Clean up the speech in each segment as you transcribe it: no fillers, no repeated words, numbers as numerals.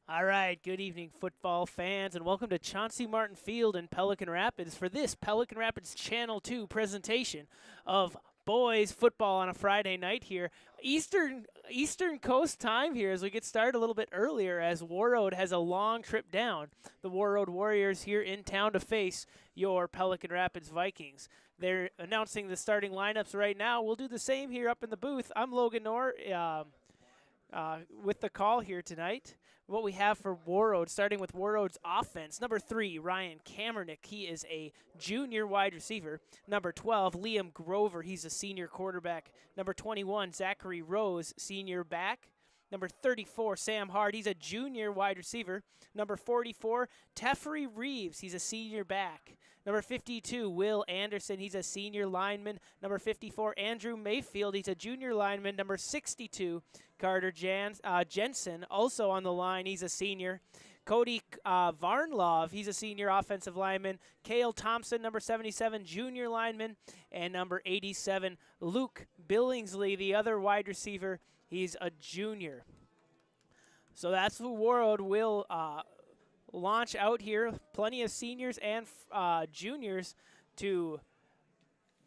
All right, good evening, football fans, and welcome to Chauncey Martin Field in Pelican Rapids for this Pelican Rapids Channel 2 presentation of boys football on a Friday night here. Eastern Coast time here as we get started a little bit earlier as Warroad has a long trip down. The Warroad Warriors here in town to face your Pelican Rapids Vikings. They're announcing the starting lineups right now. We'll do the same here up in the booth. I'm Logan Orr with the call here tonight. What we have for Warroad, starting with Warroad's offense. Number 3, Ryan Kamernick. He is a junior wide receiver. Number 12, Liam Grover. He's a senior quarterback. Number 21, Zachary Rose, senior back. Number 34, Sam Hard. He's a junior wide receiver. Number 44, Teffery Reeves. He's a senior back. Number 52, Will Anderson. He's a senior lineman. Number 54, Andrew Mayfield. He's a junior lineman. Number 62, Carter Jensen, also on the line. He's a senior. Cody Varnlov, he's a senior offensive lineman. Cale Thompson, number 77, junior lineman. And number 87, Luke Billingsley, the other wide receiver. He's a junior. So that's who Warroad will launch out here. Plenty of seniors and juniors to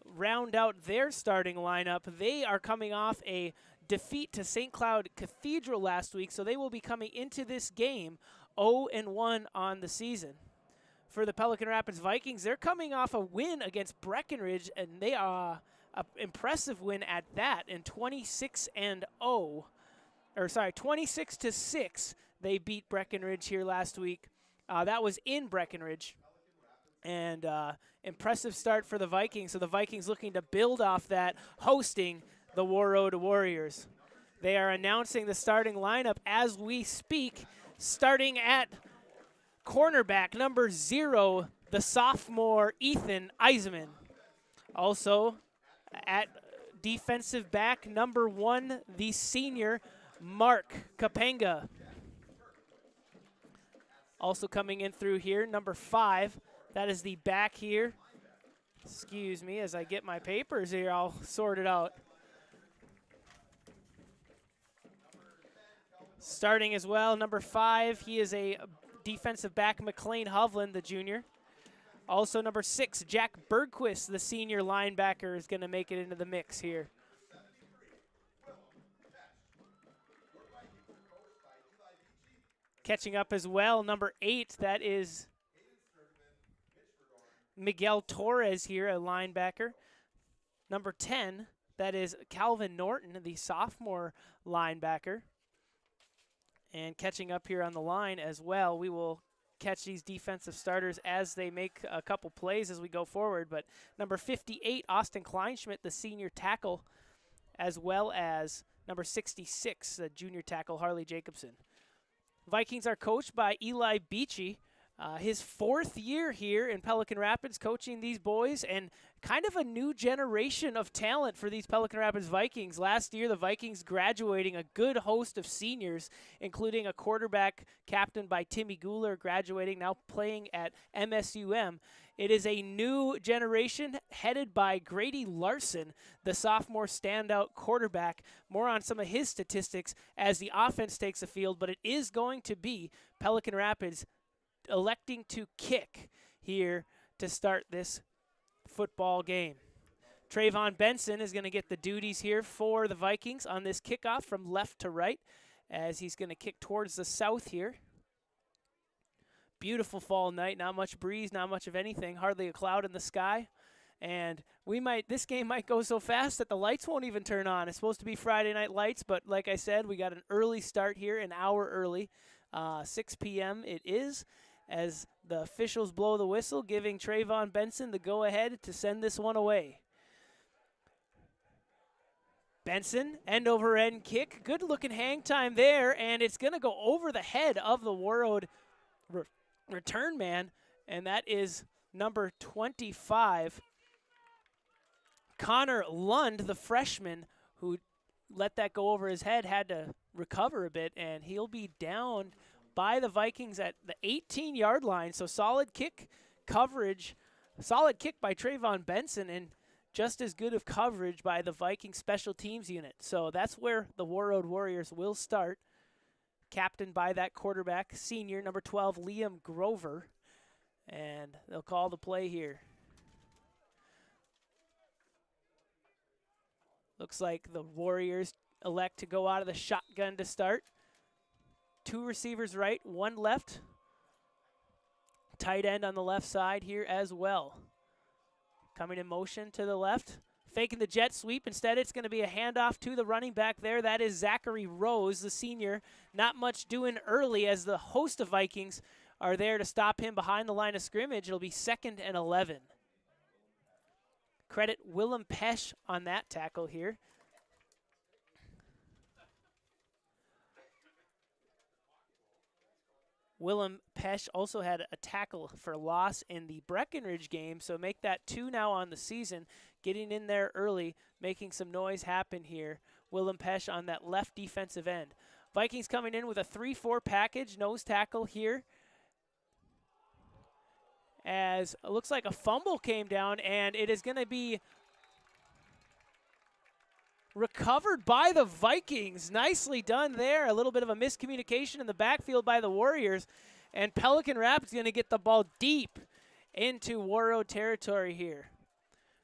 round out their starting lineup. They are coming off a defeat to St. Cloud Cathedral last week, so they will be coming into this game 0-1 on the season. For the Pelican Rapids Vikings, they're coming off a win against Breckenridge, and they are an impressive win at that. In 26-6, they beat Breckenridge here last week. That was in Breckenridge. And impressive start for the Vikings. So the Vikings looking to build off that, hosting the Warroad Warriors. They are announcing the starting lineup as we speak, starting at cornerback, number 0, the sophomore Ethan Eisenman. Also at defensive back, number 1, the senior Mark Kapenga. Also coming in through here, number 5, that is the back here. Excuse me as I get my papers here, I'll sort it out. Starting as well, number 5, he is a defensive back, McLean Hovland, the junior. Also number 6, Jack Bergquist, the senior linebacker, is going to make it into the mix here. Catching up as well, number 8, that is Miguel Torres here, a linebacker. Number 10, that is Calvin Norton, the sophomore linebacker. And catching up here on the line as well, we will catch these defensive starters as they make a couple plays as we go forward. But number 58, Austin Kleinschmidt, the senior tackle, as well as number 66, the junior tackle, Harley Jacobson. Vikings are coached by Eli Beachy. His 4th year here in Pelican Rapids coaching these boys, and kind of a new generation of talent for these Pelican Rapids Vikings. Last year, the Vikings graduating a good host of seniors, including a quarterback captained by Timmy Guler, graduating, now playing at MSUM. It is a new generation headed by Grady Larson, the sophomore standout quarterback. More on some of his statistics as the offense takes the field, but it is going to be Pelican Rapids electing to kick here to start this football game. Trayvon Benson is going to get the duties here for the Vikings on this kickoff from left to right as he's going to kick towards the south here. Beautiful fall night, not much breeze, not much of anything, hardly a cloud in the sky. And this game might go so fast that the lights won't even turn on. It's supposed to be Friday night lights, but like I said, we got an early start here, an hour early. 6 p.m. it is, as the officials blow the whistle, giving Trayvon Benson the go-ahead to send this one away. Benson, end-over-end kick. Good-looking hang time there, and it's going to go over the head of the Warroad return man, and that is number 25, Connor Lund, the freshman, who let that go over his head, had to recover a bit, and he'll be down by the Vikings at the 18-yard line. So solid kick coverage, solid kick by Trayvon Benson, and just as good of coverage by the Viking special teams unit. So that's where the Warroad Warriors will start captained by that quarterback, senior, number 12, Liam Grover. And they'll call the play here. Looks like the Warriors elect to go out of the shotgun to start. 2 receivers right, 1 left. Tight end on the left side here as well. Coming in motion to the left. Faking the jet sweep. Instead, it's going to be a handoff to the running back there. That is Zachary Rose, the senior. Not much doing early as the host of Vikings are there to stop him behind the line of scrimmage. It'll be 2nd and 11. Credit Willem Pesch on that tackle here. Willem Pesch also had a tackle for loss in the Breckenridge game, so make that 2 now on the season. Getting in there early, making some noise happen here. Willem Pesch on that left defensive end. Vikings coming in with a 3-4 package, nose tackle here. As it looks like a fumble came down, and it is going to be recovered by the Vikings. Nicely done there. A little bit of a miscommunication in the backfield by the Warriors. And Pelican Rapids going to get the ball deep into Warroad territory here.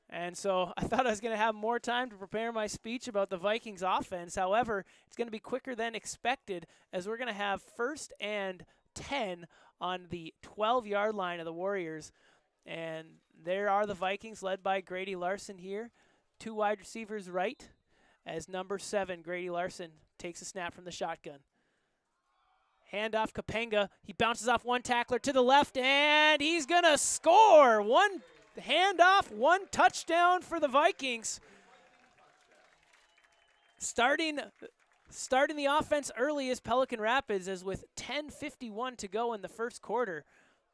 And so I thought I was going to have more time to prepare my speech about the Vikings offense. However, it's going to be quicker than expected as we're going to have 1st and 10 on the 12-yard line of the Warriors. And there are the Vikings led by Grady Larson here. 2 wide receivers right as number 7, Grady Larson, takes a snap from the shotgun. Handoff Kapenga. He bounces off 1 tackler to the left, and he's going to score. 1 handoff, 1 touchdown for the Vikings. Starting the offense early is Pelican Rapids, as with 10:51 to go in the first quarter.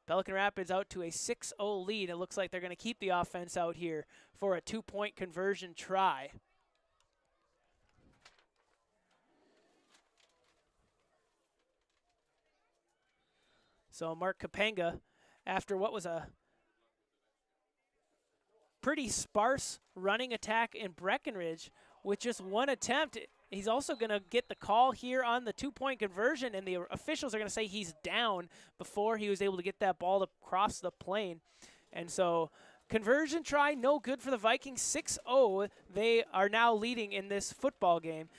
Pelican Rapids out to a 6-0 lead. It looks like they're going to keep the offense out here for a 2-point conversion try. So Mark Kapenga, after what was a pretty sparse running attack in Breckenridge, with just 1 attempt, he's also going to get the call here on the 2-point conversion, and the officials are going to say he's down before he was able to get that ball to cross the plane. And so conversion try, no good for the Vikings. 6-0, they are now leading in this football game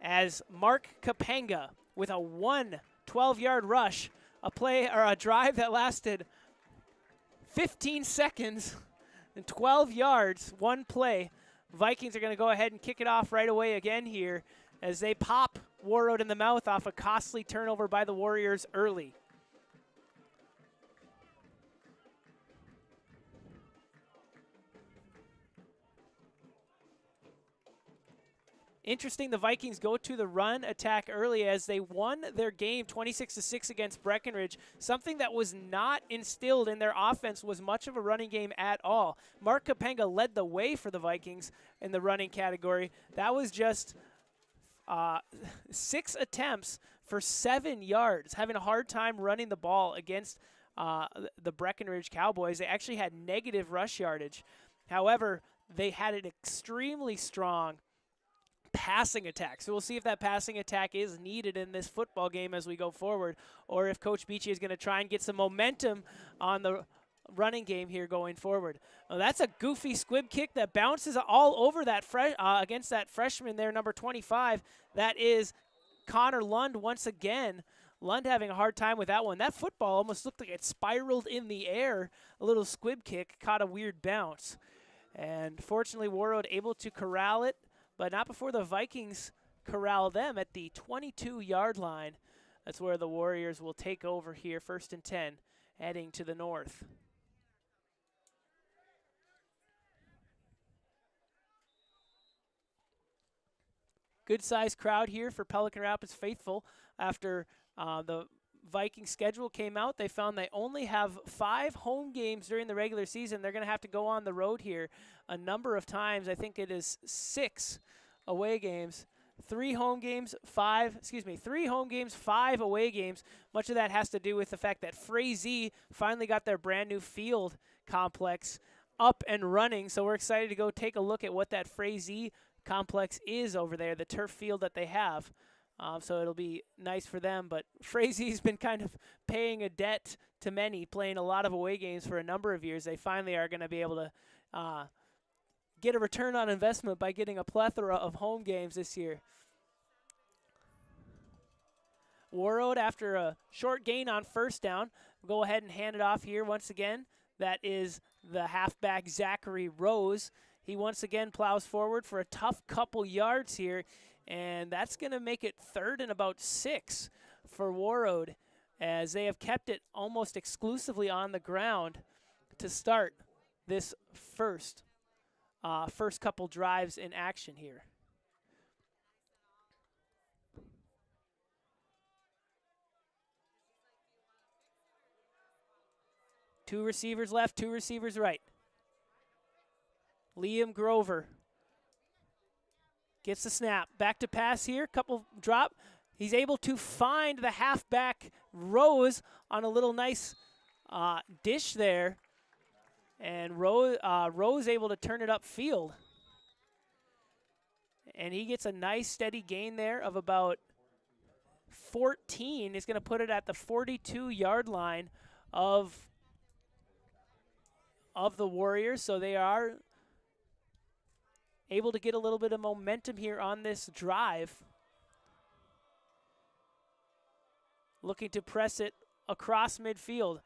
as Mark Kapenga with a 12-yard rush, a play or a drive that lasted 15 seconds and 12 yards, 1 play. Vikings are going to go ahead and kick it off right away again here as they pop Warroad in the mouth off a costly turnover by the Warriors early. Interesting, the Vikings go to the run attack early as they won their game 26-6 against Breckenridge. Something that was not instilled in their offense was much of a running game at all. Mark Kapenga led the way for the Vikings in the running category. That was just 6 attempts for 7 yards, having a hard time running the ball against the Breckenridge Cowboys. They actually had negative rush yardage. However, they had an extremely strong passing attack. So we'll see if that passing attack is needed in this football game as we go forward, or if Coach Beachy is going to try and get some momentum on the running game here going forward. Well, that's a goofy squib kick that bounces all over that against that freshman there, number 25. That is Connor Lund once again. Lund having a hard time with that one. That football almost looked like it spiraled in the air. A little squib kick, caught a weird bounce. And fortunately, Warroad able to corral it, but not before the Vikings corral them at the 22-yard line. That's where the Warriors will take over here, 1st and 10, heading to the north. Good-sized crowd here for Pelican Rapids faithful. After the Viking schedule came out, they found they only have 5 home games during the regular season. They're going to have to go on the road here a number of times. I think it is 6 away games. 3 home games, 5 away games. Much of that has to do with the fact that Frazee finally got their brand new field complex up and running. So we're excited to go take a look at what that Frazee complex is over there, the turf field that they have. So it'll be nice for them. But Frazie's been kind of paying a debt to many, playing a lot of away games for a number of years. They finally are going to be able to get a return on investment by getting a plethora of home games this year. Warroad, after a short gain on first down, will go ahead and hand it off here once again. That is the halfback, Zachary Rose. He once again plows forward for a tough couple yards here, and that's going to make it 3rd and about 6 for Warroad, as they have kept it almost exclusively on the ground to start this first couple drives in action here. Two receivers left, two receivers right. Liam Grover gets the snap. Back to pass here, couple drop. He's able to find the halfback Rose on a little nice dish there. And Rose able to turn it upfield. And he gets a nice steady gain there of about 14. He's going to put it at the 42-yard line of the Warriors. So they are able to get a little bit of momentum here on this drive. Looking to press it across midfield.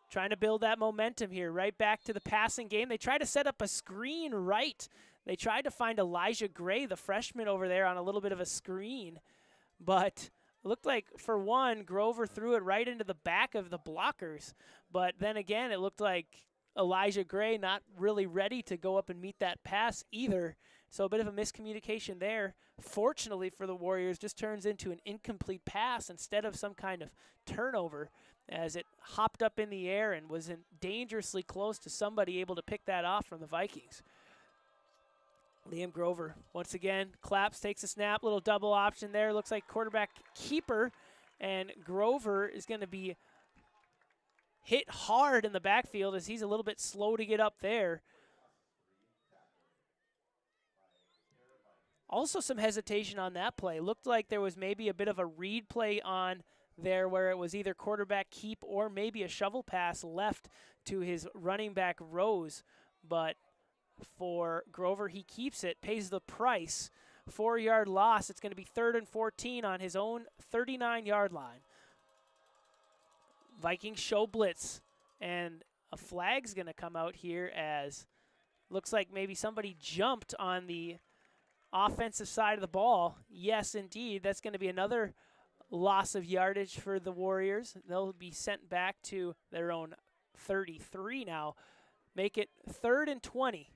Trying to build that momentum here, right back to the passing game. They try to set up a screen right. They tried to find Elijah Gray, the freshman over there, on a little bit of a screen. But it looked like, for one, Grover threw it right into the back of the blockers. But then again, it looked like Elijah Gray not really ready to go up and meet that pass either. So a bit of a miscommunication there. Fortunately for the Warriors, just turns into an incomplete pass instead of some kind of turnover, as it hopped up in the air and was dangerously close to somebody able to pick that off from the Vikings. Liam Grover, once again, claps, takes a snap, little double option there. Looks like quarterback keeper, and Grover is going to be hit hard in the backfield as he's a little bit slow to get up there. Also some hesitation on that play. Looked like there was maybe a bit of a read play on there where it was either quarterback keep or maybe a shovel pass left to his running back Rose. But for Grover, he keeps it, pays the price. 4-yard loss. It's going to be 3rd and 14 on his own 39-yard line. Vikings show blitz, and a flag's going to come out here as looks like maybe somebody jumped on the offensive side of the ball. Yes, indeed. That's going to be another loss of yardage for the Warriors. They'll be sent back to their own 33 now. Make it 3rd and 20.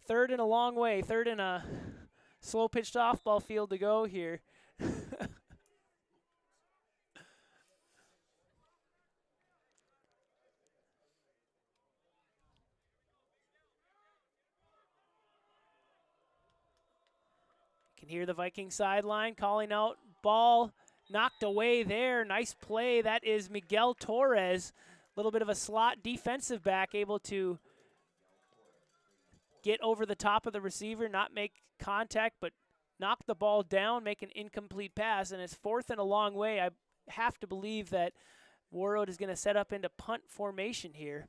3rd and a long way. 3rd and a slow pitched off ball field to go here. Can hear the Viking sideline calling out, ball knocked away there. Nice play. That is Miguel Torres. A little bit of a slot defensive back, able to get over the top of the receiver, not make contact, but knock the ball down, make an incomplete pass, and it's 4th and a long way. I have to believe that Warroad is going to set up into punt formation here.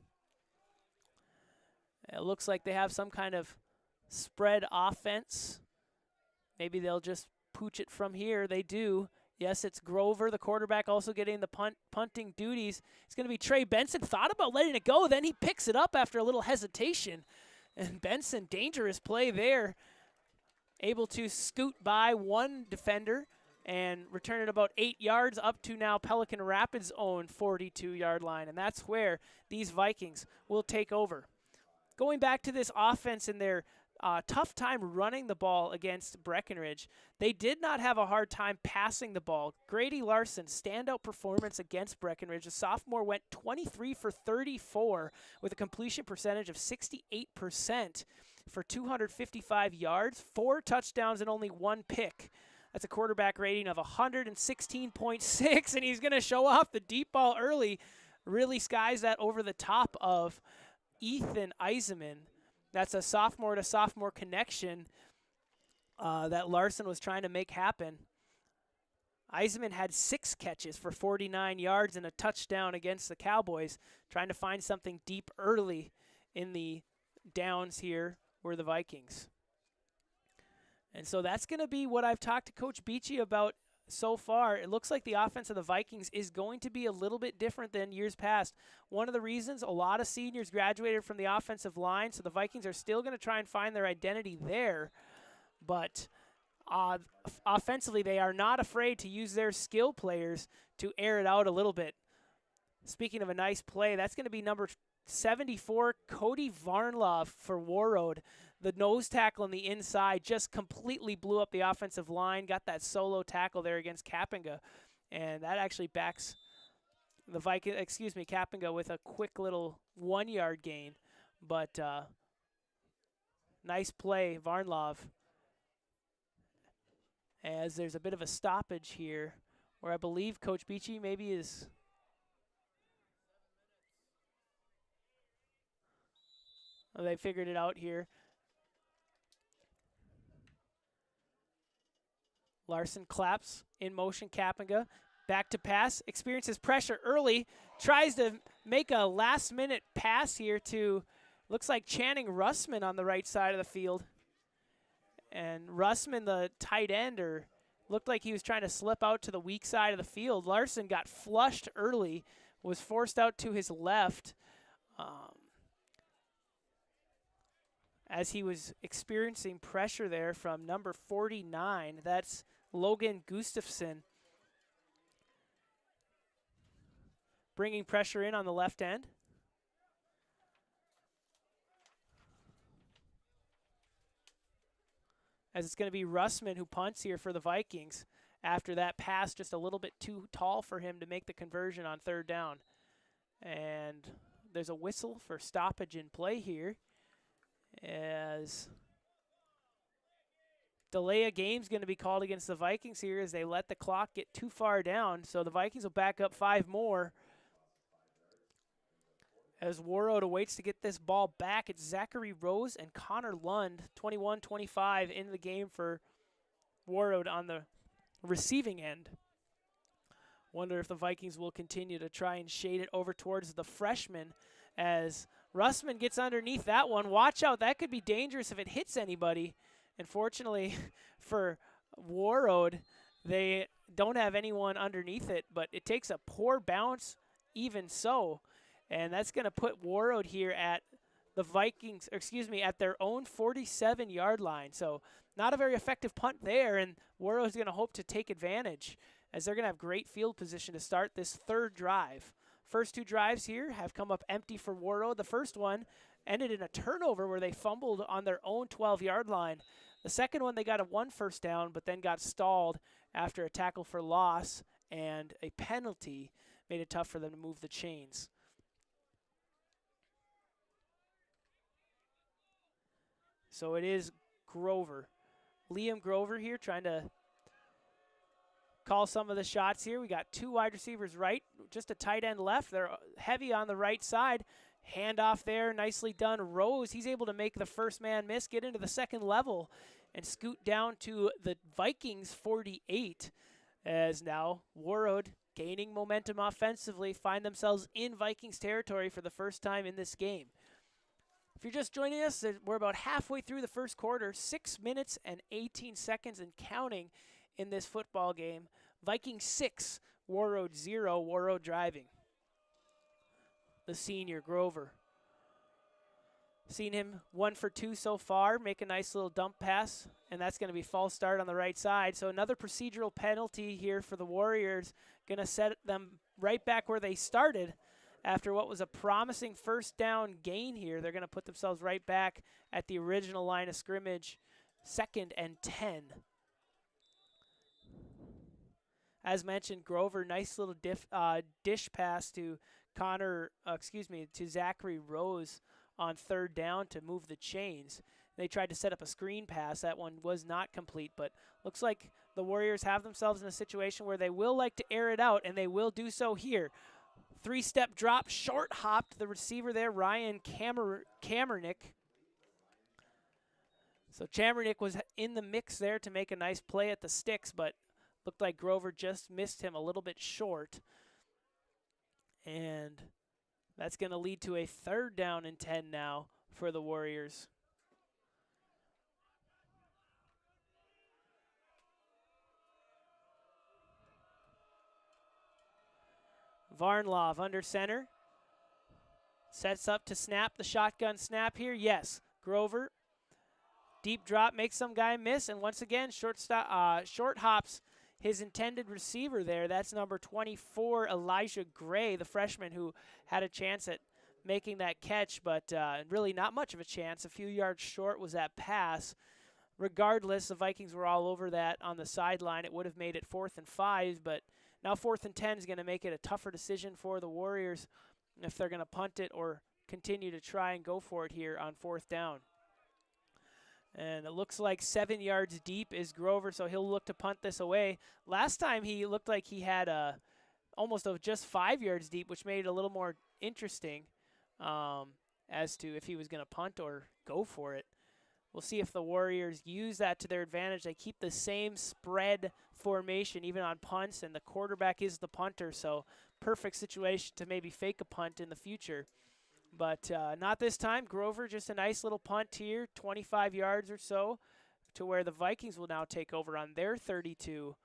It looks like they have some kind of spread offense. Maybe they'll just pooch it from here. They do. Yes, it's Grover, the quarterback, also getting the punting duties. It's going to be Trey Benson. Thought about letting it go. Then he picks it up after a little hesitation. And Benson, dangerous play there. Able to scoot by one defender and return it about 8 yards up to now Pelican Rapids' own 42-yard line. And that's where these Vikings will take over. Going back to this offense in their tough time running the ball against Breckenridge. They did not have a hard time passing the ball. Grady Larson, standout performance against Breckenridge. The sophomore went 23 for 34 with a completion percentage of 68% for 255 yards, 4 touchdowns, and only 1 pick. That's a quarterback rating of 116.6, and he's going to show off the deep ball early. Really skies that over the top of Ethan Eisenman. That's a sophomore to sophomore connection. that Larson was trying to make happen. Eisman had 6 catches for 49 yards and a touchdown against the Cowboys, trying to find something deep early in the downs here were the Vikings. And so that's going to be what I've talked to Coach Beachy about so far. It looks like the offense of the Vikings is going to be a little bit different than years past. One of the reasons, a lot of seniors graduated from the offensive line, so the Vikings are still going to try and find their identity there. But offensively, they are not afraid to use their skill players to air it out a little bit. Speaking of a nice play, that's going to be number 74, Cody Varnlov for Warroad. The nose tackle on the inside just completely blew up the offensive line, got that solo tackle there against Kapinga, and that actually backs the Kapinga with a quick little 1-yard gain. But nice play, Varnlov. As there's a bit of a stoppage here, where I believe Coach Beachy maybe is. Oh, they figured it out here. Larson claps in motion, Kapinga. Back to pass, experiences pressure early, tries to make a last-minute pass here to, looks like Channing Russman on the right side of the field. And Russman, the tight ender, looked like he was trying to slip out to the weak side of the field. Larson got flushed early, was forced out to his left as he was experiencing pressure there from number 49. That's Logan Gustafson, bringing pressure in on the left end. As it's going to be Russman who punts here for the Vikings after that pass just a little bit too tall for him to make the conversion on 3rd down. And there's a whistle for stoppage in play here, as delay of game is going to be called against the Vikings here as they let the clock get too far down. So the Vikings will back up 5 more. As Warroad awaits to get this ball back, it's Zachary Rose and Connor Lund, 21-25 in the game for Warroad on the receiving end. Wonder if the Vikings will continue to try and shade it over towards the freshman as Russman gets underneath that one. Watch out, that could be dangerous if it hits anybody. Unfortunately for Warroad, they don't have anyone underneath it, but it takes a poor bounce even so. And that's going to put Warroad here at the Vikings, at their own 47-yard line. So not a very effective punt there, and Warroad's going to hope to take advantage as they're going to have great field position to start this 3rd drive. First 2 drives here have come up empty for Warroad. The first one ended in a turnover where they fumbled on their own 12-yard line. The second one, they got a 1 first down, but then got stalled after a tackle for loss and a penalty made it tough for them to move the chains. So it is Grover. Liam Grover here trying to call some of the shots here. We got 2 wide receivers right, just a tight end left. They're heavy on the right side. Handoff there, nicely done. Rose, he's able to make the first man miss, get into the second level, and scoot down to the Vikings 48. As now Warroad gaining momentum offensively, find themselves in Vikings territory for the first time in this game. If you're just joining us, we're about halfway through the first quarter, 6 minutes and 18 seconds and counting in this football game. Vikings 6, Warroad 0, Warroad driving. The senior, Grover. Seen him 1 for 2 so far, make a nice little dump pass, and that's going to be false start on the right side. So another procedural penalty here for the Warriors, going to set them right back where they started. After what was a promising first down gain here, they're going to put themselves right back at the original line of scrimmage, 2nd and 10. As mentioned, Grover, nice little dish pass to to Zachary Rose on 3rd down to move the chains. They tried to set up a screen pass. That one was not complete, but looks like the Warriors have themselves in a situation where they will like to air it out, and they will do so here. 3-step drop, short hopped the receiver there, Ryan Kamernick. So Chamernick was in the mix there to make a nice play at the sticks, but looked like Grover just missed him a little bit short. And that's going to lead to a 3rd down and 10 now for the Warriors. Varnlov under center. Sets up to snap the shotgun snap here. Yes, Grover. Deep drop makes some guy miss, and once again, short hops his intended receiver there. That's number 24, Elijah Gray, the freshman who had a chance at making that catch, but really not much of a chance. A few yards short was that pass. Regardless, the Vikings were all over that on the sideline. It would have made it 4th and 5, but now 4th and 10 is going to make it a tougher decision for the Warriors if they're going to punt it or continue to try and go for it here on 4th down. And it looks like 7 yards deep is Grover, so he'll look to punt this away. Last time he looked like he had almost just 5 yards deep, which made it a little more interesting as to if he was going to punt or go for it. We'll see if the Warriors use that to their advantage. They keep the same spread formation even on punts, and the quarterback is the punter, so perfect situation to maybe fake a punt in the future. But not this time. Grover, just a nice little punt here, 25 yards or so, to where the Vikings will now take over on their 32.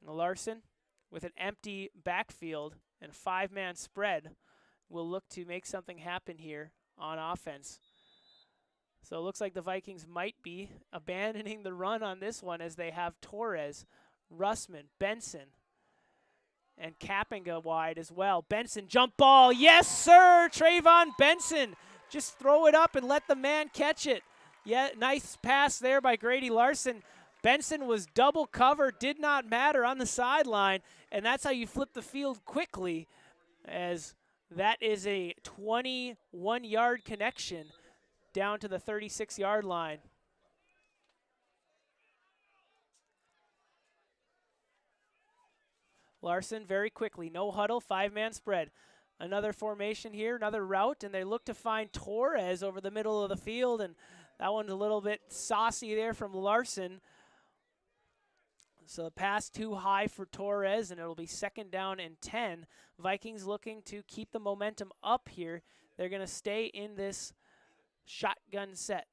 Larson, with an empty backfield and 5-man spread, will look to make something happen here on offense. So it looks like the Vikings might be abandoning the run on this one as they have Torres, Russman, Benson, and Kappinga wide as well. Benson, jump ball. Yes, sir. Trayvon Benson. Just throw it up and let the man catch it. Yeah, nice pass there by Grady Larson. Benson was double covered, did not matter on the sideline, and that's how you flip the field quickly, as that is a 21-yard connection down to the 36-yard line. Larson very quickly, no huddle, 5-man spread. Another formation here, another route, and they look to find Torres over the middle of the field, and that one's a little bit saucy there from Larson. So the pass too high for Torres, and it'll be 2nd down and 10. Vikings looking to keep the momentum up here. They're going to stay in this shotgun set.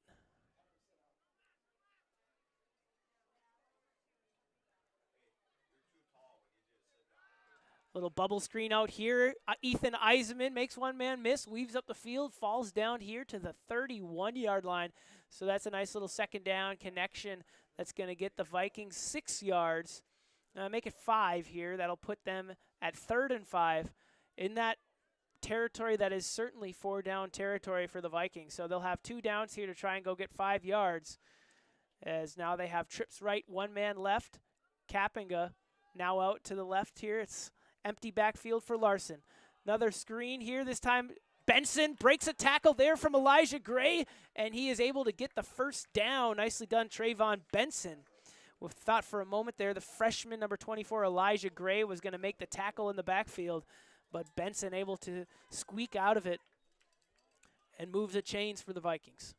Little bubble screen out here. Ethan Eisenman makes one man miss, weaves up the field, falls down here to the 31-yard line. So that's a nice little 2nd down connection that's going to get the Vikings 6 yards. Make it 5 here. That'll put them at 3rd and 5 in that territory that is certainly 4-down territory for the Vikings. So they'll have 2 downs here to try and go get 5 yards, as now they have trips right, 1 man left. Kappinga now out to the left here. It's empty backfield for Larson. Another screen here. This time Benson breaks a tackle there from Elijah Gray, and he is able to get the 1st down. Nicely done, Trayvon Benson. We thought for a moment there the freshman, number 24, Elijah Gray, was going to make the tackle in the backfield, but Benson able to squeak out of it and move the chains for the Vikings.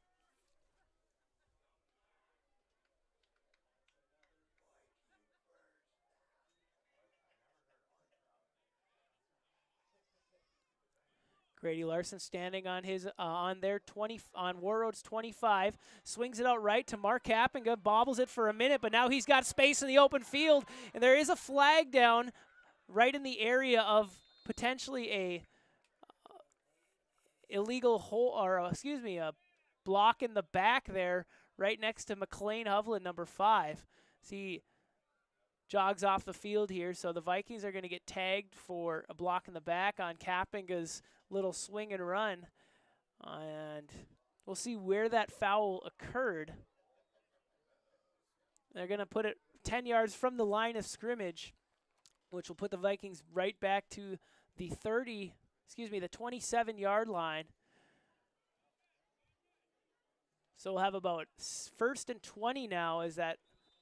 Grady Larson standing on his on Warroad's 25, swings it out right to Mark Kappinga, bobbles it for a minute, but now he's got space in the open field, and there is a flag down right in the area of potentially a illegal hole, or a block in the back there, right next to McLean Hovland, number 5. See, jogs off the field here, so the Vikings are going to get tagged for a block in the back on Kappinga's little swing and run, and we'll see where that foul occurred. They're going to put it 10 yards from the line of scrimmage, which will put the Vikings right back to the 27-yard line. So we'll have about 1st and 20 now, as that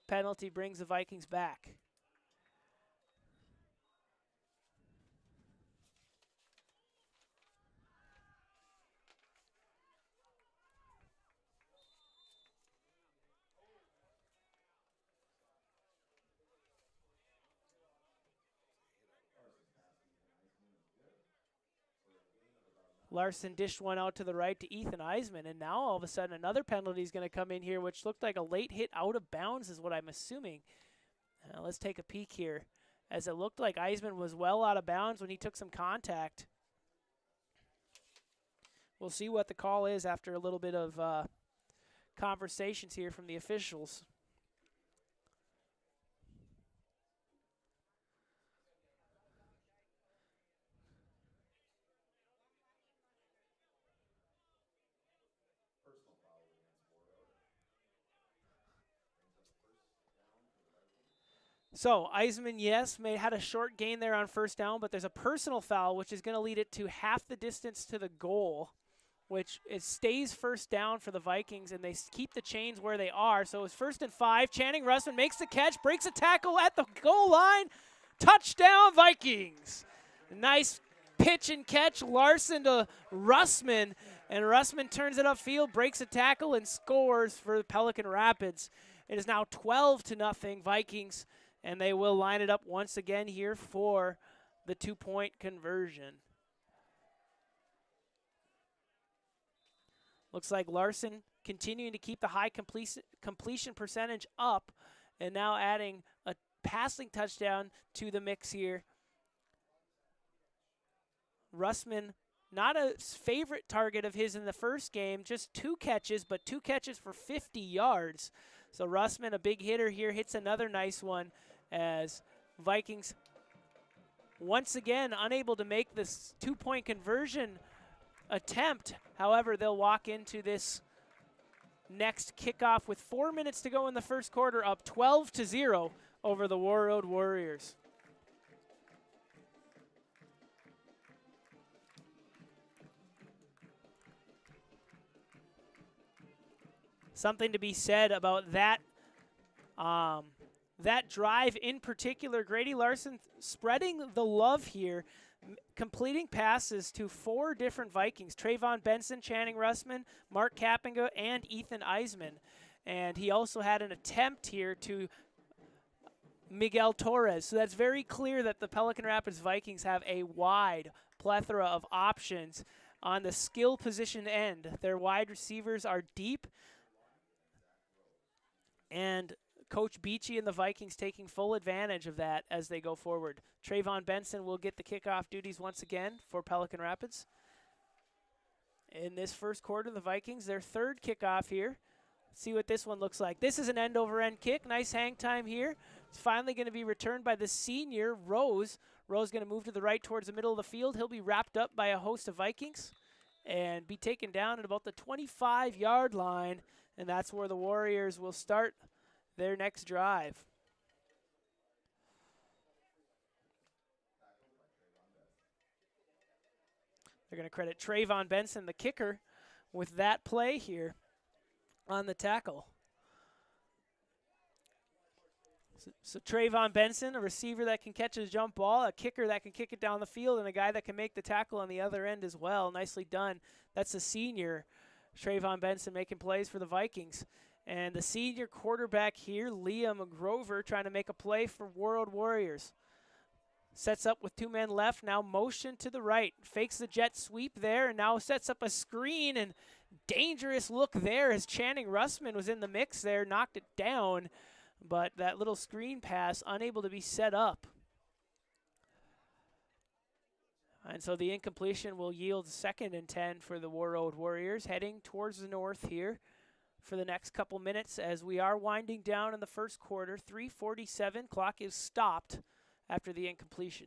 penalty brings the Vikings back. Larson dished one out to the right to Ethan Eisman, and now all of a sudden another penalty is going to come in here, which looked like a late hit out of bounds is what I'm assuming. Let's take a peek here, as it looked like Eisman was well out of bounds when he took some contact. We'll see what the call is after a little bit of conversations here from the officials. So Eisman, yes, had a short gain there on first down, but there's a personal foul, which is going to lead it to half the distance to the goal, which it stays first down for the Vikings, and they keep the chains where they are. So it's 1st and 5. Channing Russman makes the catch, breaks a tackle at the goal line. Touchdown, Vikings. Nice pitch and catch, Larson to Russman, and Russman turns it upfield, breaks a tackle, and scores for the Pelican Rapids. It is now 12-0 Vikings, and they will line it up once again here for the 2-point conversion. Looks like Larson continuing to keep the high completion percentage up, and now adding a passing touchdown to the mix here. Russman, not a favorite target of his in the first game, just 2 catches, but 2 catches for 50 yards. So Russman, a big hitter here, hits another nice one, as Vikings once again unable to make this 2-point conversion attempt. However, they'll walk into this next kickoff with 4 minutes to go in the first quarter, up 12-0 over the Warroad Warriors. Something to be said about that that drive in particular. Grady Larson spreading the love here, completing passes to 4 different Vikings: Trayvon Benson, Channing Russman, Mark Kappinga, and Ethan Eisman. And he also had an attempt here to Miguel Torres. So that's very clear that the Pelican Rapids Vikings have a wide plethora of options on the skill position end. Their wide receivers are deep, and Coach Beachy and the Vikings taking full advantage of that as they go forward. Trayvon Benson will get the kickoff duties once again for Pelican Rapids. In this first quarter, the Vikings, their 3rd kickoff here. Let's see what this one looks like. This is an end-over-end kick. Nice hang time here. It's finally going to be returned by the senior, Rose. Rose going to move to the right towards the middle of the field. He'll be wrapped up by a host of Vikings and be taken down at about the 25-yard line, and that's where the Warriors will start their next drive. They're going to credit Trayvon Benson, the kicker, with that play here on the tackle. So Trayvon Benson, a receiver that can catch a jump ball, a kicker that can kick it down the field, and a guy that can make the tackle on the other end as well. Nicely done. That's the senior, Trayvon Benson, making plays for the Vikings. And the senior quarterback here, Liam Grover, trying to make a play for Warroad Warriors. Sets up with 2 men left, now motion to the right. Fakes the jet sweep there, and now sets up a screen, and dangerous look there as Channing Russman was in the mix there, knocked it down. But that little screen pass unable to be set up. And so the incompletion will yield 2nd and 10 for the Warroad Warriors, heading towards the north here for the next couple minutes as we are winding down in the first quarter. 3:47, clock is stopped after the incompletion.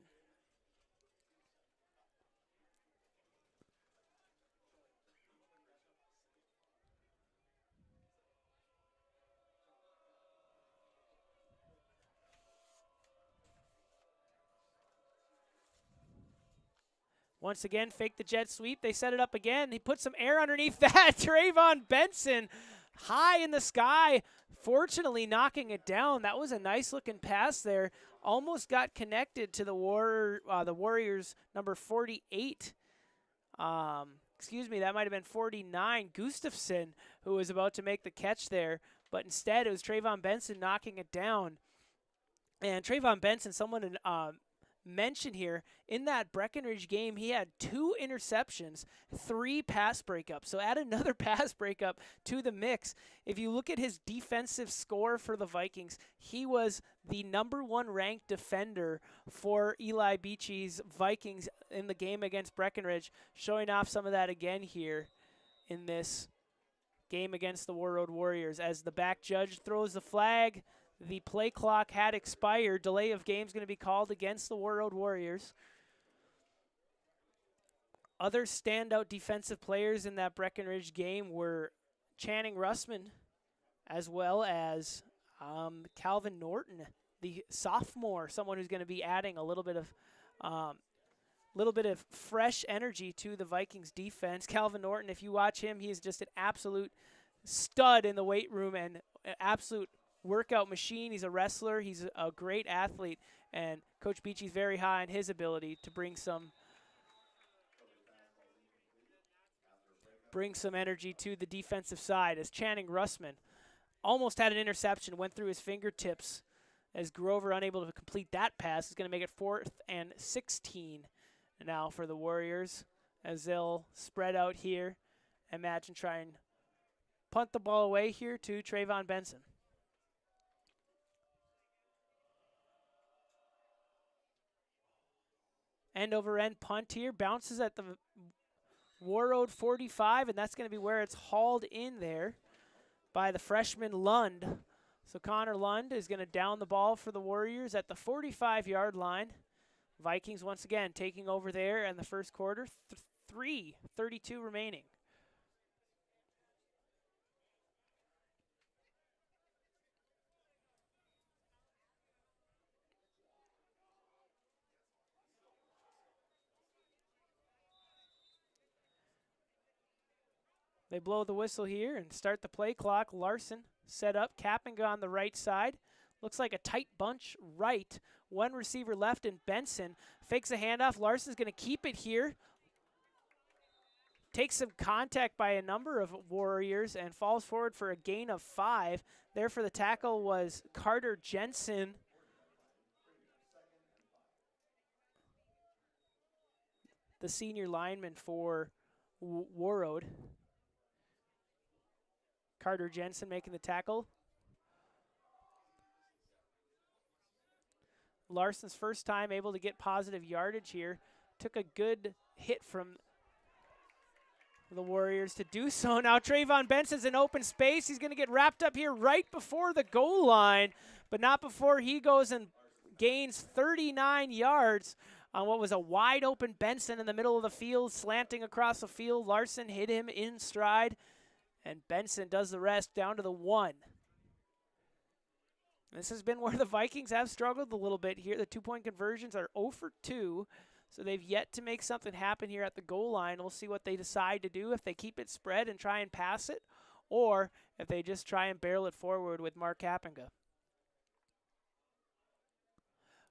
Once again, fake the jet sweep. They set it up again. He put some air underneath that. Trayvon Benson high in the sky, fortunately knocking it down. That was a nice-looking pass there. Almost got connected to the Warriors' number 48. Excuse me, that might have been 49, Gustafson, who was about to make the catch there. But instead, it was Trayvon Benson knocking it down. And Trayvon Benson, someone mention here, in that Breckenridge game, he had 2 interceptions, 3 pass breakups. So add another pass breakup to the mix. If you look at his defensive score for the Vikings, he was the #1 ranked defender for Eli Beachy's Vikings in the game against Breckenridge, showing off some of that again here in this game against the Warroad Warriors. As the back judge throws the flag, the play clock had expired. Delay of game is going to be called against the Warroad Warriors. Other standout defensive players in that Breckenridge game were Channing Russman, as well as Calvin Norton, the sophomore, someone who's going to be adding a little bit of fresh energy to the Vikings defense. Calvin Norton, if you watch him, he is just an absolute stud in the weight room and an absolute workout machine. He's a wrestler. He's a great athlete, and Coach Beachy's very high on his ability to bring some energy to the defensive side. As Channing Russman almost had an interception, went through his fingertips, as Grover, unable to complete that pass, is going to make it 4th and 16 now for the Warriors, as they'll spread out here and match and try and punt the ball away here to Trayvon Benson. End over end punt here, bounces at the Warroad 45, and that's going to be where it's hauled in there by the freshman Lund. So Connor Lund is going to down the ball for the Warriors at the 45-yard line. Vikings once again taking over there in the first quarter, 3:32 remaining. They blow the whistle here and start the play clock. Larson set up, Kapinga on the right side. Looks like a tight bunch right. One receiver left, and Benson fakes a handoff. Larson's going to keep it here. Takes some contact by a number of Warriors and falls forward for a gain of 5. There for the tackle was Carter Jensen. The senior lineman for Warroad. Carter Jensen making the tackle. Larson's first time able to get positive yardage here. Took a good hit from the Warriors to do so. Now Trayvon Benson's in open space. He's going to get wrapped up here right before the goal line, but not before he goes and gains 39 yards on what was a wide open Benson in the middle of the field, slanting across the field. Larson hit him in stride, and Benson does the rest down to the 1. This has been where the Vikings have struggled a little bit here. The 2-point conversions are 0 for 2, so they've yet to make something happen here at the goal line. We'll see what they decide to do, if they keep it spread and try and pass it, or if they just try and barrel it forward with Mark Kapinga.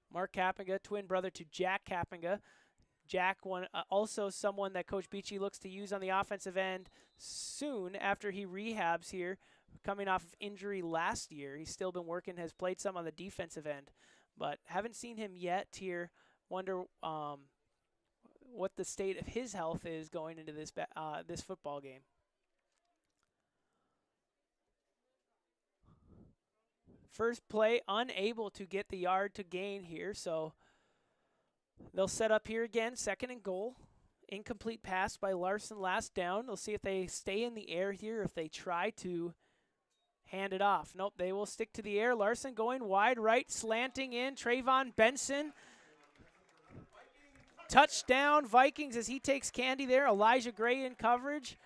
Mark Kapinga, twin brother to Jack Kapinga. Jack, also someone that Coach Beachy looks to use on the offensive end soon after he rehabs here, coming off of injury last year. He's still been working, has played some on the defensive end, but haven't seen him yet here. Wonder what the state of his health is going into this this football game. First play, unable to get the yard to gain here, so they'll set up here again, 2nd and goal. Incomplete pass by Larson, last down. They'll see if they stay in the air here, if they try to hand it off. Nope, they will stick to the air. Larson going wide right, slanting in. Trayvon Benson. Touchdown Vikings as he takes candy there. Elijah Gray in coverage.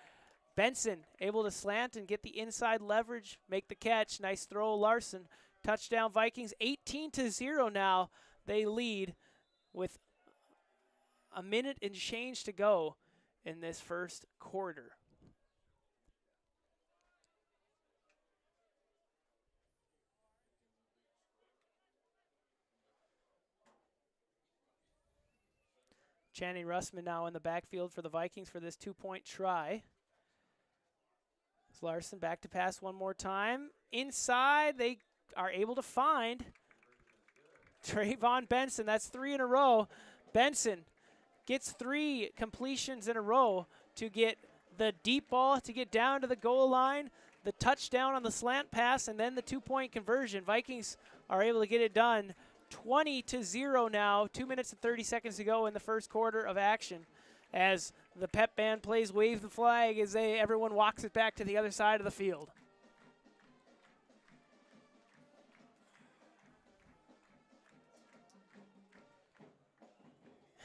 Benson able to slant and get the inside leverage, make the catch. Nice throw, Larson. Touchdown Vikings, 18-0 now. They lead with a minute and change to go in this first quarter. Channing Russman now in the backfield for the Vikings for this 2-point try. Larson back to pass one more time. Inside, they are able to find Trayvon Benson, that's 3 in a row. Benson gets 3 completions in a row to get the deep ball, to get down to the goal line, the touchdown on the slant pass, and then the 2-point conversion. Vikings are able to get it done. 20-0 now, 2 minutes and 30 seconds to go in the first quarter of action, as the pep band plays Wave the Flag as everyone walks it back to the other side of the field.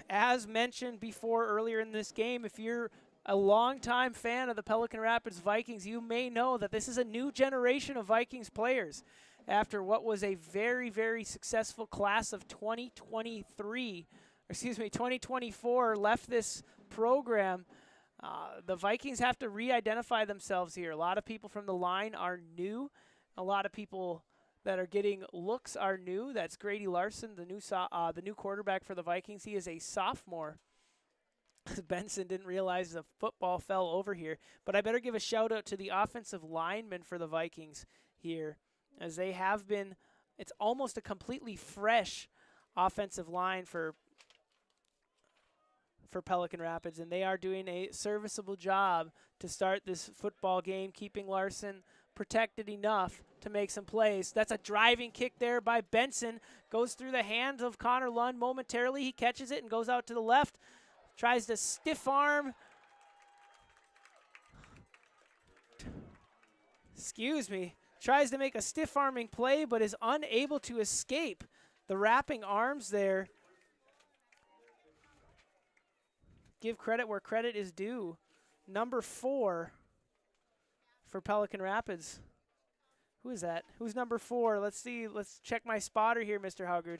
As mentioned before earlier in this game, if you're a longtime fan of the Pelican Rapids Vikings, you may know that this is a new generation of Vikings players. After what was a very, very successful class of 2024 left this program, the Vikings have to re-identify themselves here. A lot of people from the line are new. A lot of people that are getting looks are new. That's Grady Larson, the new quarterback for the Vikings. He is a sophomore. Benson didn't realize the football fell over here. But I better give a shout-out to the offensive linemen for the Vikings here, as they have been, it's almost a completely fresh offensive line for Pelican Rapids, and they are doing a serviceable job to start this football game, keeping Larson protected enough to make some plays. That's a driving kick there by Benson. Goes through the hands of Connor Lund momentarily. He catches it and goes out to the left. Tries to stiff arm. Excuse me. Tries to make a stiff arming play, but is unable to escape the wrapping arms there. Give credit where credit is due. Number 4 for Pelican Rapids. Who is that? Who's number 4? Let's see. Let's check my spotter here, Mr. Haugrud.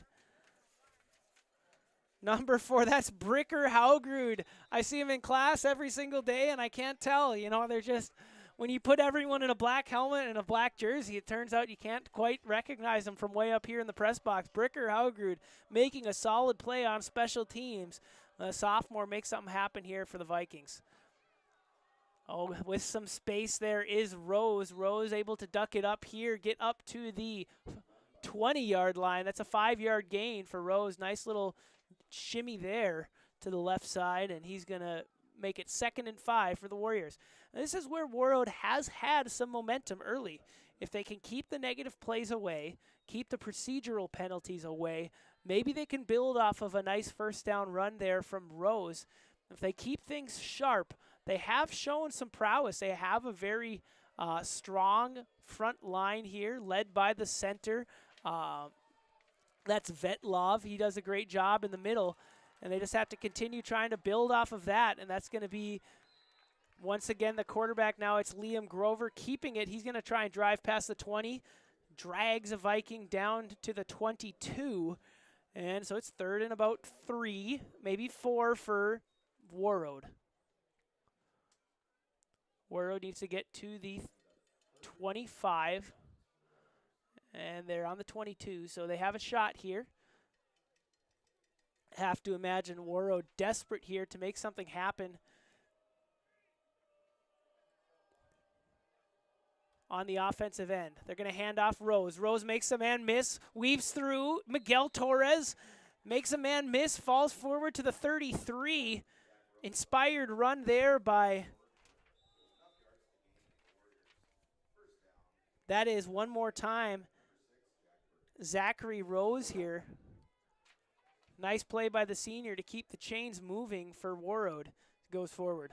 Number 4, that's Bricker Haugrud. I see him in class every single day, and I can't tell. You know, they're just, when you put everyone in a black helmet and a black jersey, it turns out you can't quite recognize them from way up here in the press box. Bricker Haugrud making a solid play on special teams. A sophomore makes something happen here for the Vikings. Oh, with some space there is Rose. Rose able to duck it up here, get up to the 20-yard line. That's a 5-yard gain for Rose. Nice little shimmy there to the left side, and he's going to make it 2nd and 5 for the Warriors. And this is where Warroad has had some momentum early. If they can keep the negative plays away, keep the procedural penalties away, maybe they can build off of a nice first down run there from Rose. If they keep things sharp, they have shown some prowess. They have a very strong front line here, led by the center. That's Vetlov. He does a great job in the middle, and they just have to continue trying to build off of that, and that's going to be, once again, the quarterback now. It's Liam Grover keeping it. He's going to try and drive past the 20, drags a Viking down to the 22, and so it's 3rd and about 3, maybe 4 for Warroad. Warroad needs to get to the 25, and they're on the 22, so they have a shot here. Have to imagine Warroad desperate here to make something happen on the offensive end. They're going to hand off Rose. Rose makes a man miss, weaves through. Miguel Torres makes a man miss, falls forward to the 33. Inspired run there by, that is one more time, Zachary Rose here. Nice play by the senior to keep the chains moving for Warroad. Goes forward.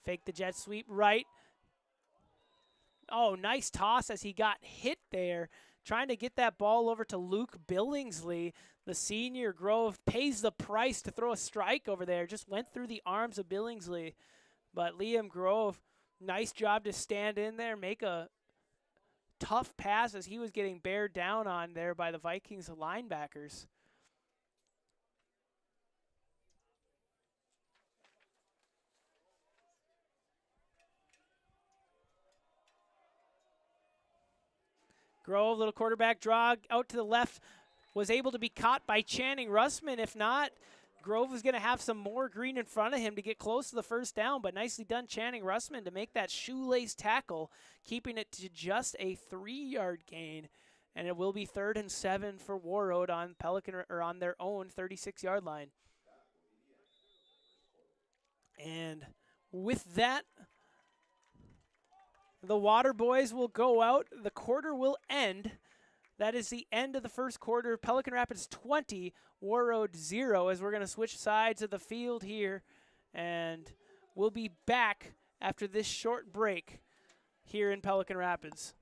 Fake the jet sweep right. Oh, nice toss as he got hit there. Trying to get that ball over to Luke Billingsley. The senior Grove pays the price to throw a strike over there. Just went through the arms of Billingsley. But Liam Grove, nice job to stand in there, make a tough pass as he was getting bared down on there by the Vikings linebackers. Grove, little quarterback draw out to the left. was able to be caught by Channing Russman. If not, Grove was going to have some more green in front of him to get close to the first down, but nicely done Channing Russman to make that shoelace tackle, keeping it to just a 3-yard gain. And it will be 3rd and 7 for Warroad on Pelican, or on their own 36-yard line. And with that, the Water Boys will go out. The quarter will end. That is the end of the first quarter. Pelican Rapids 20, Warroad 0, as we're going to switch sides of the field here. And we'll be back after this short break here in Pelican Rapids.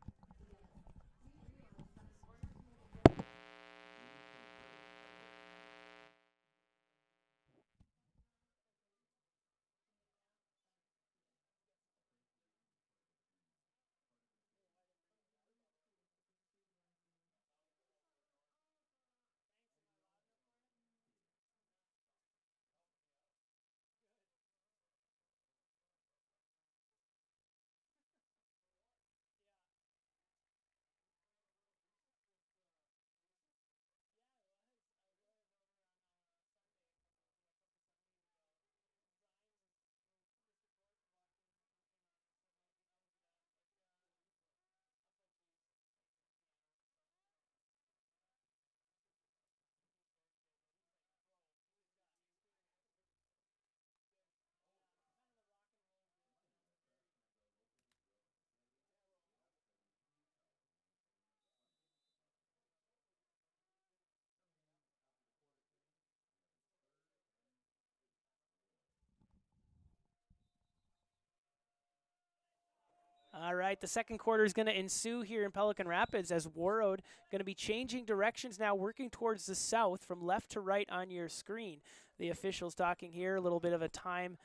All right, the second quarter is going to ensue here in Pelican Rapids as Warroad going to be changing directions now, working towards the south from left to right on your screen. The officials talking here, a little bit of a time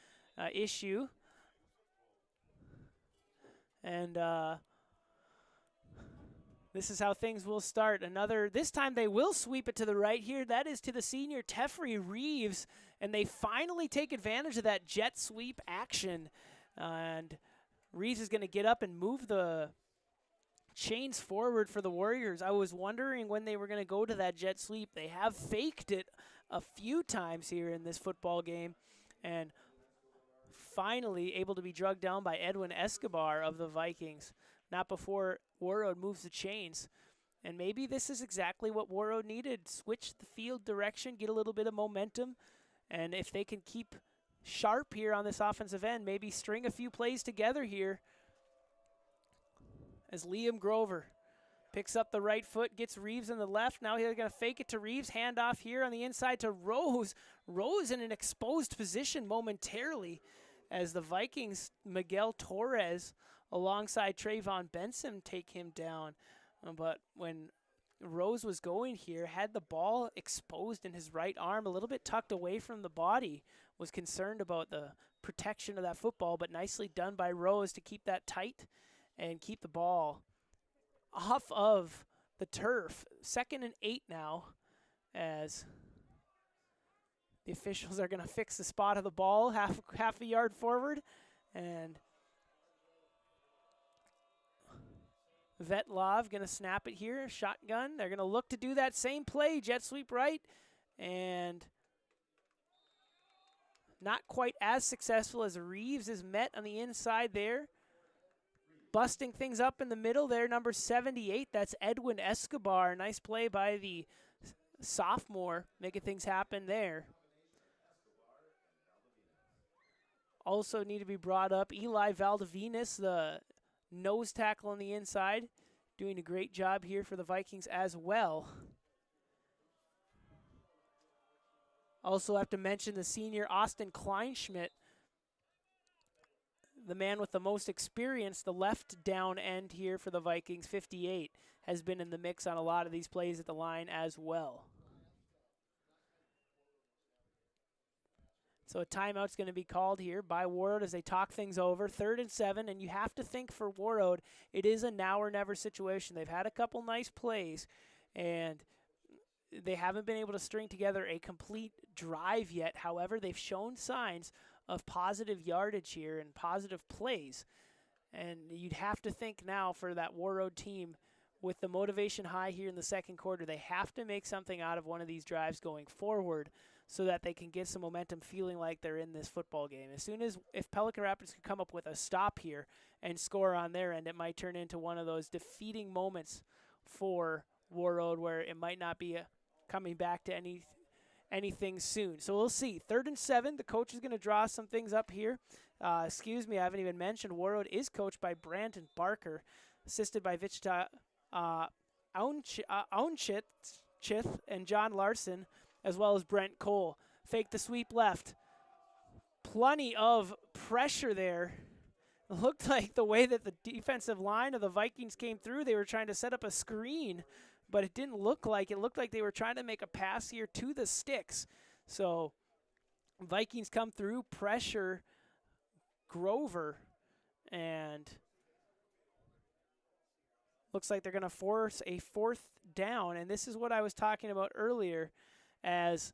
issue. And this is how things will start. This time they will sweep it to the right here. That is to the senior Teffrey Reeves, and they finally take advantage of that jet sweep action. And Reeves is going to get up and move the chains forward for the Warriors. I was wondering when they were going to go to that jet sweep. They have faked it a few times here in this football game, and finally able to be drugged down by Edwin Escobar of the Vikings. Not before Warroad moves the chains. And maybe this is exactly what Warroad needed. Switch the field direction, get a little bit of momentum, and if they can keep sharp here on this offensive end, maybe string a few plays together here as Liam Grover picks up the right foot, gets Reeves in the left. Now he's going to fake it to Reeves, handoff here on the inside to Rose. Rose in an exposed position momentarily as the Vikings, Miguel Torres alongside Trayvon Benson take him down. But when Rose was going here, had the ball exposed in his right arm, a little bit tucked away from the body, was concerned about the protection of that football, but nicely done by Rose to keep that tight and keep the ball off of the turf. 2nd and 8 now, as the officials are going to fix the spot of the ball half a yard forward, and Vetlov going to snap it here, shotgun. They're going to look to do that same play, jet sweep right, and not quite as successful as Reeves is met on the inside there. Busting things up in the middle there, number 78, that's Edwin Escobar. Nice play by the sophomore, making things happen there. Also need to be brought up, Eli Valdivinas, the nose tackle on the inside, doing a great job here for the Vikings as well. Also have to mention the senior Austin Kleinschmidt, the man with the most experience, the left down end here for the Vikings, 58, has been in the mix on a lot of these plays at the line as well. So a timeout's going to be called here by Warroad as they talk things over. 3rd and 7, and you have to think for Warroad, it is a now or never situation. They've had a couple nice plays, and they haven't been able to string together a complete drive yet. However, they've shown signs of positive yardage here and positive plays. And you'd have to think now for that Warroad team, with the motivation high here in the second quarter, they have to make something out of one of these drives going forward so that they can get some momentum, feeling like they're in this football game. As soon as, if Pelican Rapids can come up with a stop here and score on their end, it might turn into one of those defeating moments for Warroad where it might not be coming back to anything soon. So we'll see. 3rd and 7. The coach is going to draw some things up here. Excuse me, I haven't even mentioned Warroad is coached by Brandon Barker, assisted by Vichita Aunchith and John Larson, as well as Brent Cole. Fake the sweep left. Plenty of pressure there. It looked like the way that the defensive line of the Vikings came through, they were trying to set up a screen, but it didn't look like. It looked like they were trying to make a pass here to the sticks. So Vikings come through, pressure Grover, and looks like they're going to force a 4th down. And this is what I was talking about earlier, as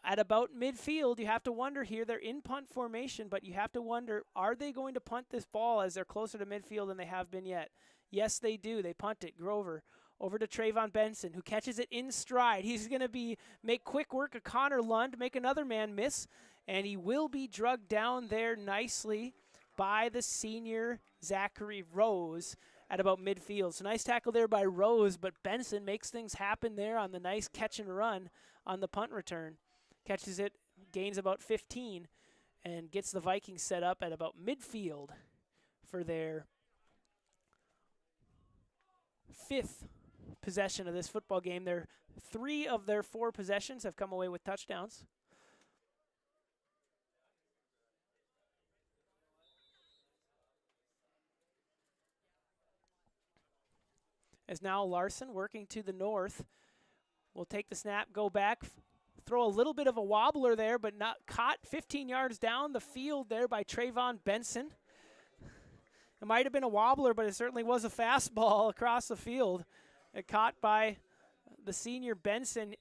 at about midfield, you have to wonder here, they're in punt formation, but you have to wonder, are they going to punt this ball as they're closer to midfield than they have been yet? Yes, they do. They punt it. Grover over to Trayvon Benson, who catches it in stride. He's going to make quick work of Connor Lund, make another man miss, and he will be drugged down there nicely by the senior Zachary Rose at about midfield. So nice tackle there by Rose, but Benson makes things happen there on the nice catch and run on the punt return. Catches it, gains about 15, and gets the Vikings set up at about midfield for their 5th possession of this football game. 3 of their 4 possessions have come away with touchdowns. As now Larson working to the north will take the snap, go back, throw a little bit of a wobbler there, but not caught 15 yards down the field there by Trayvon Benson. It might have been a wobbler, but it certainly was a fastball across the field. It caught by the senior Benson.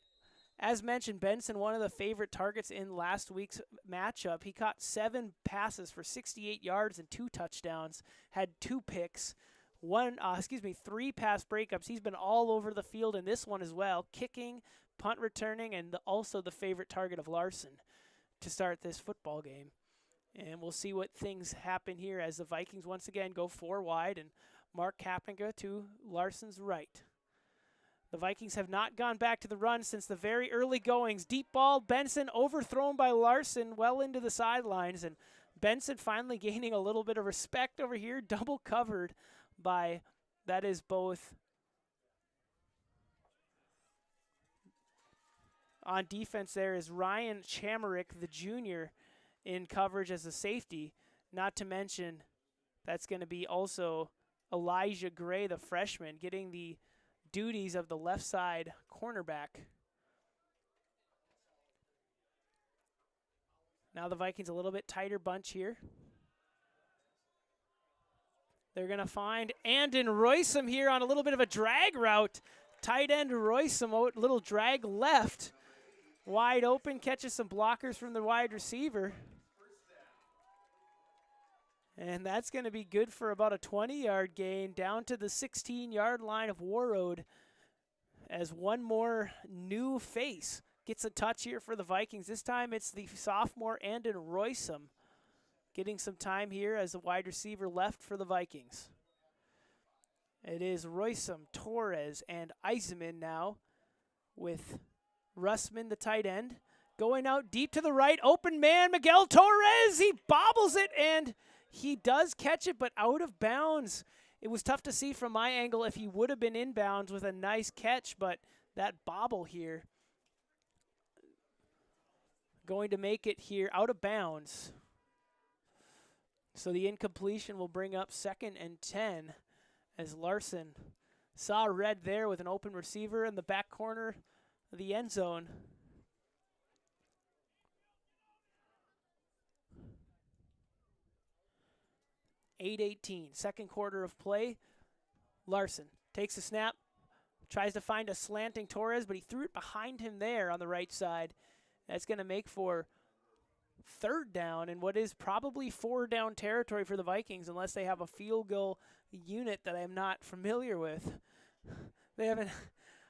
As mentioned, Benson, one of the favorite targets in last week's matchup. He caught 7 passes for 68 yards and 2 touchdowns, had 2 picks. 3 pass breakups. He's been all over the field in this one as well, kicking, punt returning, and also the favorite target of Larson to start this football game. And we'll see what things happen here as the Vikings once again go 4 wide and Mark Kapinga to Larson's right. The Vikings have not gone back to the run since the very early goings. Deep ball, Benson overthrown by Larson well into the sidelines, and Benson finally gaining a little bit of respect over here, double covered by, that is both on defense. There is Ryan Chamerick, the junior, in coverage as a safety. Not to mention, that's going to be also Elijah Gray, the freshman, getting the duties of the left side cornerback. Now the Vikings a little bit tighter bunch here. They're going to find Andon Roysum here on a little bit of a drag route. Tight end Roysum, a little drag left. Wide open, catches some blockers from the wide receiver. And that's going to be good for about a 20-yard gain down to the 16-yard line of Warroad, as one more new face gets a touch here for the Vikings. This time it's the sophomore Andon Roysum getting some time here as the wide receiver left for the Vikings. It is Roysum, Torres, and Eisenman now with Russman, the tight end, going out deep to the right. Open man, Miguel Torres. He bobbles it, and he does catch it, but out of bounds. It was tough to see from my angle if he would have been inbounds with a nice catch, but that bobble here going to make it here out of bounds. So the incompletion will bring up 2nd and 10 as Larson saw red there with an open receiver in the back corner of the end zone. .818, second quarter of play. Larson takes a snap, tries to find a slanting Torres, but he threw it behind him there on the right side. That's going to make for 3rd down and what is probably 4-down territory for the Vikings unless they have a field goal unit that I'm not familiar with. They haven't.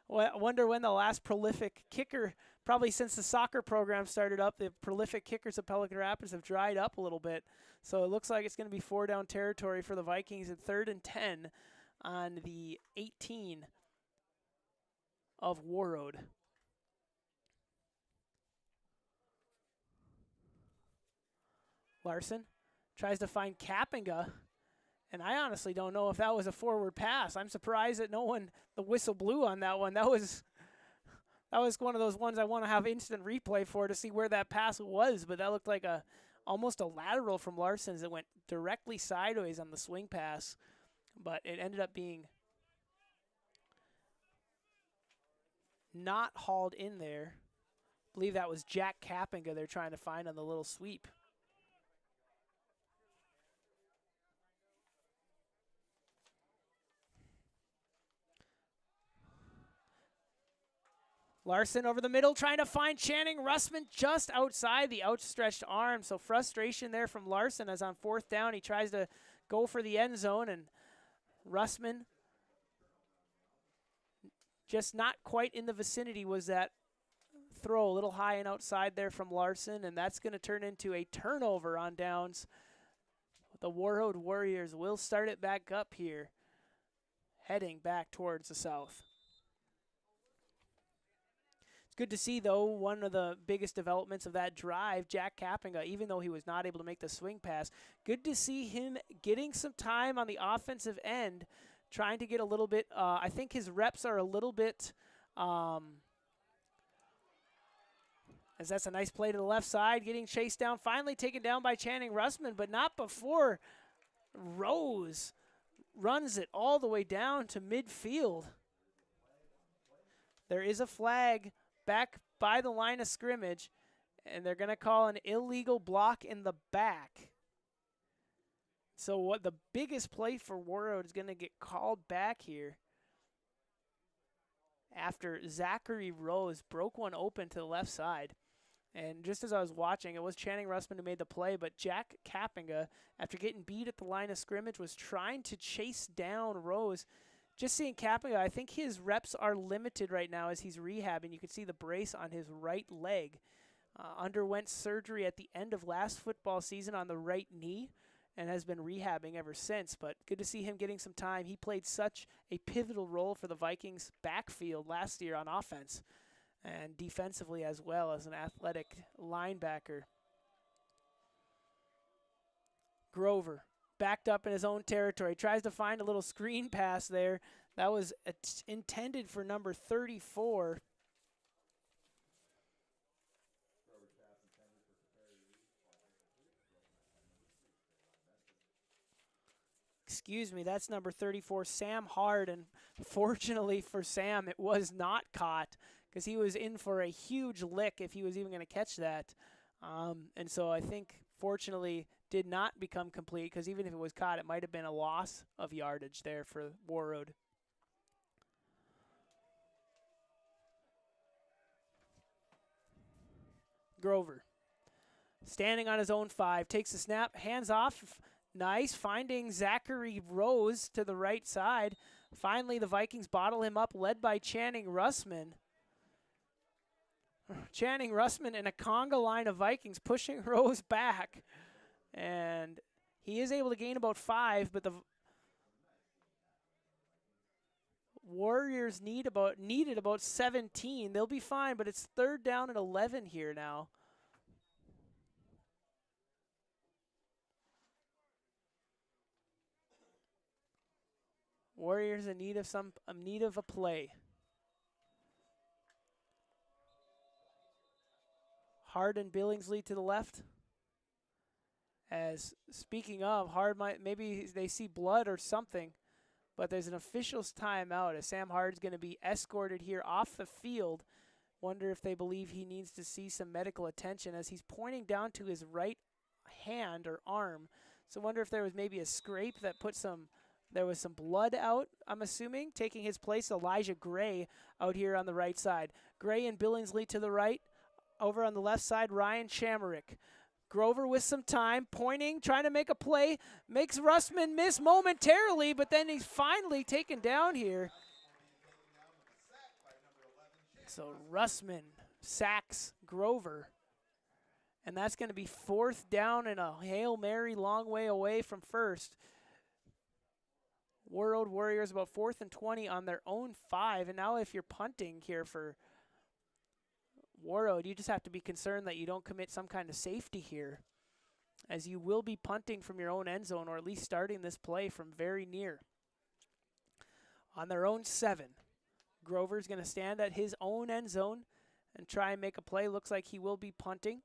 I wonder when the last prolific kicker, probably since the soccer program started up, the prolific kickers of Pelican Rapids have dried up a little bit. So it looks like it's going to be 4-down territory for the Vikings at 3rd and 10 on the 18 of Warroad. Larson tries to find Kapinga, and I honestly don't know if that was a forward pass. I'm surprised that the whistle blew on that one. That was one of those ones I want to have instant replay for to see where that pass was, but that looked like almost a lateral from Larson that went directly sideways on the swing pass, but it ended up being not hauled in there. I believe that was Jack Kapinga they're trying to find on the little sweep. Larson over the middle trying to find Channing Russman just outside the outstretched arm. So frustration there from Larson as on 4th down he tries to go for the end zone, and Russman just not quite in the vicinity. Was that throw a little high and outside there from Larson, and that's going to turn into a turnover on downs. The Warroad Warriors will start it back up here, heading back towards the south. It's good to see, though, one of the biggest developments of that drive, Jack Kapinga, even though he was not able to make the swing pass, good to see him getting some time on the offensive end, trying to get a little bit, I think his reps are a little bit, as that's a nice play to the left side, getting chased down, finally taken down by Channing Russman, but not before Rose runs it all the way down to midfield. There is a flag back by the line of scrimmage, and they're going to call an illegal block in the back. So what the biggest play for Warroad is going to get called back here after Zachary Rose broke one open to the left side. And just as I was watching, it was Channing Russman who made the play, but Jack Kapinga, after getting beat at the line of scrimmage, was trying to chase down Rose. Just seeing Kapinga, I think his reps are limited right now as he's rehabbing. You can see the brace on his right leg. Underwent surgery at the end of last football season on the right knee and has been rehabbing ever since. But good to see him getting some time. He played such a pivotal role for the Vikings backfield last year on offense and defensively as well as an athletic linebacker. Grover backed up in his own territory, tries to find a little screen pass there. That was intended for number 34. Excuse me, that's number 34, Sam Hard, and fortunately for Sam, it was not caught because he was in for a huge lick if he was even going to catch that. And so I think, fortunately, did not become complete because even if it was caught, it might have been a loss of yardage there for Warroad. Grover, standing on his own 5, takes the snap, hands off. Nice, finding Zachary Rose to the right side. Finally, the Vikings bottle him up, led by Channing Russman. Channing Russman and a conga line of Vikings pushing Rose back. And he is able to gain about 5, but the Warriors needed about 17. They'll be fine, but it's 3rd down and 11 here now. Warriors in need of a play. Hard and Billingsley to the left. As speaking of, Hard maybe they see blood or something, but there's an official's timeout as Sam Hard's going to be escorted here off the field. Wonder if they believe he needs to see some medical attention as he's pointing down to his right hand or arm. So wonder if there was maybe a scrape that there was some blood out, I'm assuming. Taking his place, Elijah Gray out here on the right side. Gray and Billingsley to the right. Over on the left side, Ryan Chamerick. Grover with some time, pointing, trying to make a play. Makes Russman miss momentarily, but then he's finally taken down here. So Russman sacks Grover. And that's going to be 4th down and a Hail Mary long way away from first. Warroad Warriors about 4th and 20 on their own 5. And now if you're punting here for Warroad, you just have to be concerned that you don't commit some kind of safety here, as you will be punting from your own end zone, or at least starting this play from very near. On their own 7, Grover's going to stand at his own end zone and try and make a play. Looks like he will be punting.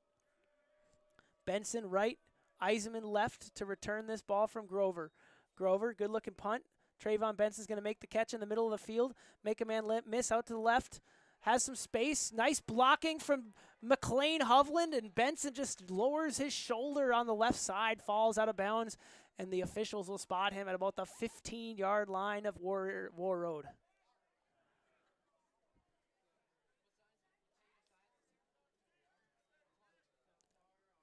Benson right, Eisenman left to return this ball from Grover. Grover, good looking punt. Trayvon Benson's going to make the catch in the middle of the field, make a man miss out to the left, has some space. Nice blocking from McLean Hovland, and Benson just lowers his shoulder on the left side, falls out of bounds, and the officials will spot him at about the 15-yard line of Warroad.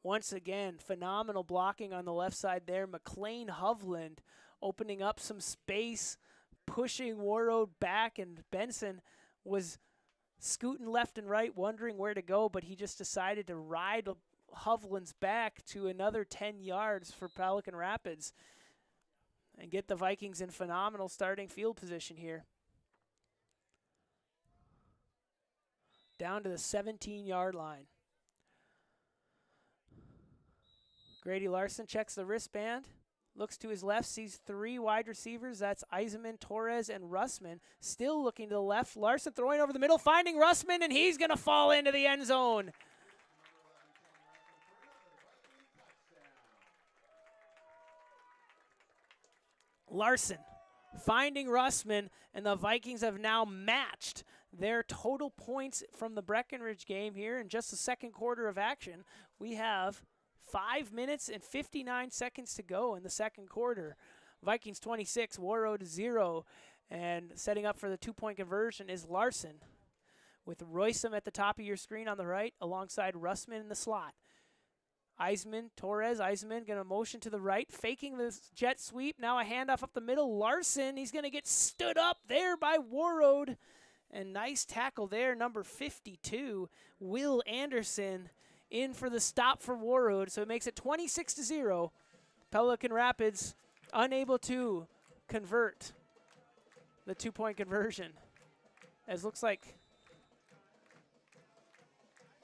Once again, phenomenal blocking on the left side there. McLean Hovland opening up some space, pushing Warroad back, and Benson was scooting left and right, wondering where to go, but he just decided to ride Hovland's back to another 10 yards for Pelican Rapids and get the Vikings in phenomenal starting field position here. Down to the 17-yard line. Grady Larson checks the wristband, looks to his left, sees 3 wide receivers. That's Eisenman, Torres, and Russman. Still looking to the left. Larson throwing over the middle, finding Russman, and he's going to fall into the end zone. Larson finding Russman, and the Vikings have now matched their total points from the Breckenridge game here in just the second quarter of action. We have 5 minutes and 59 seconds to go in the second quarter. Vikings 26, Warroad 0. And setting up for the 2-point conversion is Larson, with Roysum at the top of your screen on the right, alongside Russman in the slot. Eisenman, Torres, Eisenman going to motion to the right, faking the jet sweep. Now a handoff up the middle. Larson, he's going to get stood up there by Warroad. And nice tackle there, number 52, Will Anderson, in for the stop for Warroad. So it makes it 26-0. Pelican Rapids unable to convert the 2-point conversion. As looks like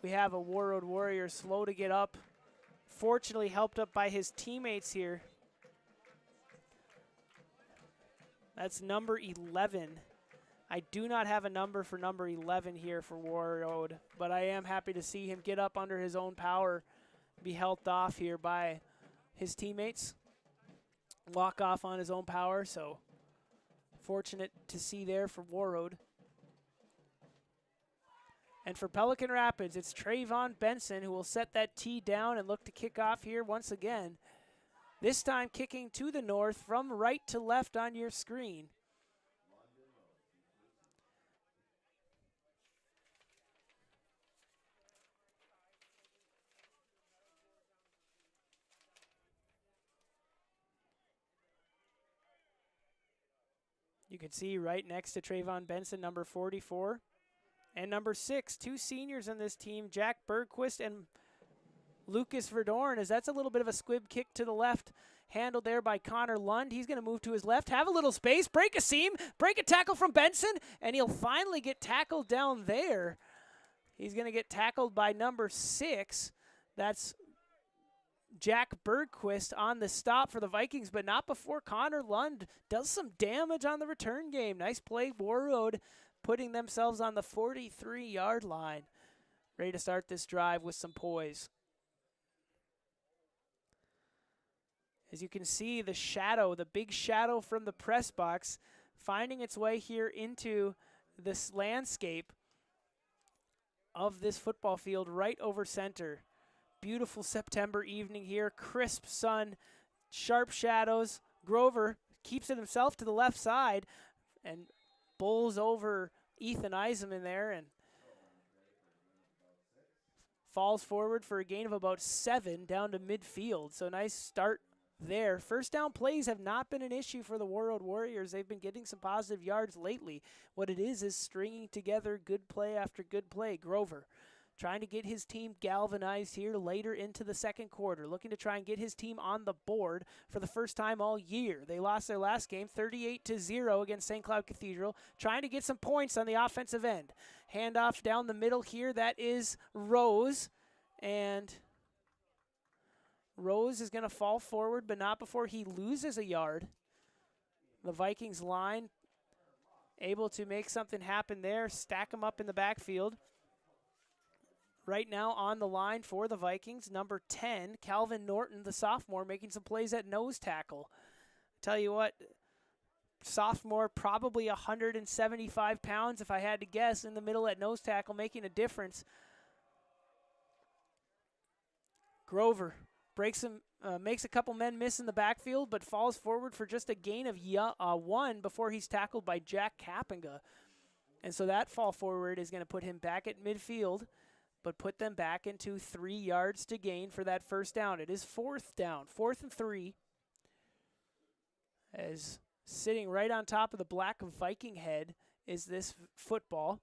we have a Warroad Warrior slow to get up. Fortunately helped up by his teammates here. That's number 11. I do not have a number for number 11 here for Warroad, but I am happy to see him get up under his own power, be helped off here by his teammates. Walk off on his own power, so fortunate to see there for Warroad. And for Pelican Rapids, it's Trayvon Benson who will set that tee down and look to kick off here once again. This time kicking to the north from right to left on your screen. You can see right next to Trayvon Benson, number 44. And number 6, 2 seniors on this team, Jack Bergquist and Lucas Verdorn, as that's a little bit of a squib kick to the left, handled there by Connor Lund. He's going to move to his left, have a little space, break a seam, break a tackle from Benson, and he'll finally get tackled down there. He's going to get tackled by number 6. That's Jack Bergquist on the stop for the Vikings, but not before Connor Lund does some damage on the return game. Nice play, Warroad, putting themselves on the 43-yard line. Ready to start this drive with some poise. As you can see, the shadow, the big shadow from the press box, finding its way here into this landscape of this football field right over center. Beautiful September evening here, crisp sun, sharp shadows. Grover keeps it himself to the left side and bowls over Ethan Eisenman there and falls forward for a gain of about 7 down to midfield. So nice start there. First down plays have not been an issue for the Warroad Warriors. They've been getting some positive yards lately. What it is stringing together good play after good play. Grover trying to get his team galvanized here later into the second quarter, looking to try and get his team on the board for the first time all year. They lost their last game 38-0 against St. Cloud Cathedral, trying to get some points on the offensive end. Handoff down the middle here, that is Rose, and Rose is going to fall forward, but not before he loses a yard. The Vikings line able to make something happen there, stack them up in the backfield. Right now on the line for the Vikings, number 10, Calvin Norton, the sophomore, making some plays at nose tackle. Tell you what, sophomore, probably 175 pounds, if I had to guess, in the middle at nose tackle, making a difference. Grover breaks him, makes a couple men miss in the backfield, but falls forward for just a gain of 1 before he's tackled by Jack Kappinga. And so that fall forward is going to put him back at midfield, but put them back into 3 yards to gain for that first down. It is 4th down, 4th and 3. As sitting right on top of the black Viking head is this football.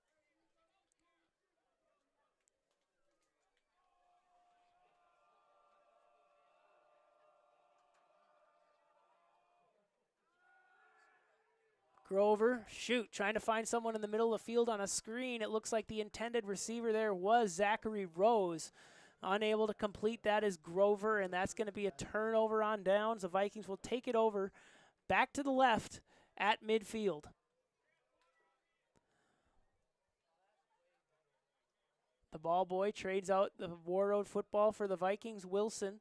Grover, trying to find someone in the middle of the field on a screen. It looks like the intended receiver there was Zachary Rose. Unable to complete that is Grover, and that's going to be a turnover on downs. The Vikings will take it over back to the left at midfield. The ball boy trades out the Warroad football for the Vikings. Wilson.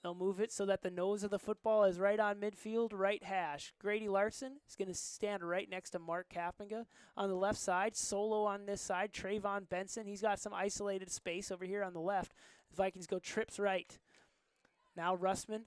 They'll move it so that the nose of the football is right on midfield, right hash. Grady Larson is going to stand right next to Mark Kappinga. On the left side, solo on this side, Trayvon Benson. He's got some isolated space over here on the left. The Vikings go trips right. Now Russman.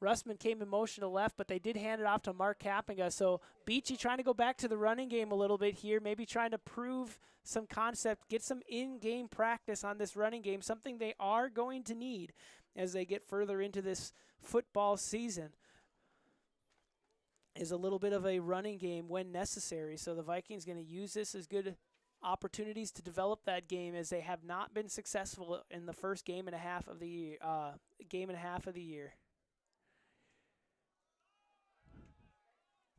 Russman came in motion to left, but they did hand it off to Mark Kappinga. So Beachy trying to go back to the running game a little bit here, maybe trying to prove some concept, get some in-game practice on this running game, something they are going to need as they get further into this football season, is a little bit of a running game when necessary. So the Vikings going to use this as good opportunities to develop that game, as they have not been successful in the first game and a half of the year.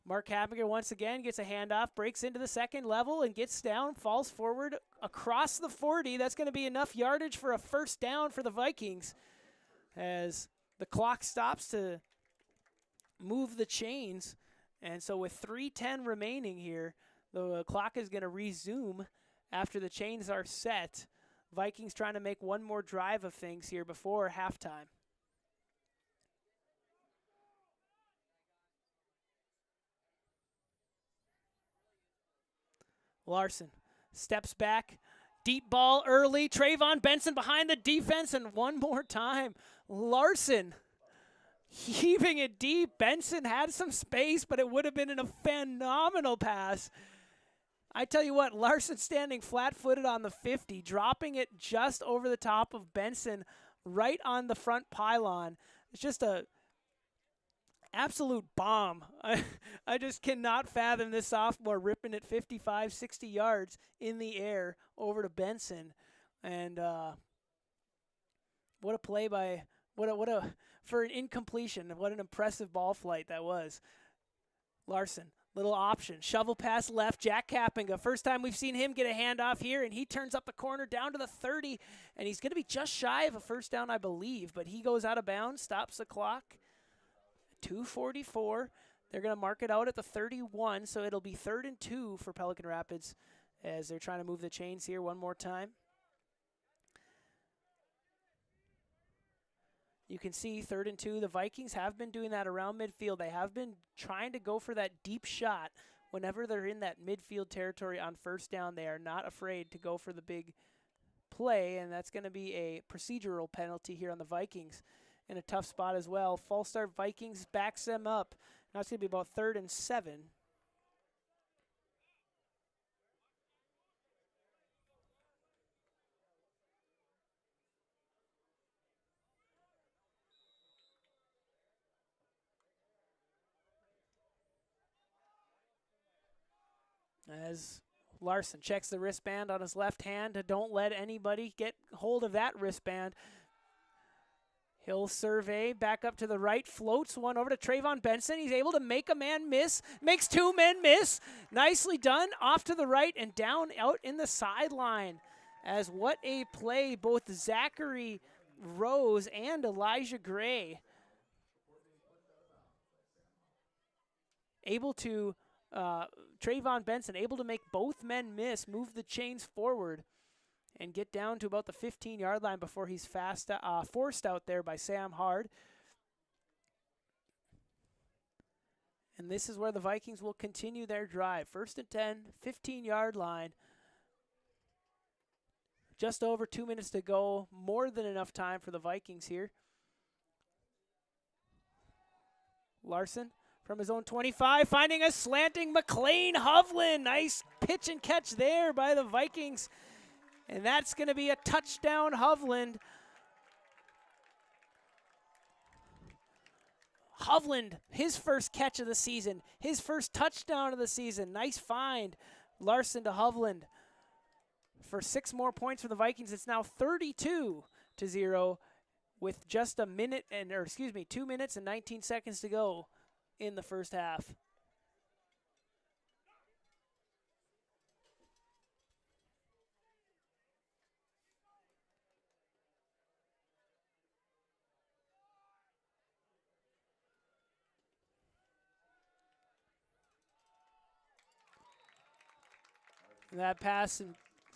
Mark Kappinga once again gets a handoff, breaks into the second level and gets down, falls forward across the 40. That's going to be enough yardage for a first down for the Vikings, as the clock stops to move the chains. And so with 3:10 remaining here, the clock is going to resume after the chains are set. Vikings trying to make one more drive of things here before halftime. Larson steps back, deep ball early. Trayvon Benson behind the defense, and one more time, Larson heaving it deep. Benson had some space, but it would have been a phenomenal pass. I tell you what, Larson standing flat-footed on the 50, dropping it just over the top of Benson, right on the front pylon. It's just a absolute bomb. I just cannot fathom this sophomore ripping it 55, 60 yards in the air over to Benson. And what a play by, for an incompletion, what an impressive ball flight that was. Larson, little option, shovel pass left, Jack Kappinga. First time we've seen him get a handoff here, and he turns up the corner down to the 30, and he's going to be just shy of a first down, I believe, but he goes out of bounds, stops the clock. 2:44. They're going to mark it out at the 31, so it'll be 3rd and 2 for Pelican Rapids as they're trying to move the chains here one more time. You can see 3rd and 2. The Vikings have been doing that around midfield. They have been trying to go for that deep shot whenever they're in that midfield territory on first down. They are not afraid to go for the big play, and that's going to be a procedural penalty here on the Vikings. In a tough spot as well. False start Vikings backs them up. Now it's going to be about 3rd and 7. As Larson checks the wristband on his left hand. Don't let anybody get hold of that wristband. He'll survey back up to the right, floats one over to Trayvon Benson. He's able to make a man miss, makes two men miss. Nicely done, off to the right and down out in the sideline. As what a play, both Zachary Rose and Elijah Gray able to, Trayvon Benson able to make both men miss, move the chains forward, and get down to about the 15-yard line before he's forced out there by Sam Hard. And this is where the Vikings will continue their drive. 1st and 10, 15-yard line. Just over 2 minutes to go. More than enough time for the Vikings here. Larson from his own 25, finding a slanting McLean Hovland. Nice pitch and catch there by the Vikings. And that's going to be a touchdown, Hovland. Hovland, his first catch of the season, his first touchdown of the season. Nice find, Larson to Hovland. For 6 more points for the Vikings, it's now 32-0 with just 2 minutes and 19 seconds to go in the first half. That pass is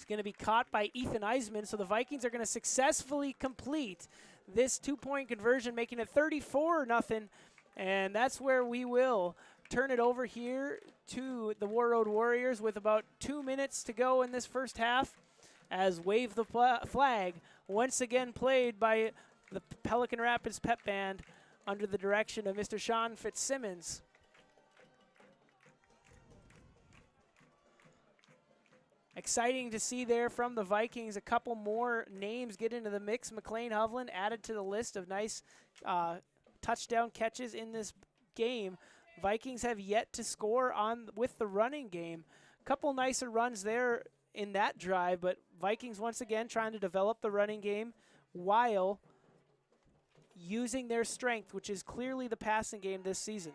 going to be caught by Ethan Eisman, so the Vikings are going to successfully complete this 2-point conversion, making it 34-0, and that's where we will turn it over here to the Warroad Warriors with about 2 minutes to go in this first half, as Wave the Flag once again played by the Pelican Rapids Pep Band under the direction of Mr. Sean Fitzsimmons. Exciting to see there from the Vikings. A couple more names get into the mix. McLean Hovland added to the list of nice touchdown catches in this game. Vikings have yet to score with the running game. A couple nicer runs there in that drive, but Vikings once again trying to develop the running game while using their strength, which is clearly the passing game this season.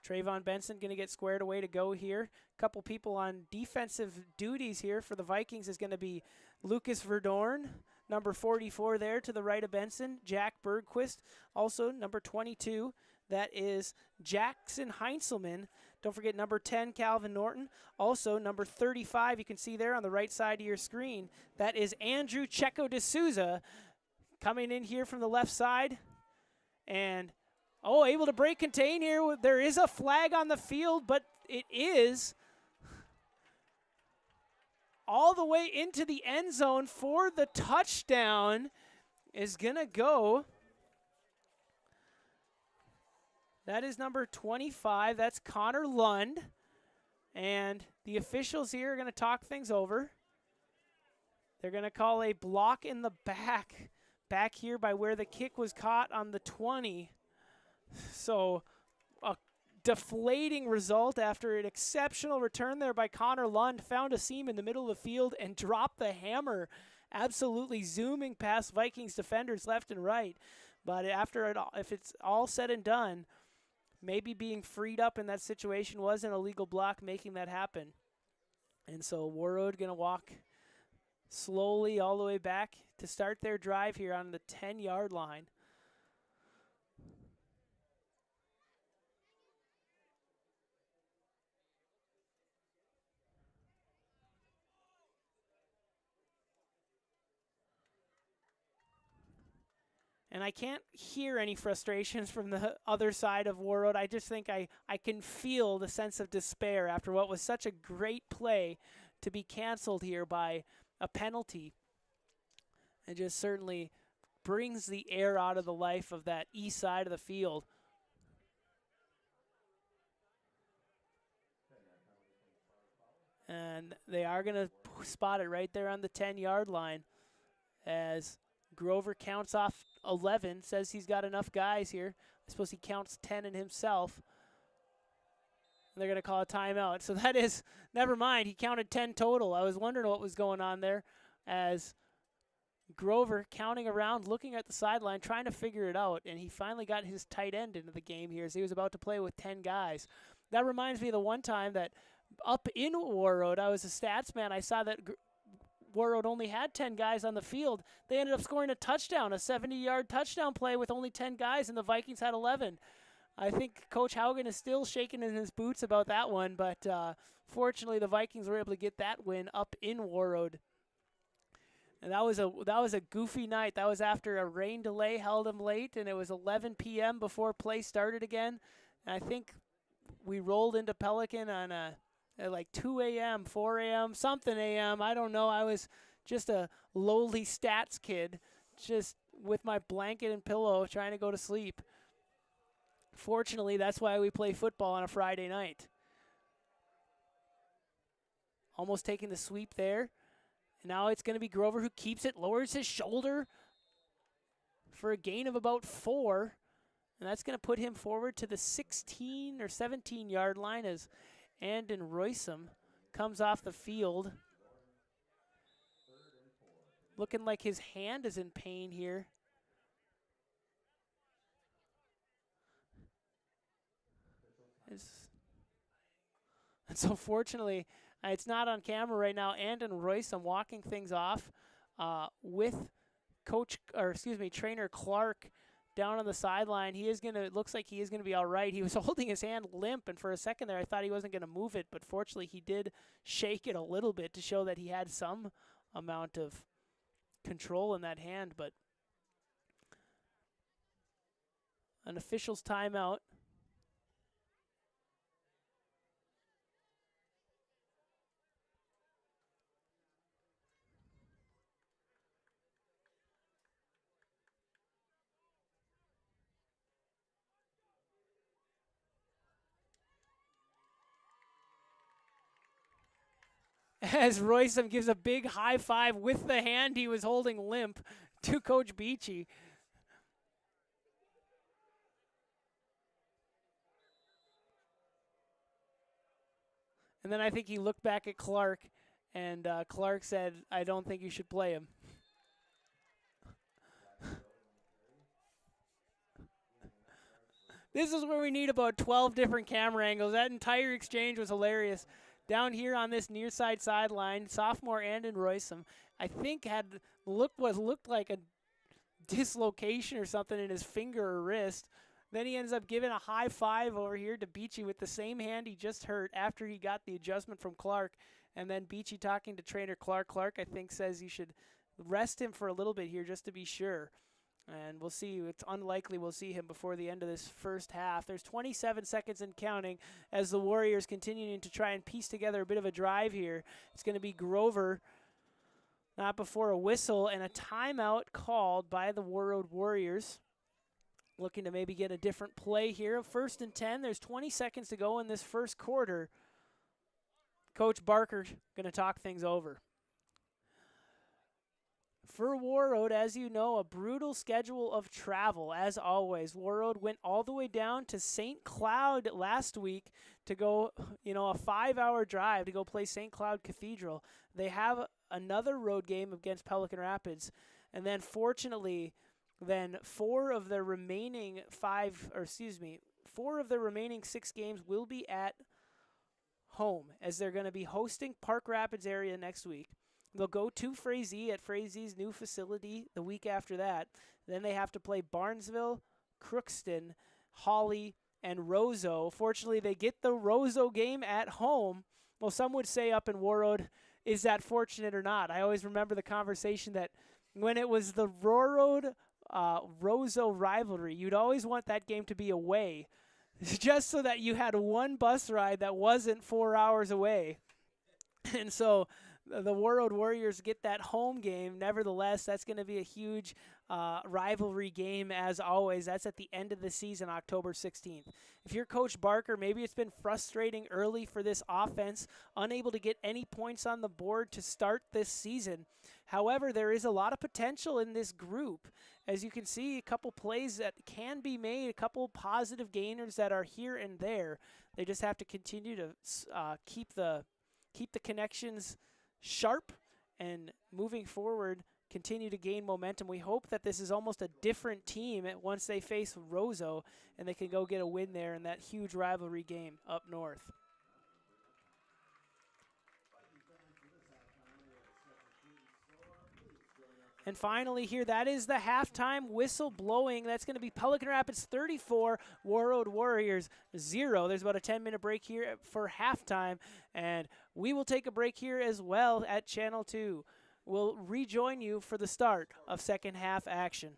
Trayvon Benson going to get squared away to go here. A couple people on defensive duties here for the Vikings is going to be Lucas Verdorn, number 44 there to the right of Benson. Jack Bergquist, also number 22. That is Jackson Heinzelman. Don't forget number 10, Calvin Norton. Also number 35, you can see there on the right side of your screen. That is Andrew Checo D'Souza coming in here from the left side. And able to break contain here. There is a flag on the field, but it is all the way into the end zone for the touchdown is going to go. That is number 25. That's Connor Lund. And the officials here are going to talk things over. They're going to call a block in the back here by where the kick was caught on the 20. So a deflating result after an exceptional return there by Connor Lund. Found a seam in the middle of the field and dropped the hammer, absolutely zooming past Vikings defenders left and right. But after it all, if it's all said and done, maybe being freed up in that situation was an illegal block making that happen. And so Warroad going to walk slowly all the way back to start their drive here on the 10-yard line. And I can't hear any frustrations from the other side of Warroad. I just think I can feel the sense of despair after what was such a great play to be canceled here by a penalty. It just certainly brings the air out of the life of that east side of the field. And they are going to spot it right there on the 10-yard line as Grover counts off 11, says he's got enough guys here. I suppose he counts 10 in himself. And they're going to call a timeout. So that is, never mind, he counted 10 total. I was wondering what was going on there as Grover counting around, looking at the sideline, trying to figure it out, and he finally got his tight end into the game here as he was about to play with 10 guys. That reminds me of the one time that up in Warroad, I was a stats man, I saw that Warroad only had 10 guys on the field. They ended up scoring a touchdown, a 70-yard touchdown play with only 10 guys, and the Vikings had 11. I think Coach Haugen is still shaking in his boots about that one, but fortunately the Vikings were able to get that win up in Warroad. And that was a goofy night. That was after a rain delay held them late, and it was 11 p.m. before play started again. And I think we rolled into Pelican on at like 2 a.m., 4 a.m., something a.m. I don't know. I was just a lowly stats kid, just with my blanket and pillow trying to go to sleep. Fortunately, that's why we play football on a Friday night. Almost taking the sweep there. Now it's going to be Grover who keeps it, lowers his shoulder for a gain of about 4. And that's going to put him forward to the 16 or 17-yard line as Andon Roysum comes off the field. Looking like his hand is in pain here. And so fortunately, it's not on camera right now. Andon Roysum walking things off with trainer Clark down on the sideline. It looks like he is gonna be all right. He was holding his hand limp, and for a second there I thought he wasn't gonna move it, but fortunately he did shake it a little bit to show that he had some amount of control in that hand. But an official's timeout. As Roysum gives a big high five with the hand he was holding limp to Coach Beachy. And then I think he looked back at Clark, and Clark said, "I don't think you should play him." This is where we need about 12 different camera angles. That entire exchange was hilarious. Down here on this near side sideline, sophomore Andon Roysum, I think had looked like a dislocation or something in his finger or wrist. Then he ends up giving a high five over here to Beachy with the same hand he just hurt after he got the adjustment from Clark. And then Beachy talking to trainer Clark. Clark, I think, says you should rest him for a little bit here just to be sure. And we'll see. It's unlikely we'll see him before the end of this first half. There's 27 seconds and counting as the Warriors continuing to try and piece together a bit of a drive here. It's going to be Grover, not before a whistle, and a timeout called by the Warroad Warriors. Looking to maybe get a different play here. 1st and 10. There's 20 seconds to go in this first quarter. Coach Barker going to talk things over. For Warroad, as you know, a brutal schedule of travel, as always. Warroad went all the way down to St. Cloud last week to go, a 5-hour drive to go play St. Cloud Cathedral. They have another road game against Pelican Rapids. And then, fortunately, 4 of their remaining 6 games will be at home, as they're going to be hosting Park Rapids area next week. They'll go to Frazee at Frazee's new facility the week after that. Then they have to play Barnesville, Crookston, Hawley, and Roseau. Fortunately, they get the Roseau game at home. Well, some would say up in Warroad, is that fortunate or not? I always remember the conversation that when it was the Warroad Roseau rivalry, you'd always want that game to be away, just so that you had one bus ride that wasn't 4 hours away. And so the Warroad Warriors get that home game. Nevertheless, that's going to be a huge rivalry game as always. That's at the end of the season, October 16th. If you're Coach Barker, maybe it's been frustrating early for this offense, unable to get any points on the board to start this season. However, there is a lot of potential in this group. As you can see, a couple plays that can be made, a couple positive gainers that are here and there. They just have to continue to keep the connections sharp and moving forward, continue to gain momentum. We hope that this is almost a different team once they face Roseau and they can go get a win there in that huge rivalry game up north. And finally here, that is the halftime whistle blowing. That's going to be Pelican Rapids 34, Warroad Warriors 0. There's about a 10-minute break here for halftime, and we will take a break here as well at Channel 2. We'll rejoin you for the start of second half action.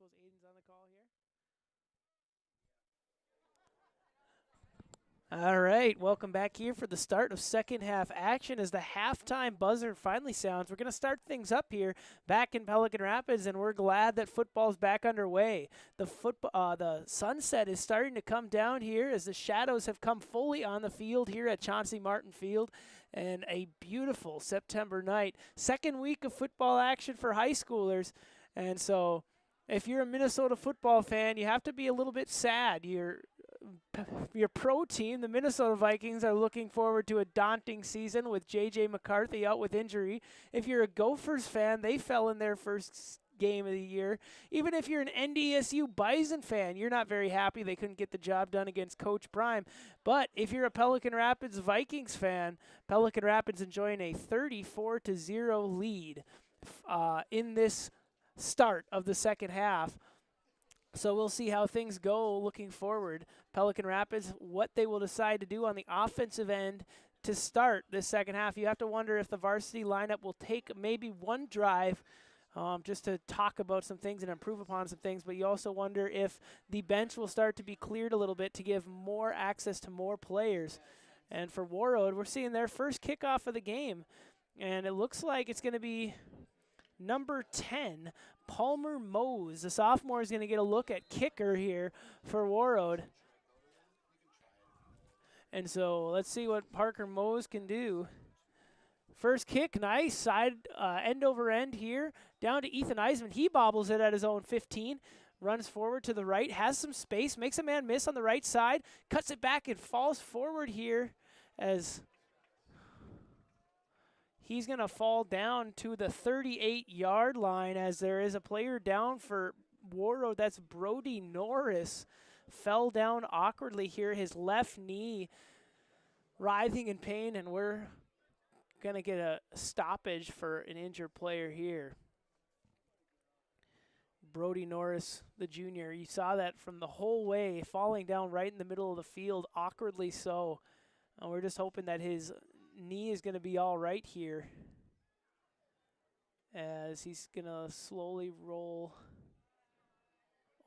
suppose Aiden's on the call here. All right, welcome back here for the start of second half action as the halftime buzzer finally sounds. We're going to start things up here back in Pelican Rapids, and we're glad that football's back underway. The sunset is starting to come down here as the shadows have come fully on the field here at Chauncey Martin Field, and a beautiful September night. Second week of football action for high schoolers, and so if you're a Minnesota football fan, you have to be a little bit sad. Your pro team, the Minnesota Vikings, are looking forward to a daunting season with J.J. McCarthy out with injury. If you're a Gophers fan, they fell in their first game of the year. Even if you're an NDSU Bison fan, you're not very happy they couldn't get the job done against Coach Prime. But if you're a Pelican Rapids Vikings fan, Pelican Rapids enjoying a 34-0 lead in this start of the second half. So we'll see how things go looking forward. Pelican Rapids, what they will decide to do on the offensive end to start this second half. You have to wonder if the varsity lineup will take maybe one drive just to talk about some things and improve upon some things, but you also wonder if the bench will start to be cleared a little bit to give more access to more players. And for Warroad, we're seeing their first kickoff of the game, and it looks like it's going to be number 10, Palmer Mose. The sophomore is going to get a look at kicker here for Warroad. And so let's see what Parker Mose can do. First kick, nice, side end over end here, down to Ethan Eisman. He bobbles it at his own 15, runs forward to the right, has some space, makes a man miss on the right side, cuts it back and falls forward here as he's going to fall down to the 38-yard line as there is a player down for Warroad. That's Brody Norris. Fell down awkwardly here, his left knee writhing in pain, and we're going to get a stoppage for an injured player here. Brody Norris, the junior, you saw that from the whole way, falling down right in the middle of the field, awkwardly so. And we're just hoping that his knee is going to be all right here as he's going to slowly roll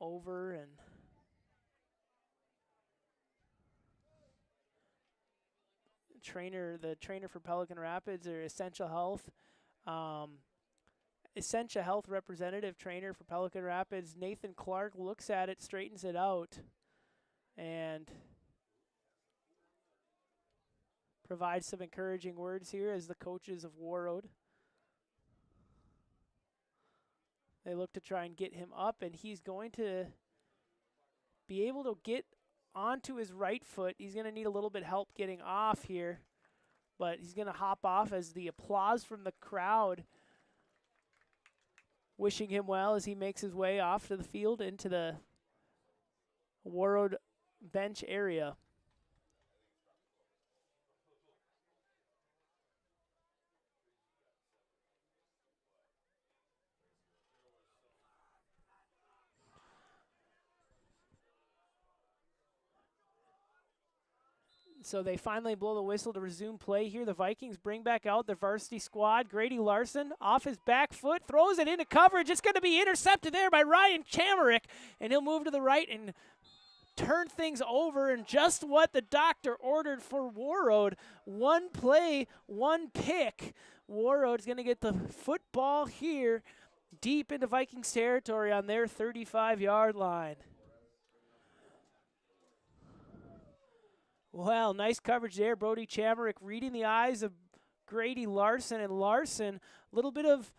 over. And the trainer for Pelican Rapids or Essential Health representative trainer for Pelican Rapids, Nathan Clark, looks at it, straightens it out, and provides some encouraging words here as the coaches of Warroad. They look to try and get him up, and he's going to be able to get onto his right foot. He's going to need a little bit of help getting off here, but he's going to hop off as the applause from the crowd wishing him well as he makes his way off to the field into the Warroad bench area. So they finally blow the whistle to resume play here. The Vikings bring back out their varsity squad. Grady Larson off his back foot, throws it into coverage. It's going to be intercepted there by Ryan Chamerick, and he'll move to the right and turn things over. And just what the doctor ordered for Warroad. One play, one pick. Warroad's going to get the football here deep into Vikings territory on their 35-yard line. Well, nice coverage there. Brody Chamerick reading the eyes of Grady Larson. And Larson, a little bit of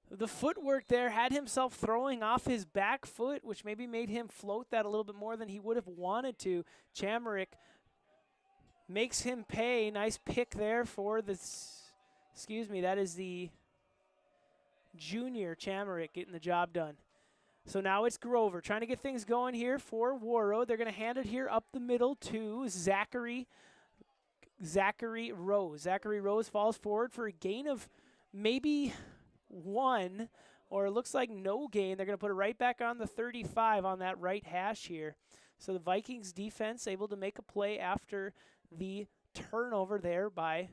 the footwork there, had himself throwing off his back foot, which maybe made him float that a little bit more than he would have wanted to. Chamerick makes him pay. Nice pick there for this. Excuse me, that is the junior Chamerick getting the job done. So now it's Grover trying to get things going here for Warroad. They're going to hand it here up the middle to Zachary Rose. Zachary Rose falls forward for a gain of maybe one, or it looks like no gain. They're going to put it right back on the 35 on that right hash here. So the Vikings defense able to make a play after the turnover there by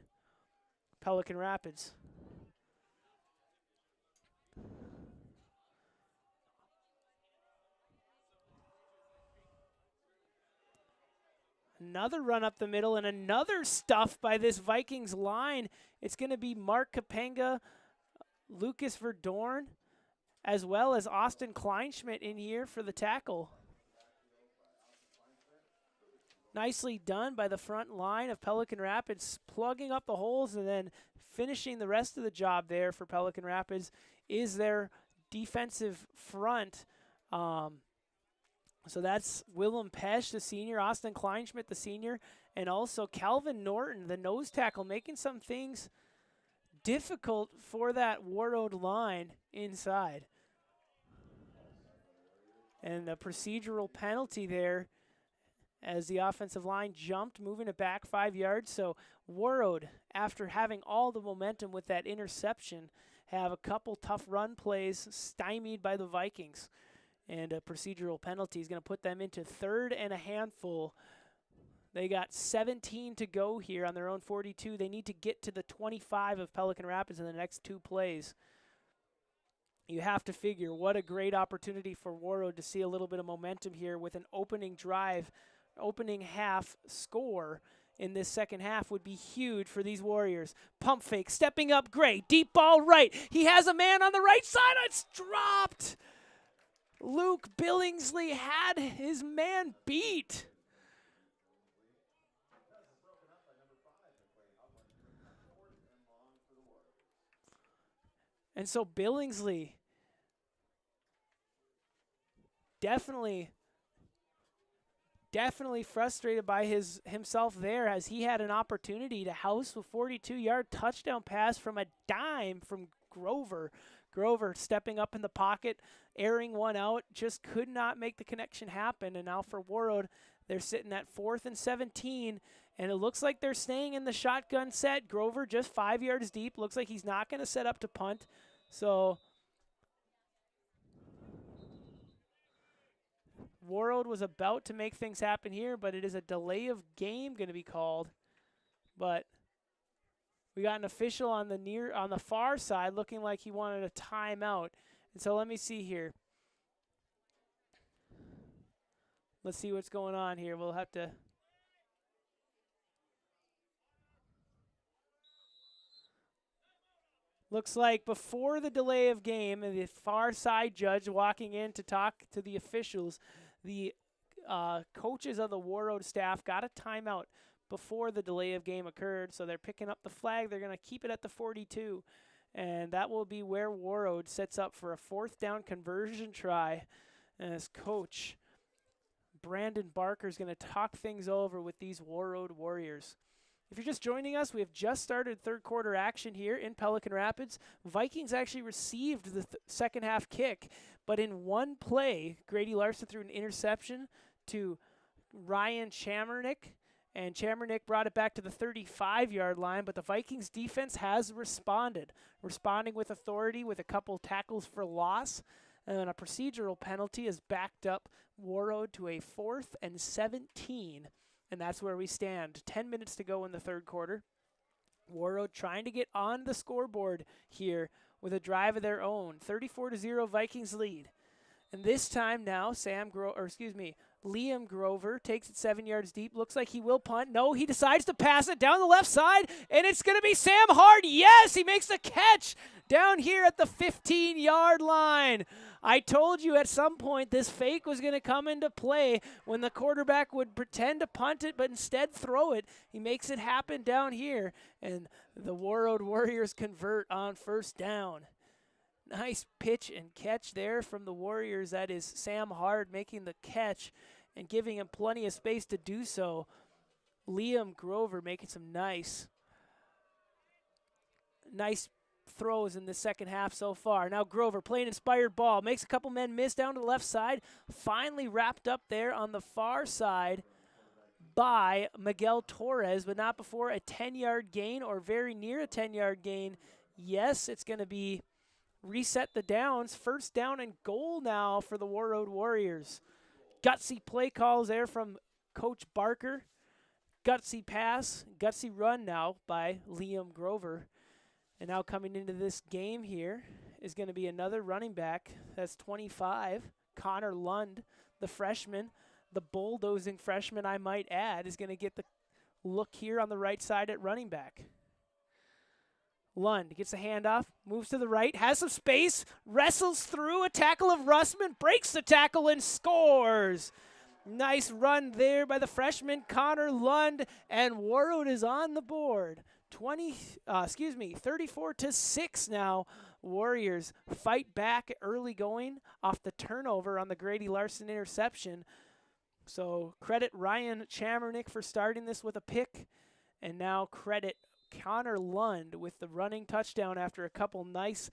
Pelican Rapids. another run up the middle and another stuff by this Vikings line. It's going to be Mark Kapenga, Lucas Verdorn, as well as Austin Kleinschmidt in here for the tackle. Nicely done by the front line of Pelican Rapids, plugging up the holes and then finishing the rest of the job there for Pelican Rapids is their defensive front. So that's Willem Pesch, the senior, Austin Kleinschmidt, the senior, and also Calvin Norton, the nose tackle, making some things difficult for that Warroad line inside. And the procedural penalty there as the offensive line jumped, moving it back 5 yards. So Warroad, after having all the momentum with that interception, have a couple tough run plays stymied by the Vikings. And a procedural penalty is going to put them into 3rd and a handful. They got 17 to go here on their own 42. They need to get to the 25 of Pelican Rapids in the next 2 plays. You have to figure what a great opportunity for Warroad to see a little bit of momentum here with an opening drive, opening half score in this second half would be huge for these Warriors. Pump fake, stepping up, great, deep ball right. He has a man on the right side, it's dropped. Luke Billingsley had his man beat. And so Billingsley definitely frustrated by himself there as he had an opportunity to house a 42-yard touchdown pass from a dime from Grover. Grover stepping up in the pocket, airing one out, just could not make the connection happen. And now for Warroad, they're sitting at 4th and 17, and it looks like they're staying in the shotgun set. Grover just 5 yards deep. Looks like he's not going to set up to punt. So Warroad was about to make things happen here, but it is a delay of game going to be called. But we got an official on the far side looking like he wanted a timeout. And so let me see here. Let's see what's going on here. We'll have to. Looks like before the delay of game, and the far side judge walking in to talk to the officials, the coaches of the Warroad staff got a timeout before the delay of game occurred, so they're picking up the flag. They're going to keep it at the 42, and that will be where Warroad sets up for a 4th down conversion try. And as coach Brandon Barker is going to talk things over with these Warroad Warriors. If you're just joining us, we have just started 3rd quarter action here in Pelican Rapids. Vikings actually received the second half kick, but in one play, Grady Larson threw an interception to Ryan Chamernick, and Chamernick brought it back to the 35-yard line, but the Vikings defense has responding with authority with a couple tackles for loss, and then a procedural penalty has backed up Warroad to a 4th and 17. And that's where we stand. 10 minutes to go in the 3rd quarter. Warroad trying to get on the scoreboard here with a drive of their own. 34-0 Vikings lead. And this time now, Liam Grover takes it 7 yards deep. Looks like he will punt. No, he decides to pass it down the left side, and it's going to be Sam Hard. Yes, he makes the catch down here at the 15-yard line. I told you at some point this fake was going to come into play when the quarterback would pretend to punt it, but instead throw it. He makes it happen down here, and the Warroad Warriors convert on 1st down. Nice pitch and catch there from the Warriors. That is Sam Hard making the catch and giving him plenty of space to do so. Liam Grover making some nice throws in the second half so far. Now Grover playing inspired ball. Makes a couple men miss down to the left side. Finally wrapped up there on the far side by Miguel Torres, but not before a 10-yard gain or very near a 10-yard gain. Yes, it's going to be reset the downs. 1st down and goal now for the Warroad Warriors. Gutsy play calls there from Coach Barker. Gutsy pass, gutsy run now by Liam Grover. And now coming into this game here is going to be another running back. That's 25, Connor Lund, the freshman. The bulldozing freshman, I might add, is going to get the look here on the right side at running back. Lund gets a handoff, moves to the right, has some space, wrestles through a tackle of Russman, breaks the tackle and scores. Nice run there by the freshman Connor Lund, and Warroad is on the board. 34-6 now. Warriors fight back early going off the turnover on the Grady Larson interception. So credit Ryan Chamernick for starting this with a pick, and now credit Connor Lund with the running touchdown after a couple nice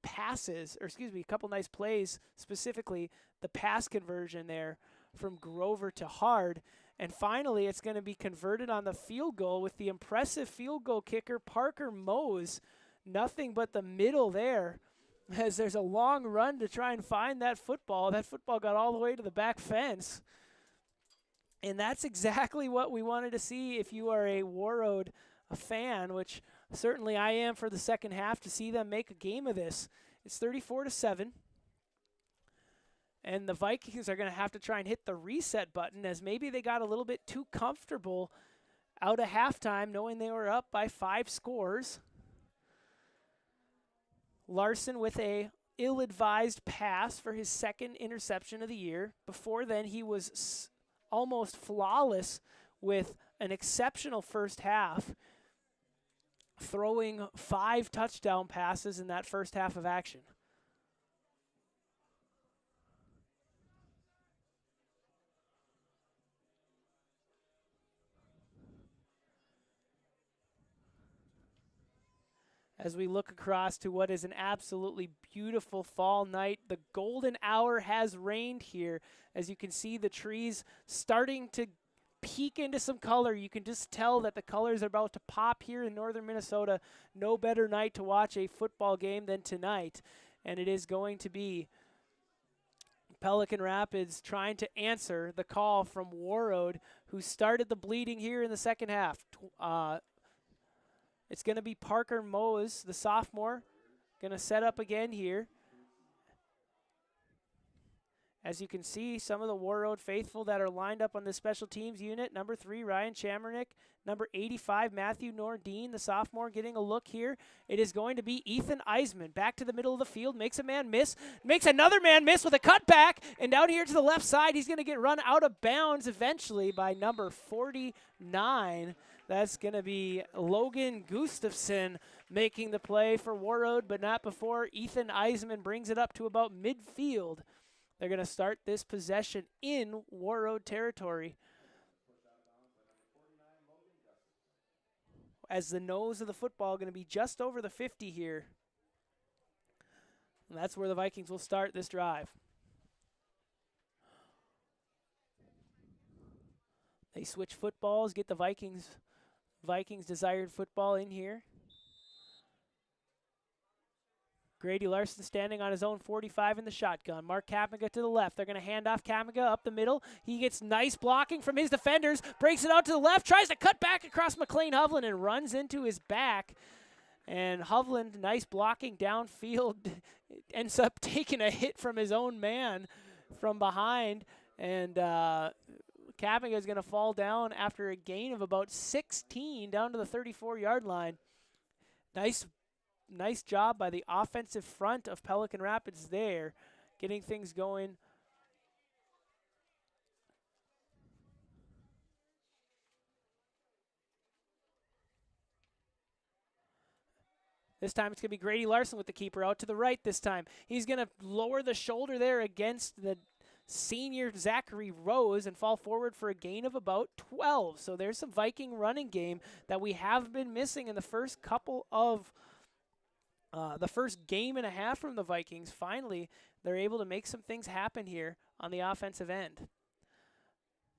passes, or excuse me, a couple nice plays, specifically the pass conversion there from Grover to Hard. And finally, it's going to be converted on the field goal with the impressive field goal kicker, Parker Mose. Nothing but the middle there, as there's a long run to try and find that football. That football got all the way to the back fence. And that's exactly what we wanted to see if you are a Warroad fan, which certainly I am for the second half, to see them make a game of this. It's 34-7. And the Vikings are going to have to try and hit the reset button, as maybe they got a little bit too comfortable out of halftime, knowing they were up by 5 scores. Larson with a ill-advised pass for his second interception of the year. Before then, he was almost flawless with an exceptional first half, throwing 5 touchdown passes in that first half of action. As we look across to what is an absolutely beautiful fall night, the golden hour has reigned here. As you can see, the trees starting to peek into some color. You can just tell that the colors are about to pop here in northern Minnesota. No better night to watch a football game than tonight. And it is going to be Pelican Rapids trying to answer the call from Warroad, who started the bleeding here in the second half. It's going to be Parker Mose, the sophomore, going to set up again here. As you can see, some of the Warroad faithful that are lined up on the special teams unit. Number 3, Ryan Chamernick. Number 85, Matthew Nordine, the sophomore, getting a look here. It is going to be Ethan Eisman. Back to the middle of the field, makes a man miss, makes another man miss with a cutback, and down here to the left side, he's going to get run out of bounds eventually by number 49. That's going to be Logan Gustafson making the play for Warroad, but not before Ethan Eisman brings it up to about midfield. They're going to start this possession in Warroad territory, as the nose of the football going to be just over the 50 here. And that's where the Vikings will start this drive. They switch footballs, get the Vikings desired football in here. Grady Larson standing on his own 45 in the shotgun. Mark Kamiga to the left. They're going to hand off Kamiga up the middle. He gets nice blocking from his defenders, breaks it out to the left, tries to cut back across McLean Hovland and runs into his back. And Hovland, nice blocking downfield, ends up taking a hit from his own man from behind. And Kamiga is going to fall down after a gain of about 16 down to the 34-yard line. Nice job by the offensive front of Pelican Rapids there, getting things going. This time it's going to be Grady Larson with the keeper out to the right this time. He's going to lower the shoulder there against the senior Zachary Rose and fall forward for a gain of about 12. So there's some Viking running game that we have been missing in the first couple of the first game and a half from the Vikings. Finally, they're able to make some things happen here on the offensive end.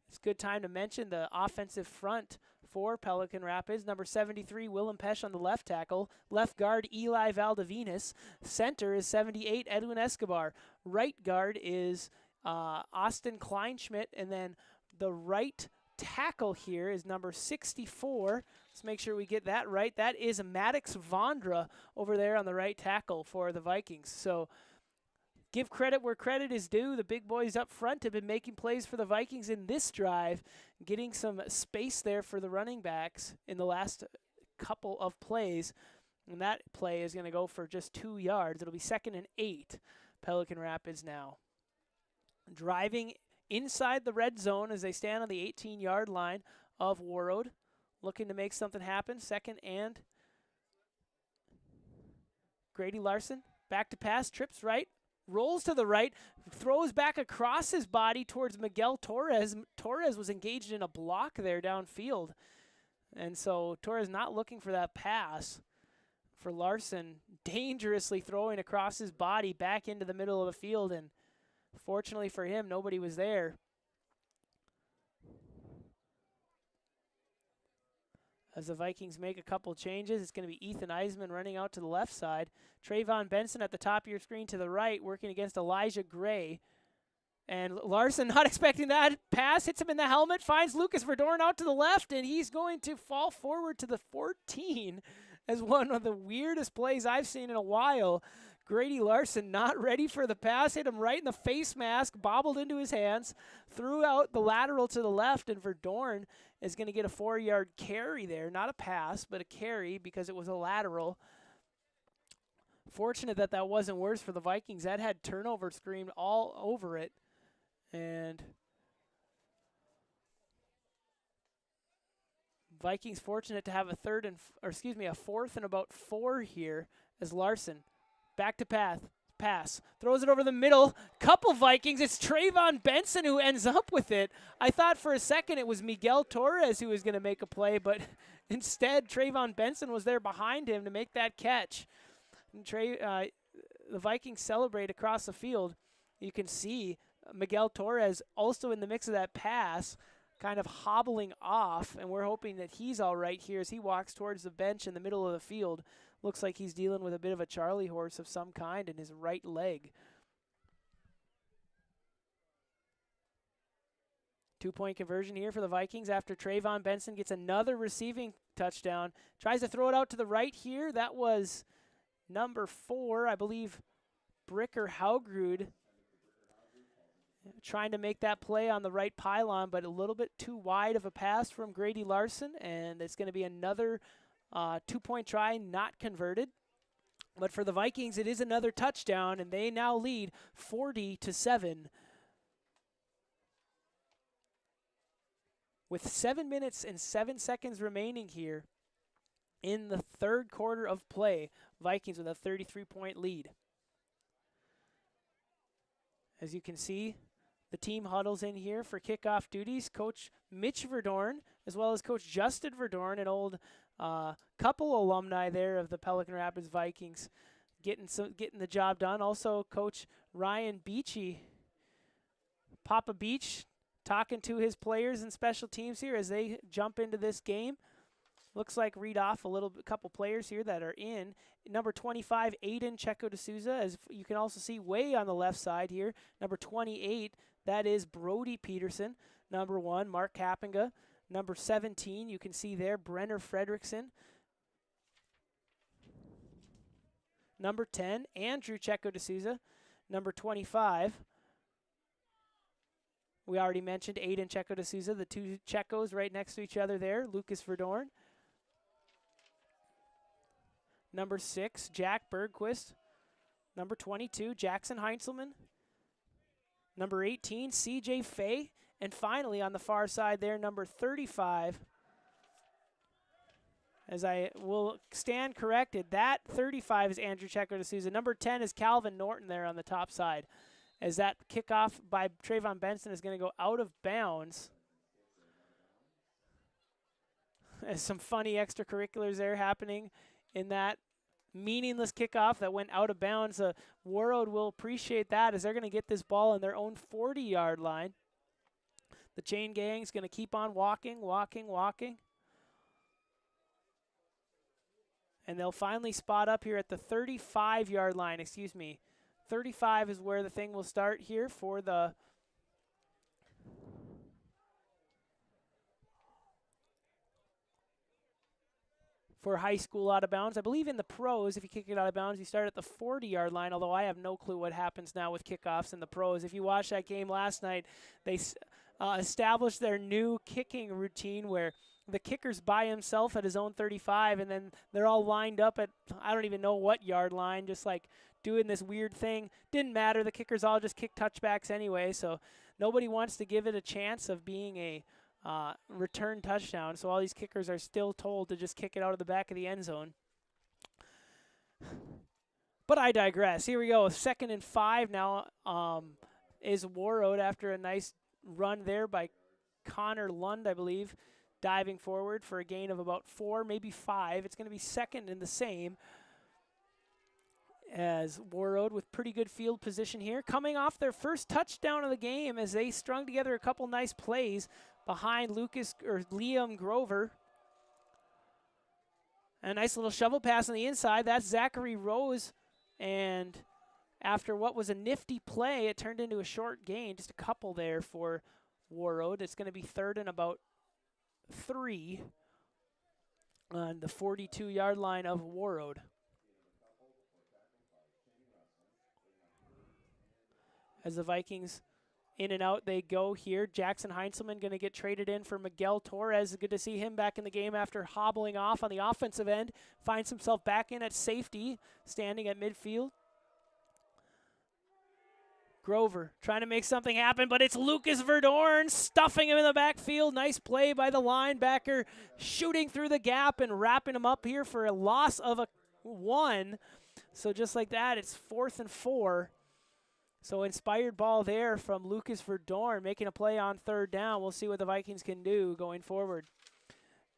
It's a good time to mention the offensive front for Pelican Rapids. Number 73, Willem Pesch on the left tackle. Left guard, Eli Valdivinas. Center is 78, Edwin Escobar. Right guard is Austin Kleinschmidt. And then the right tackle here is number 64. Let's make sure we get that right. That is Maddox Vondra over there on the right tackle for the Vikings. So give credit where credit is due. The big boys up front have been making plays for the Vikings in this drive, getting some space there for the running backs in the last couple of plays. And that play is going to go for just 2 yards. It'll be 2nd and 8. Pelican Rapids now driving inside the red zone as they stand on the 18-yard line of Warroad, looking to make something happen. 2nd and Grady Larson, back to pass, trips right, rolls to the right, throws back across his body towards Miguel Torres. Torres was engaged in a block there downfield. And so Torres not looking for that pass. For Larson, dangerously throwing across his body back into the middle of the field, and fortunately for him, nobody was there. As the Vikings make a couple changes, it's going to be Ethan Eisman running out to the left side. Trayvon Benson at the top of your screen to the right, working against Elijah Gray. And Larson, not expecting that pass, hits him in the helmet, finds Lucas Verdorn out to the left, and he's going to fall forward to the 14 as one of the weirdest plays I've seen in a while. Grady Larson not ready for the pass, hit him right in the face mask, bobbled into his hands, threw out the lateral to the left, and Verdorn is going to get a 4-yard carry there. Not a pass, but a carry because it was a lateral. Fortunate that that wasn't worse for the Vikings. That had turnover screamed all over it. And Vikings fortunate to have a 4th and about 4 here as Larson back to pass, throws it over the middle. Couple Vikings. It's Trayvon Benson who ends up with it. I thought for a second it was Miguel Torres who was going to make a play, but instead Trayvon Benson was there behind him to make that catch. And the Vikings celebrate across the field. You can see Miguel Torres also in the mix of that pass, kind of hobbling off, and we're hoping that he's all right here as he walks towards the bench in the middle of the field. Looks like he's dealing with a bit of a Charlie horse of some kind in his right leg. 2-point conversion here for the Vikings after Trayvon Benson gets another receiving touchdown. Tries to throw it out to the right here. That was number 4, I believe, Bricker Haugrud, trying to make that play on the right pylon, but a little bit too wide of a pass from Grady Larson, and it's going to be another 2-point try, not converted. But for the Vikings, it is another touchdown, and they now lead 40-7. With 7 minutes and 7 seconds remaining here in the third quarter of play, Vikings with a 33-point lead. As you can see, the team huddles in here for kickoff duties. Coach Mitch Verdorn, as well as Coach Justin Verdorn, an old couple alumni there of the Pelican Rapids Vikings, getting the job done. Also, Coach Ryan Beachy, Papa Beach, talking to his players and special teams here as they jump into this game. Looks like read off a couple players here that are in. Number 25, Aiden Checo D'Souza, as you can also see way on the left side here. Number 28, that is Brody Peterson. Number 1, Mark Kappinga. Number 17, you can see there, Brenner Fredrickson. Number 10, Andrew Checo D'Souza. Number 25, we already mentioned Aiden Checo D'Souza, the 2 Checos right next to each other there, Lucas Verdorn. Number 6, Jack Bergquist. Number 22, Jackson Heinzelman. Number 18, CJ Fay. And finally, on the far side there, number 35, as I will stand corrected, that 35 is Andrew Checo D'Souza. Number 10 is Calvin Norton there on the top side, as that kickoff by Trayvon Benson is going to go out of bounds. As some funny extracurriculars there happening in that meaningless kickoff that went out of bounds. Warroad will appreciate that as they're going to get this ball on their own 40-yard line. The chain gang's going to keep on walking. And they'll finally spot up here at the 35-yard line, 35 is where the thing will start here for the for high school out of bounds. I believe in the pros, if you kick it out of bounds, you start at the 40-yard line, although I have no clue what happens now with kickoffs in the pros. If you watched that game last night, they established their new kicking routine where the kicker's by himself at his own 35, and then they're all lined up at, I don't even know what yard line, just like doing this weird thing. Didn't matter. The kickers all just kick touchbacks anyway, so nobody wants to give it a chance of being a return touchdown, so all these kickers are still told to just kick it out of the back of the end zone. But I digress. Here we go. 2nd and 5 now is Warroad after a nice run there by Connor Lund, I believe, diving forward for a gain of about 4, maybe 5. It's going to be 2nd and the same, as Warroad with pretty good field position here, coming off their first touchdown of the game as they strung together a couple nice plays behind Liam Grover. A nice little shovel pass on the inside. That's Zachary Rose. And after what was a nifty play, it turned into a short gain. Just a couple there for Warroad. It's going to be 3rd and about 3 on the 42-yard line of Warroad. As the Vikings in and out they go here. Jackson Heinzelman going to get traded in for Miguel Torres. Good to see him back in the game after hobbling off on the offensive end. Finds himself back in at safety, standing at midfield. Grover trying to make something happen, but it's Lucas Verdorn stuffing him in the backfield. Nice play by the linebacker, shooting through the gap and wrapping him up here for a loss of 1. So just like that, it's 4th and 4. So inspired ball there from Lucas Verdorn, making a play on 3rd down. We'll see what the Vikings can do going forward.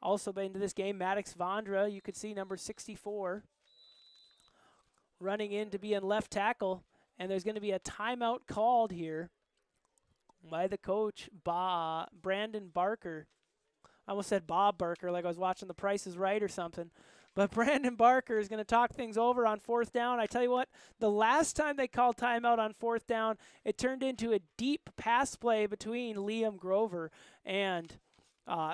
Also into this game, Maddox Vondra, you could see number 64, running in to be in left tackle. And there's going to be a timeout called here by the coach, Brandon Barker. I almost said Bob Barker like I was watching The Price is Right or something. But Brandon Barker is going to talk things over on 4th down. I tell you what, the last time they called timeout on 4th down, it turned into a deep pass play between Liam Grover and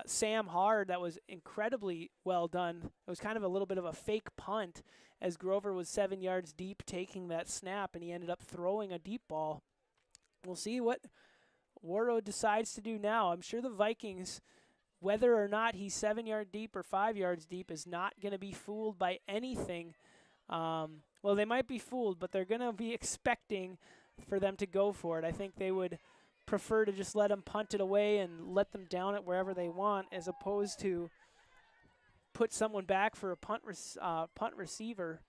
Sam Hard that was incredibly well done. It was kind of a little bit of a fake punt as Grover was 7 yards deep taking that snap, and he ended up throwing a deep ball. We'll see what Warroad decides to do now. I'm sure the Vikings, whether or not he's 7 yards deep or 5 yards deep, is not going to be fooled by anything. Well, they might be fooled, but they're going to be expecting for them to go for it. I think they would prefer to just let them punt it away and let them down it wherever they want, as opposed to put someone back for a punt receiver.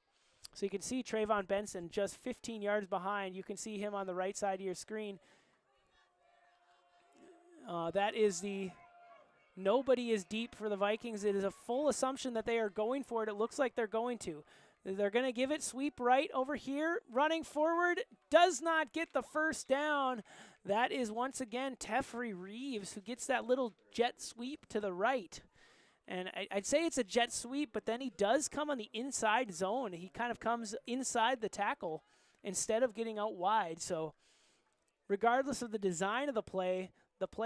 So you can see Trayvon Benson just 15 yards behind. You can see him on the right side of your screen. That is the nobody is deep for the Vikings. It is a full assumption that they are going for it. It looks like they're going to. They're going to give it sweep right over here. Running forward, does not get the first down. That is once again Teffrey Reeves who gets that little jet sweep to the right. And I'd say it's a jet sweep, but then he does come on the inside zone. He kind of comes inside the tackle instead of getting out wide. So regardless of the design of the play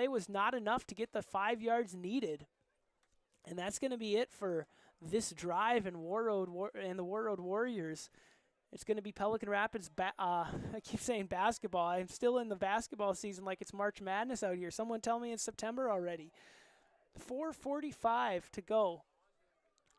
was not enough to get the 5 yards needed. And that's going to be it for this drive and the Warroad Warriors. It's going to be Pelican Rapids. I keep saying basketball. I'm still in the basketball season like it's March Madness out here. Someone tell me it's September already. 4:45 to go.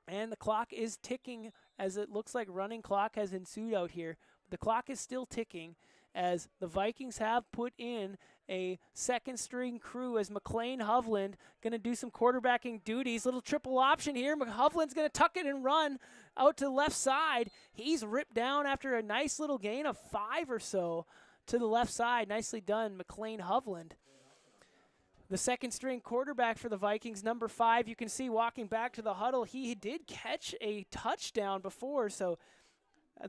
And the clock is ticking, as it looks like running clock has ensued out here. The clock is still ticking as the Vikings have put in a second string crew as McLean Hovland going to do some quarterbacking duties. Little triple option here. Hovland's going to tuck it and run out to the left side. He's ripped down after a nice little gain of 5 or so to the left side. Nicely done, McLean Hovland. The second string quarterback for the Vikings, number 5, you can see walking back to the huddle. He did catch a touchdown before, so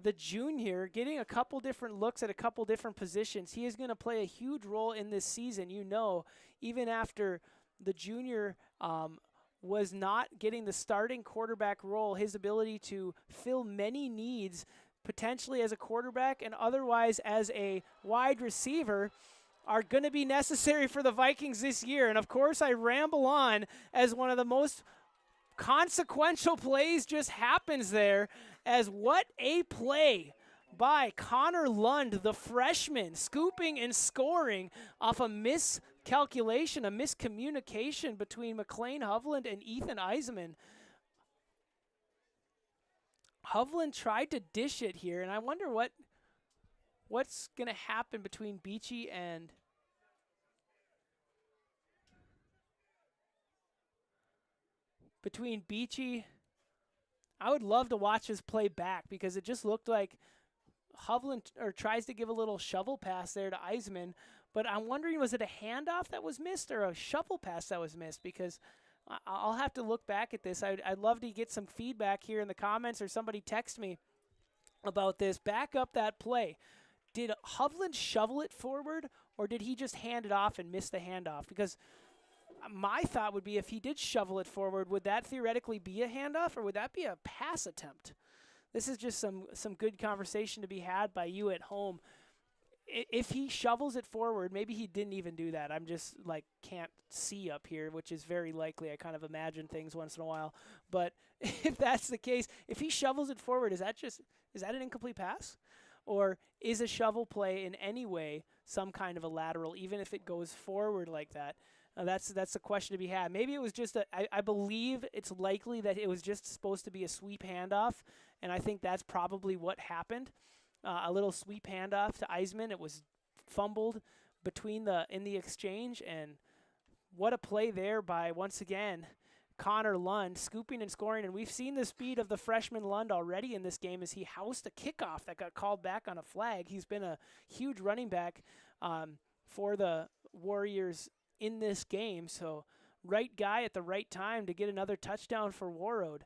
the junior getting a couple different looks at a couple different positions. He is going to play a huge role in this season. You know, even after the junior was not getting the starting quarterback role, his ability to fill many needs, potentially as a quarterback and otherwise as a wide receiver, are going to be necessary for the Vikings this year. And of course, I ramble on as one of the most consequential plays just happens there, as what a play by Connor Lund, the freshman, scooping and scoring off a miscalculation, a miscommunication between McLean Hovland and Ethan Eisenman. Hovland tried to dish it here, and I wonder what's going to happen between Beachy and I would love to watch his play back, because it just looked like Hovland tries to give a little shovel pass there to Eisenman, but I'm wondering, was it a handoff that was missed or a shovel pass that was missed? Because I'll have to look back at this. I'd love to get some feedback here in the comments, or somebody text me about this. Back up that play. Did Hovland shovel it forward, or did he just hand it off and miss the handoff? Because my thought would be, if he did shovel it forward, would that theoretically be a handoff, or would that be a pass attempt? This is just some good conversation to be had by you at home. If he shovels it forward, maybe he didn't even do that. I'm just can't see up here, which is very likely. I kind of imagine things once in a while. But if that's the case, if he shovels it forward, is that an incomplete pass? Or is a shovel play in any way some kind of a lateral, even if it goes forward like that? That's the question to be had. Maybe it was just I believe it's likely that it was just supposed to be a sweep handoff, and I think that's probably what happened. A little sweep handoff to Eisenman. It was fumbled in the exchange, and what a play there by, once again, Connor Lund, scooping and scoring. And we've seen the speed of the freshman Lund already in this game, as he housed a kickoff that got called back on a flag. He's been a huge running back for the Warriors in this game. So right guy at the right time to get another touchdown for Warroad.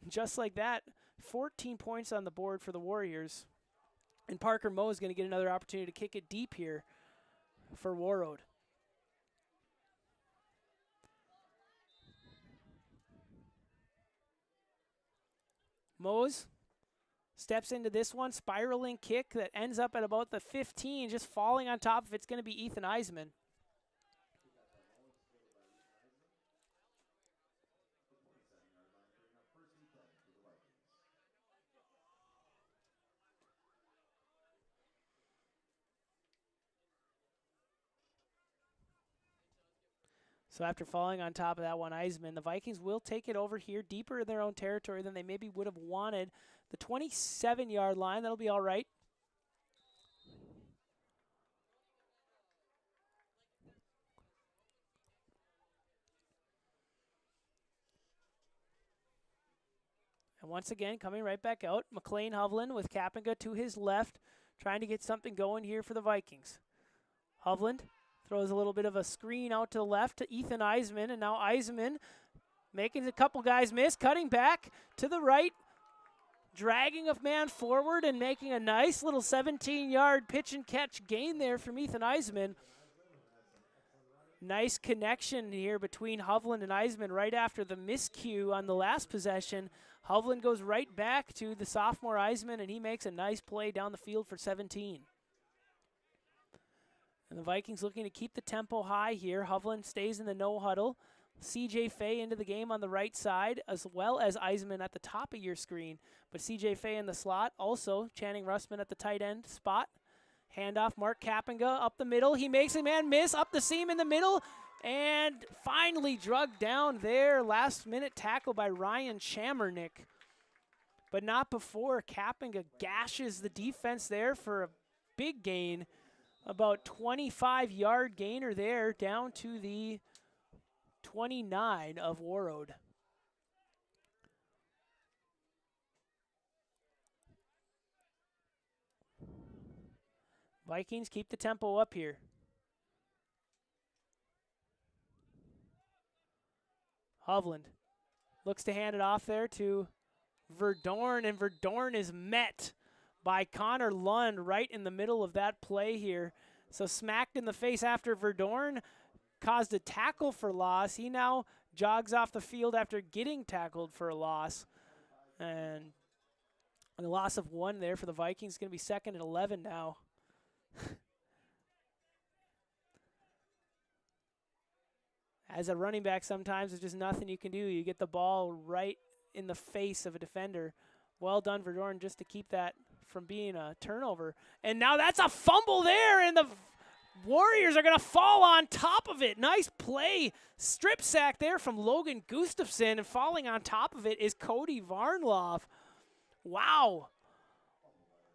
Just like that, 14 points on the board for the Warriors. And Parker Moe is going to get another opportunity to kick it deep here for Warroad. Mose steps into this one, spiraling kick that ends up at about the 15, just falling on top of it's going to be Ethan Eisenman. So after falling on top of that one, Eisenman, the Vikings will take it over here deeper in their own territory than they maybe would have wanted. The 27-yard line, that'll be all right. And once again, coming right back out, McLean Hovland with Kapinga to his left, trying to get something going here for the Vikings. Hovland throws a little bit of a screen out to the left to Ethan Eisenman, and now Eisenman making a couple guys miss, cutting back to the right, dragging a man forward and making a nice little 17-yard pitch and catch gain there from Ethan Eisenman. Nice connection here between Hovland and Eisenman right after the miscue on the last possession. Hovland goes right back to the sophomore Eisenman, and he makes a nice play down the field for 17. And the Vikings looking to keep the tempo high here. Hovland stays in the no huddle. CJ Fay into the game on the right side, as well as Eisenman at the top of your screen. But CJ Fay in the slot, also Channing Russman at the tight end spot. Handoff, Mark Kapinga up the middle. He makes a man miss up the seam in the middle, and finally drugged down there. Last minute tackle by Ryan Chamernick. But not before Kapinga gashes the defense there for a big gain. About 25-yard gainer there, down to the 29 of Warroad. Vikings keep the tempo up here. Hovland looks to hand it off there to Verdorn, and Verdorn is met by Connor Lund right in the middle of that play here. So smacked in the face after Verdorn caused a tackle for loss. He now jogs off the field after getting tackled for a loss. And a loss of 1 there for the Vikings. Going to be second and 11 now. As a running back, sometimes there's just nothing you can do. You get the ball right in the face of a defender. Well done, Verdorn, just to keep that from being a turnover. And now that's a fumble there, and the Warriors are going to fall on top of it. Nice play. Strip sack there from Logan Gustafson, and falling on top of it is Cody Varnloff. Wow.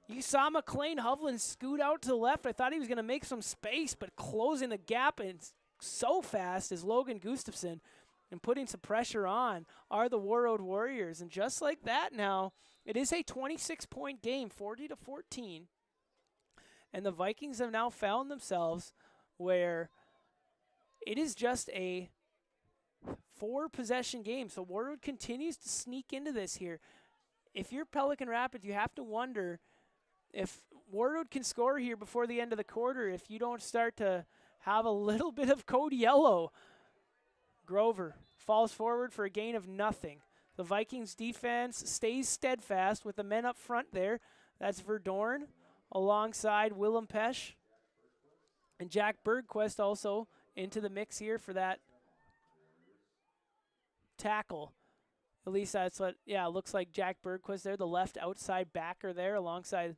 You saw McLean Hovland scoot out to the left. I thought he was going to make some space, but closing the gap and so fast is Logan Gustafson, and putting some pressure on are the Warroad Warriors. And just like that now, it is a 26-point game, 40-14. And the Vikings have now found themselves where it is just a 4-possession game. So Warroad continues to sneak into this here. If you're Pelican Rapids, you have to wonder if Warroad can score here before the end of the quarter, if you don't start to have a little bit of code yellow. Grover falls forward for a gain of nothing. The Vikings defense stays steadfast with the men up front there. That's Verdorn alongside Willem Pesch. And Jack Bergquist also into the mix here for that tackle. At least that's what, yeah, it looks like Jack Bergquist there, the left outside backer there alongside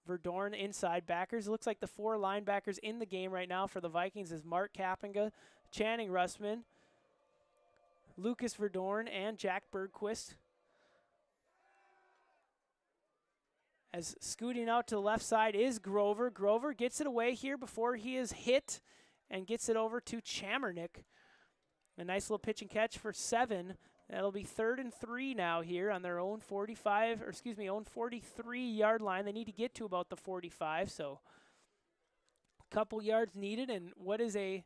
Verdorn inside backers. It looks like the 4 linebackers in the game right now for the Vikings is Mark Kappinga, Channing Russman, Lucas Verdorn, and Jack Bergquist. As scooting out to the left side is Grover. Grover gets it away here before he is hit and gets it over to Chamernick. A nice little pitch and catch for 7. That'll be 3rd and 3 now here on their own 43-yard line. They need to get to about the 45, so a couple yards needed. And what is a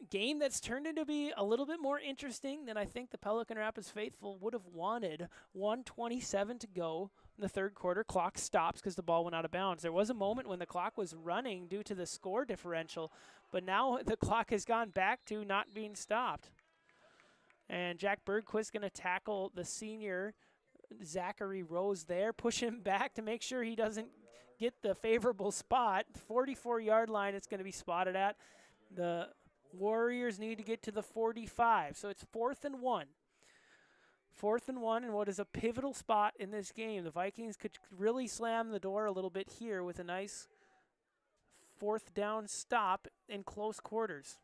game that's turned into be a little bit more interesting than I think the Pelican Rapids faithful would have wanted. 1:27 to go in the third quarter. Clock stops because the ball went out of bounds. There was a moment when the clock was running due to the score differential, but now the clock has gone back to not being stopped. And Jack Bergquist going to tackle the senior Zachary Rose there, push him back to make sure he doesn't get the favorable spot. 44-yard line it's going to be spotted at. The Warriors need to get to the 45, so it's 4th and 1. 4th and 1 in what is a pivotal spot in this game. The Vikings could really slam the door a little bit here with a nice 4th down stop in close quarters.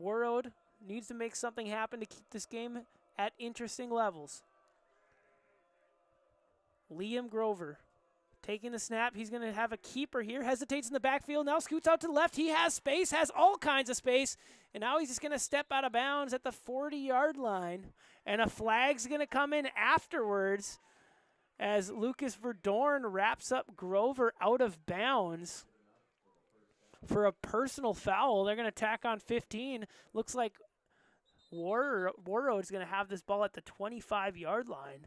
Warroad needs to make something happen to keep this game at interesting levels. Liam Grover taking the snap. He's going to have a keeper here. Hesitates in the backfield. Now scoots out to the left. He has space, has all kinds of space. And now he's just going to step out of bounds at the 40-yard line. And a flag's going to come in afterwards as Lucas Verdorn wraps up Grover out of bounds for a personal foul. They're going to tack on 15. Looks like Warroad is going to have this ball at the 25-yard line.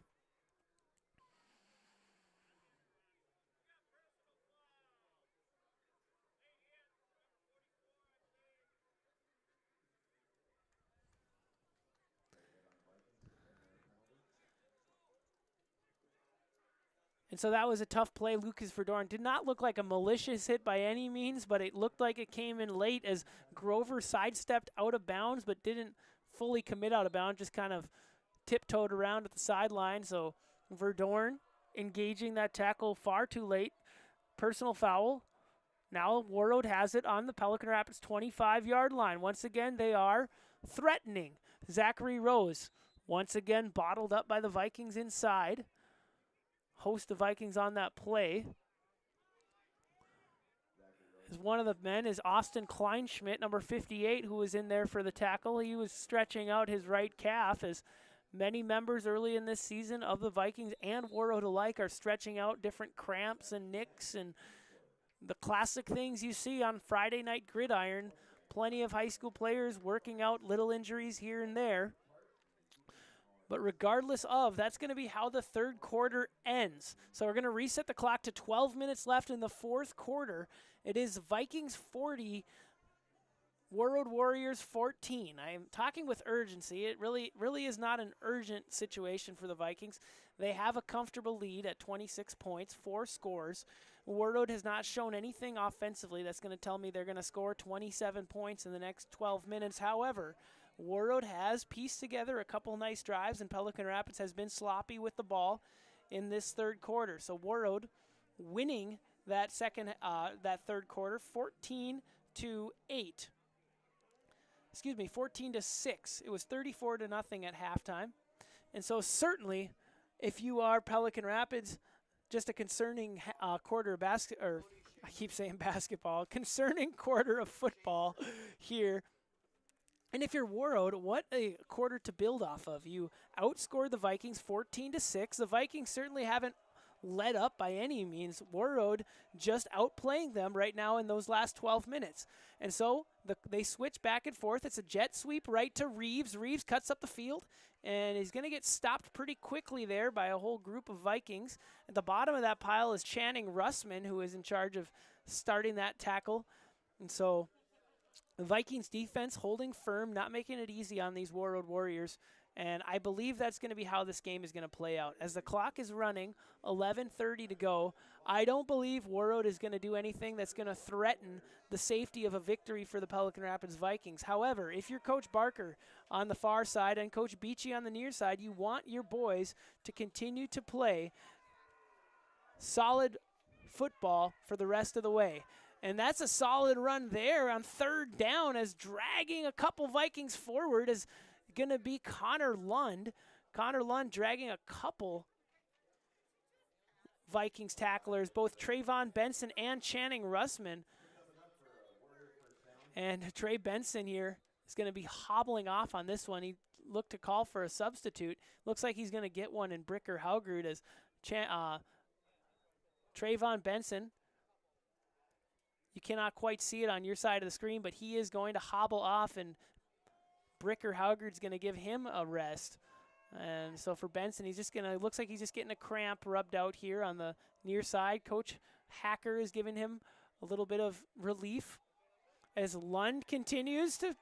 And so that was a tough play. Lucas Verdorn did not look like a malicious hit by any means, but it looked like it came in late as Grover sidestepped out of bounds but didn't fully commit out of bounds, just kind of tiptoed around at the sideline. So Verdorn engaging that tackle far too late. Personal foul. Now Warroad has it on the Pelican Rapids 25-yard line. Once again, they are threatening. Zachary Rose once again bottled up by the Vikings inside. Host the Vikings on that play. As one of the men is Austin Kleinschmidt, number 58, who was in there for the tackle. He was stretching out his right calf, as many members early in this season of the Vikings and Warroad alike are stretching out different cramps and nicks and the classic things you see on Friday Night Gridiron. Plenty of high school players working out little injuries here and there. But regardless of, that's going to be how the third quarter ends. So we're going to reset the clock to 12 minutes left in the fourth quarter. It is Vikings 40, Warroad Warriors 14. I am talking with urgency. It really is not an urgent situation for the Vikings. They have a comfortable lead at 26 points, 4 scores. Warroad has not shown anything offensively that's going to tell me they're going to score 27 points in the next 12 minutes. However, Warroad has pieced together a couple nice drives, and Pelican Rapids has been sloppy with the ball in this third quarter. So Warroad winning that third quarter, 14-8. 14-6. It was 34-0 at halftime. And so certainly, if you are Pelican Rapids, just a concerning quarter of I keep saying basketball, concerning quarter of football here. And if you're Warroad, what a quarter to build off of. You outscored the Vikings 14-6. The Vikings certainly haven't let up by any means. Warroad just outplaying them right now in those last 12 minutes. And so they switch back and forth. It's a jet sweep right to Reeves. Reeves cuts up the field, and he's going to get stopped pretty quickly there by a whole group of Vikings. At the bottom of that pile is Channing Russman, who is in charge of starting that tackle. And so the Vikings defense holding firm, not making it easy on these Warroad Warriors. And I believe that's going to be how this game is going to play out. As the clock is running, 11:30 to go, I don't believe Warroad is going to do anything that's going to threaten the safety of a victory for the Pelican Rapids Vikings. However, if you're Coach Barker on the far side and Coach Beachy on the near side, you want your boys to continue to play solid football for the rest of the way. And that's a solid run there on third down, as dragging a couple Vikings forward is going to be Connor Lund. Connor Lund dragging a couple Vikings tacklers, both Trayvon Benson and Channing Russman. And Trey Benson here is going to be hobbling off on this one. He looked to call for a substitute. Looks like he's going to get one in Bricker Haugrud as Trayvon Benson. You cannot quite see it on your side of the screen, but he is going to hobble off, and Bricker Haugrud's going to give him a rest. And so for Benson, looks like he's just getting a cramp rubbed out here on the near side. Coach Hacker is giving him a little bit of relief as Lund continues to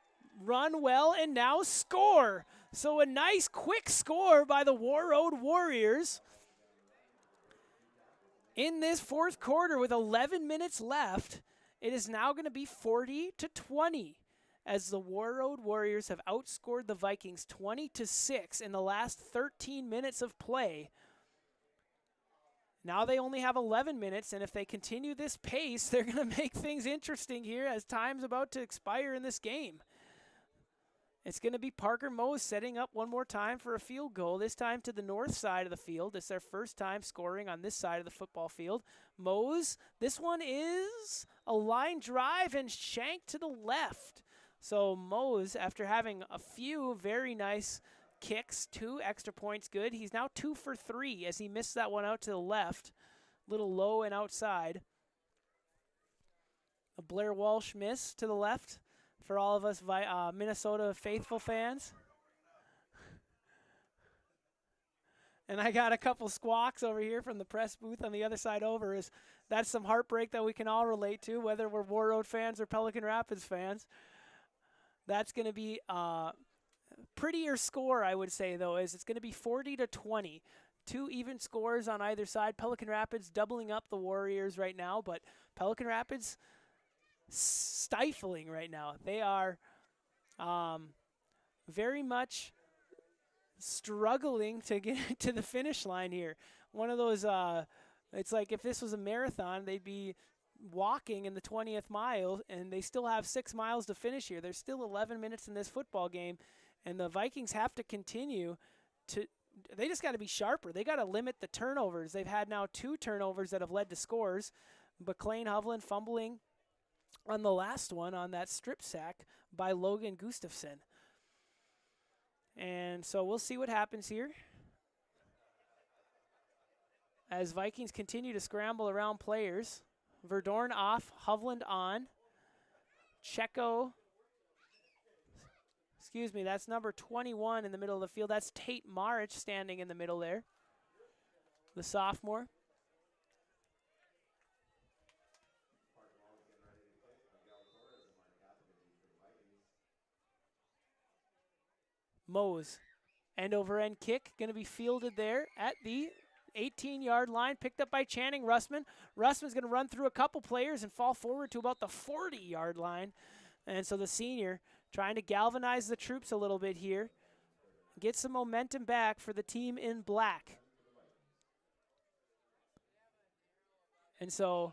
run well and now score. So a nice quick score by the Warroad Warriors in this fourth quarter with 11 minutes left. It is now going to be 40-20. As the Warroad Warriors have outscored the Vikings 20-6 in the last 13 minutes of play. Now they only have 11 minutes, and if they continue this pace, they're going to make things interesting here as time's about to expire in this game. It's going to be Parker Mose setting up one more time for a field goal, this time to the north side of the field. It's their first time scoring on this side of the football field. Mose, this one is a line drive and shank to the left. So Mose, after having a few very nice kicks, 2 extra points good, he's now 2 for 3 as he missed that one out to the left, a little low and outside. A Blair Walsh miss to the left for all of us Minnesota faithful fans. And I got a couple squawks over here from the press booth on the other side over. That's some heartbreak that we can all relate to, whether we're Warroad fans or Pelican Rapids fans. That's going to be a prettier score, I would say, though, is it's going to be 40-20. 2 even scores on either side. Pelican Rapids doubling up the Warriors right now, but Pelican Rapids stifling right now. They are very much struggling to get to the finish line here. One of those, it's like if this was a marathon, they'd be walking in the 20th mile, and they still have 6 miles to finish here. There's still 11 minutes in this football game, and the Vikings have to continue to – they just got to be sharper. They got to limit the turnovers. They've had now 2 turnovers that have led to scores. McLean Hovland fumbling on the last one on that strip sack by Logan Gustafson. And so we'll see what happens here as Vikings continue to scramble around players. Verdorn off, Hovland on. Checo, that's number 21 in the middle of the field. That's Tate Marich standing in the middle there, the sophomore. Mose End-over-end kick going to be fielded there at the 18-yard line, picked up by Channing Russman. Russman's going to run through a couple players and fall forward to about the 40-yard line. And so the senior trying to galvanize the troops a little bit here, get some momentum back for the team in black. And so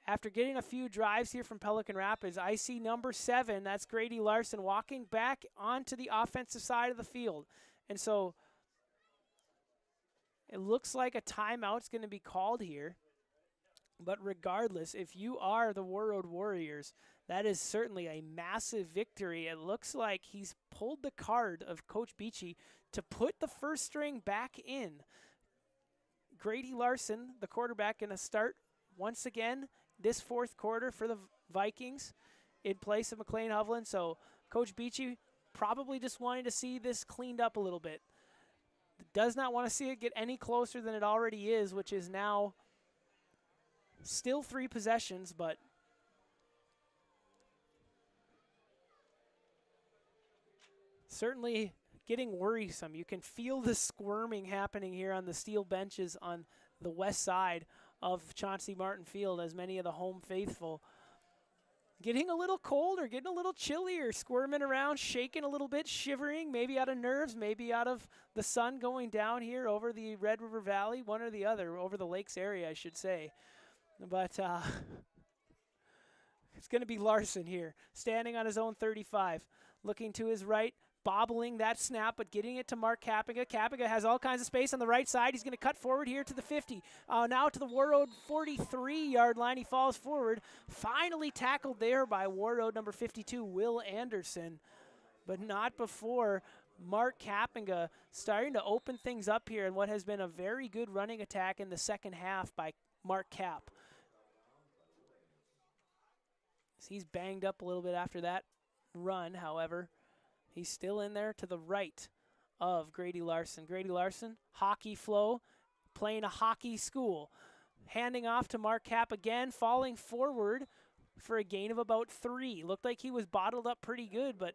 after getting a few drives here from Pelican Rapids, I see number 7, that's Grady Larson, walking back onto the offensive side of the field. And so it looks like a timeout's going to be called here. But regardless, if you are the Warroad Warriors, that is certainly a massive victory. It looks like he's pulled the card of Coach Beachy to put the first string back in. Grady Larson, the quarterback, going to start once again this fourth quarter for the Vikings in place of McLean Hovland. So Coach Beachy probably just wanting to see this cleaned up a little bit. Does not want to see it get any closer than it already is, which is now still 3 possessions, but certainly getting worrisome. You can feel the squirming happening here on the steel benches on the west side of Chauncey Martin Field, as many of the home faithful getting a little colder, getting a little chillier, squirming around, shaking a little bit, shivering, maybe out of nerves, maybe out of the sun going down here over the Red River Valley, one or the other, over the lakes area, I should say. But it's going to be Larson here, standing on his own 35, looking to his right, bobbling that snap, but getting it to Mark Kapinga. Kapinga has all kinds of space on the right side. He's going to cut forward here to the 50. Now to the Warroad 43-yard line. He falls forward. Finally tackled there by Warroad number 52, Will Anderson. But not before Mark Kapinga starting to open things up here in what has been a very good running attack in the second half by Mark Cap. He's banged up a little bit after that run, however. He's still in there to the right of Grady Larson. Grady Larson, hockey flow, playing a hockey school. Handing off to Mark Cap again, falling forward for a gain of about 3. Looked like he was bottled up pretty good, but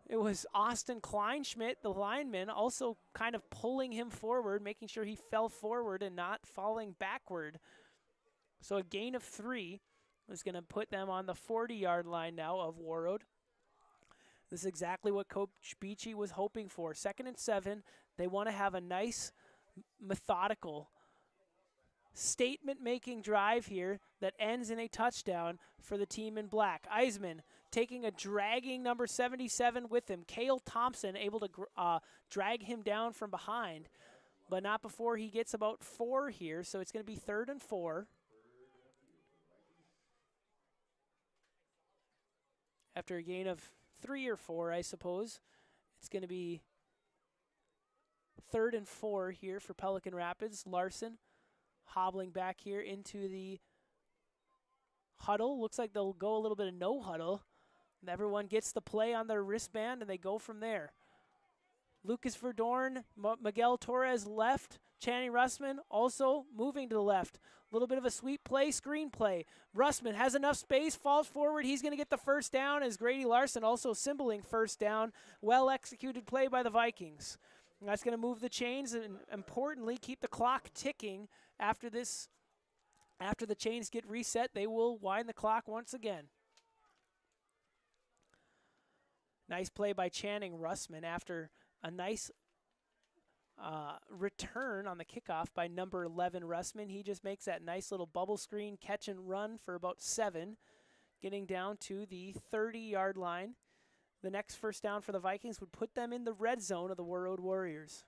it was Austin Kleinschmidt, the lineman, also kind of pulling him forward, making sure he fell forward and not falling backward. So a gain of 3 was going to put them on the 40-yard line now of Warroad. This is exactly what Coach Beachy was hoping for. 2nd and 7. They want to have a nice, methodical, statement-making drive here that ends in a touchdown for the team in black. Eisman taking a dragging number 77 with him. Cale Thompson able to drag him down from behind, but not before he gets about 4 here, so it's going to be 3rd and 4. After a gain of 3 or 4, I suppose. It's going to be 3rd and 4 here for Pelican Rapids. Larson hobbling back here into the huddle. Looks like they'll go a little bit of no huddle. And everyone gets the play on their wristband, and they go from there. Lucas Verdorn, Miguel Torres left. Channing Russman also moving to the left. A little bit of a sweep play, screen play. Russman has enough space, falls forward. He's going to get the first down as Grady Larson also symboling first down. Well-executed play by the Vikings. And that's going to move the chains and, importantly, keep the clock ticking after this. After the chains get reset, they will wind the clock once again. Nice play by Channing Russman after a nice return on the kickoff by number 11 Russman. He just makes that nice little bubble screen catch and run for about 7, getting down to the 30-yard line. The next first down for the Vikings would put them in the red zone of the Warroad Warriors.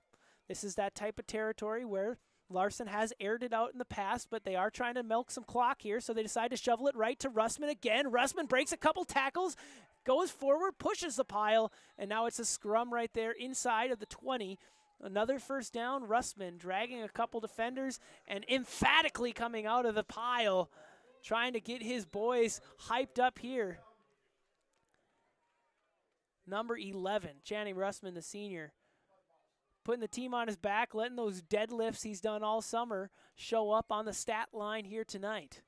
This is that type of territory where Larson has aired it out in the past, but they are trying to milk some clock here, so they decide to shovel it right to Russman again. Russman breaks a couple tackles, goes forward, pushes the pile, and now it's a scrum right there inside of the 20. Another first down, Russman dragging a couple defenders and emphatically coming out of the pile, trying to get his boys hyped up here. Number 11, Channing Russman, the senior, putting the team on his back, letting those deadlifts he's done all summer show up on the stat line here tonight.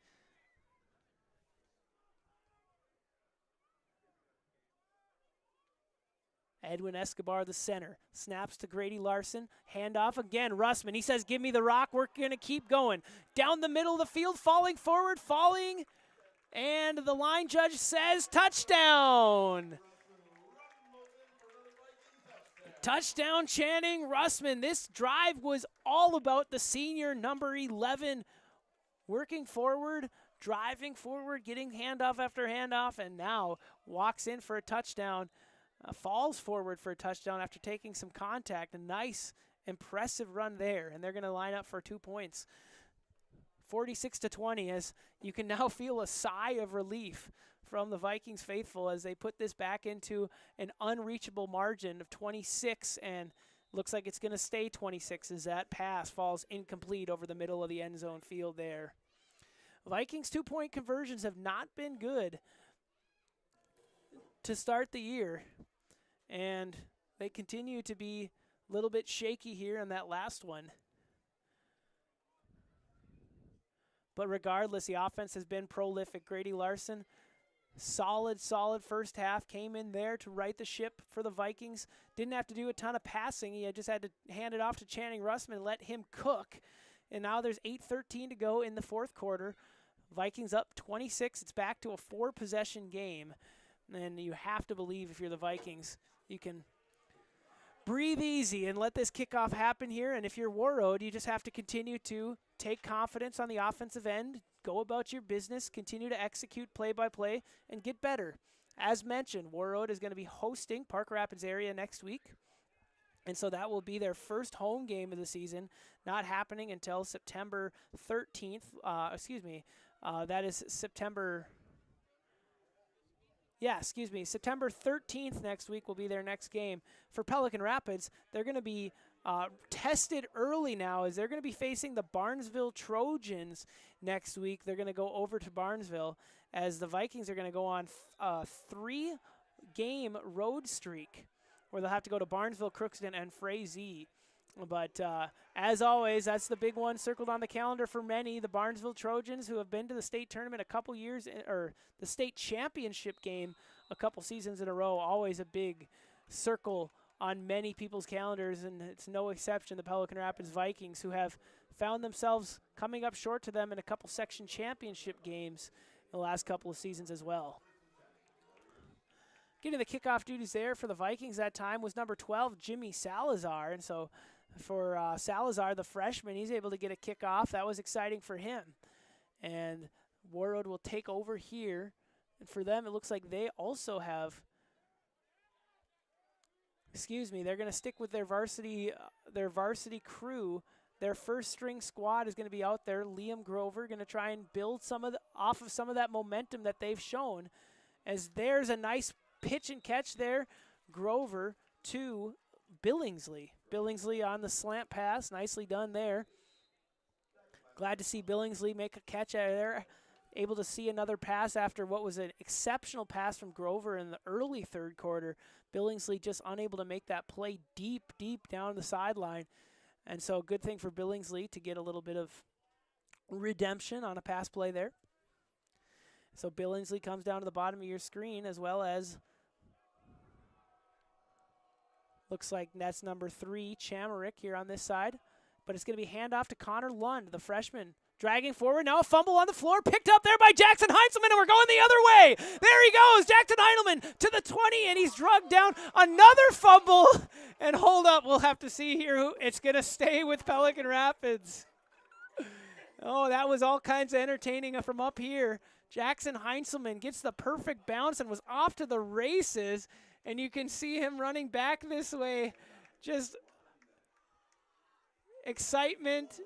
Edwin Escobar, the center, snaps to Grady Larson. Handoff again. Russman, he says, give me the rock. We're going to keep going. Down the middle of the field, falling forward, falling. And the line judge says touchdown. Touchdown, Channing Russman. This drive was all about the senior, number 11, working forward, driving forward, getting handoff after handoff, and now walks in for a touchdown. Falls forward for a touchdown after taking some contact. A nice, impressive run there, and they're going to line up for 2 points. 46-20, as you can now feel a sigh of relief from the Vikings faithful as they put this back into an unreachable margin of 26, and looks like it's going to stay 26 as that pass falls incomplete over the middle of the end zone field there. Vikings 2-point conversions have not been good to start the year, and they continue to be a little bit shaky here on that last one. But regardless, the offense has been prolific. Grady Larson, solid first half, came in there to right the ship for the Vikings. Didn't have to do a ton of passing. He just had to hand it off to Channing Russman and let him cook. And now there's 8:13 to go in the fourth quarter. Vikings up 26. It's back to a 4-possession game. And you have to believe, if you're the Vikings, you can breathe easy and let this kickoff happen here. And if you're Warroad, you just have to continue to take confidence on the offensive end, go about your business, continue to execute play by play, and get better. As mentioned, Warroad is going to be hosting Park Rapids area next week. And so that will be their first home game of the season, not happening until September 13th. That is September... September 13th next week will be their next game. For Pelican Rapids, they're going to be tested early now, as they're going to be facing the Barnesville Trojans next week. They're going to go over to Barnesville, as the Vikings are going to go on a 3-game road streak where they'll have to go to Barnesville, Crookston, and Frazee. But as always, that's the big one circled on the calendar for many. The Barnesville Trojans, who have been to the state tournament a couple years, or the state championship game a couple seasons in a row, always a big circle on many people's calendars, and it's no exception the Pelican Rapids Vikings, who have found themselves coming up short to them in a couple section championship games in the last couple of seasons as well. Getting the kickoff duties there for the Vikings that time was number 12, Jimmy Salazar. And so for Salazar, the freshman, he's able to get a kickoff. That was exciting for him. And Warroad will take over here. And for them, it looks like they also have, they're going to stick with their varsity crew. Their first string squad is going to be out there. Liam Grover going to try and build off of some of that momentum that they've shown. As there's a nice pitch and catch there. Grover to Billingsley. Billingsley on the slant pass. Nicely done there. Glad to see Billingsley make a catch out of there. Able to see another pass after what was an exceptional pass from Grover in the early third quarter. Billingsley just unable to make that play deep down the sideline. And so good thing for Billingsley to get a little bit of redemption on a pass play there. So Billingsley comes down to the bottom of your screen, as well as looks like that's number 3, Chamarick here on this side. But it's going to be handoff to Connor Lund, the freshman. Dragging forward, now a fumble on the floor, picked up there by Jackson Heinzelman, and we're going the other way. There he goes, Jackson Heinzelman to the 20, and he's drugged down. Another fumble, and hold up, we'll have to see here who it's going to stay with Pelican Rapids. Oh, that was all kinds of entertaining from up here. Jackson Heinzelman gets the perfect bounce and was off to the races, and you can see him running back this way. Just excitement.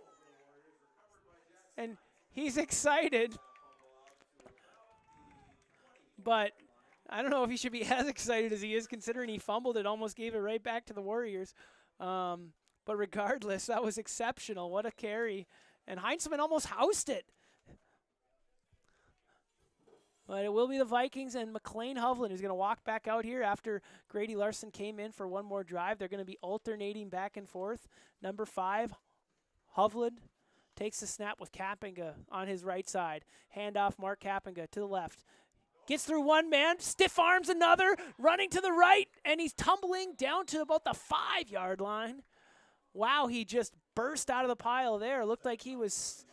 And he's excited, but I don't know if he should be as excited as he is, considering he fumbled it, almost gave it right back to the Warriors. But regardless, that was exceptional. What a carry. And Heinzelman almost housed it. But it will be the Vikings and McLean Hovland who's going to walk back out here after Grady Larson came in for one more drive. They're going to be alternating back and forth. Number 5, Hovland takes the snap with Kapinga on his right side. Handoff, Mark Kapinga to the left. Gets through one man, stiff arms another, running to the right, and he's tumbling down to about the 5-yard line. Wow, he just burst out of the pile there. Looked like he was...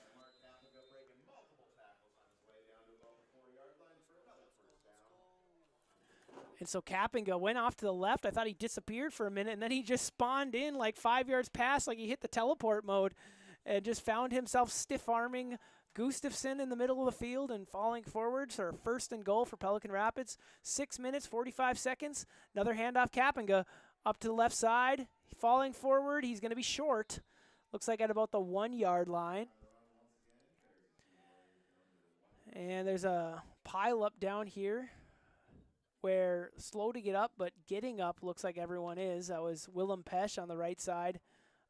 And so Kapinga went off to the left. I thought he disappeared for a minute, and then he just spawned in like 5 yards past, like he hit the teleport mode, and just found himself stiff-arming Gustafson in the middle of the field and falling forward. So 1st and goal for Pelican Rapids. 6 minutes, 45 seconds. Another handoff, Kapinga up to the left side. Falling forward, he's going to be short. Looks like at about the 1-yard line. And there's a pile up down here where slow to get up, but getting up looks like everyone is. That was Willem Pesch on the right side.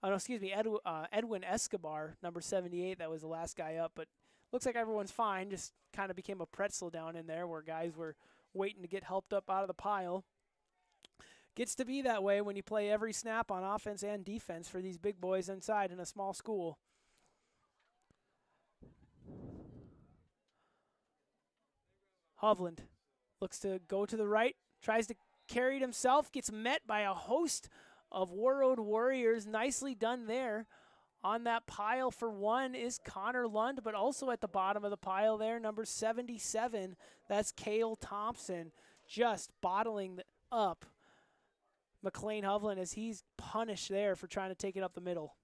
Oh, no, excuse me, Edwin Escobar, number 78. That was the last guy up, but looks like everyone's fine. Just kind of became a pretzel down in there where guys were waiting to get helped up out of the pile. Gets to be that way when you play every snap on offense and defense for these big boys inside in a small school. Hovland looks to go to the right, tries to carry it himself, gets met by a host of Warroad Warriors. Nicely done there. On that pile for one is Connor Lund, but also at the bottom of the pile there, number 77, that's Cale Thompson, just bottling up McLean Hovland as he's punished there for trying to take it up the middle.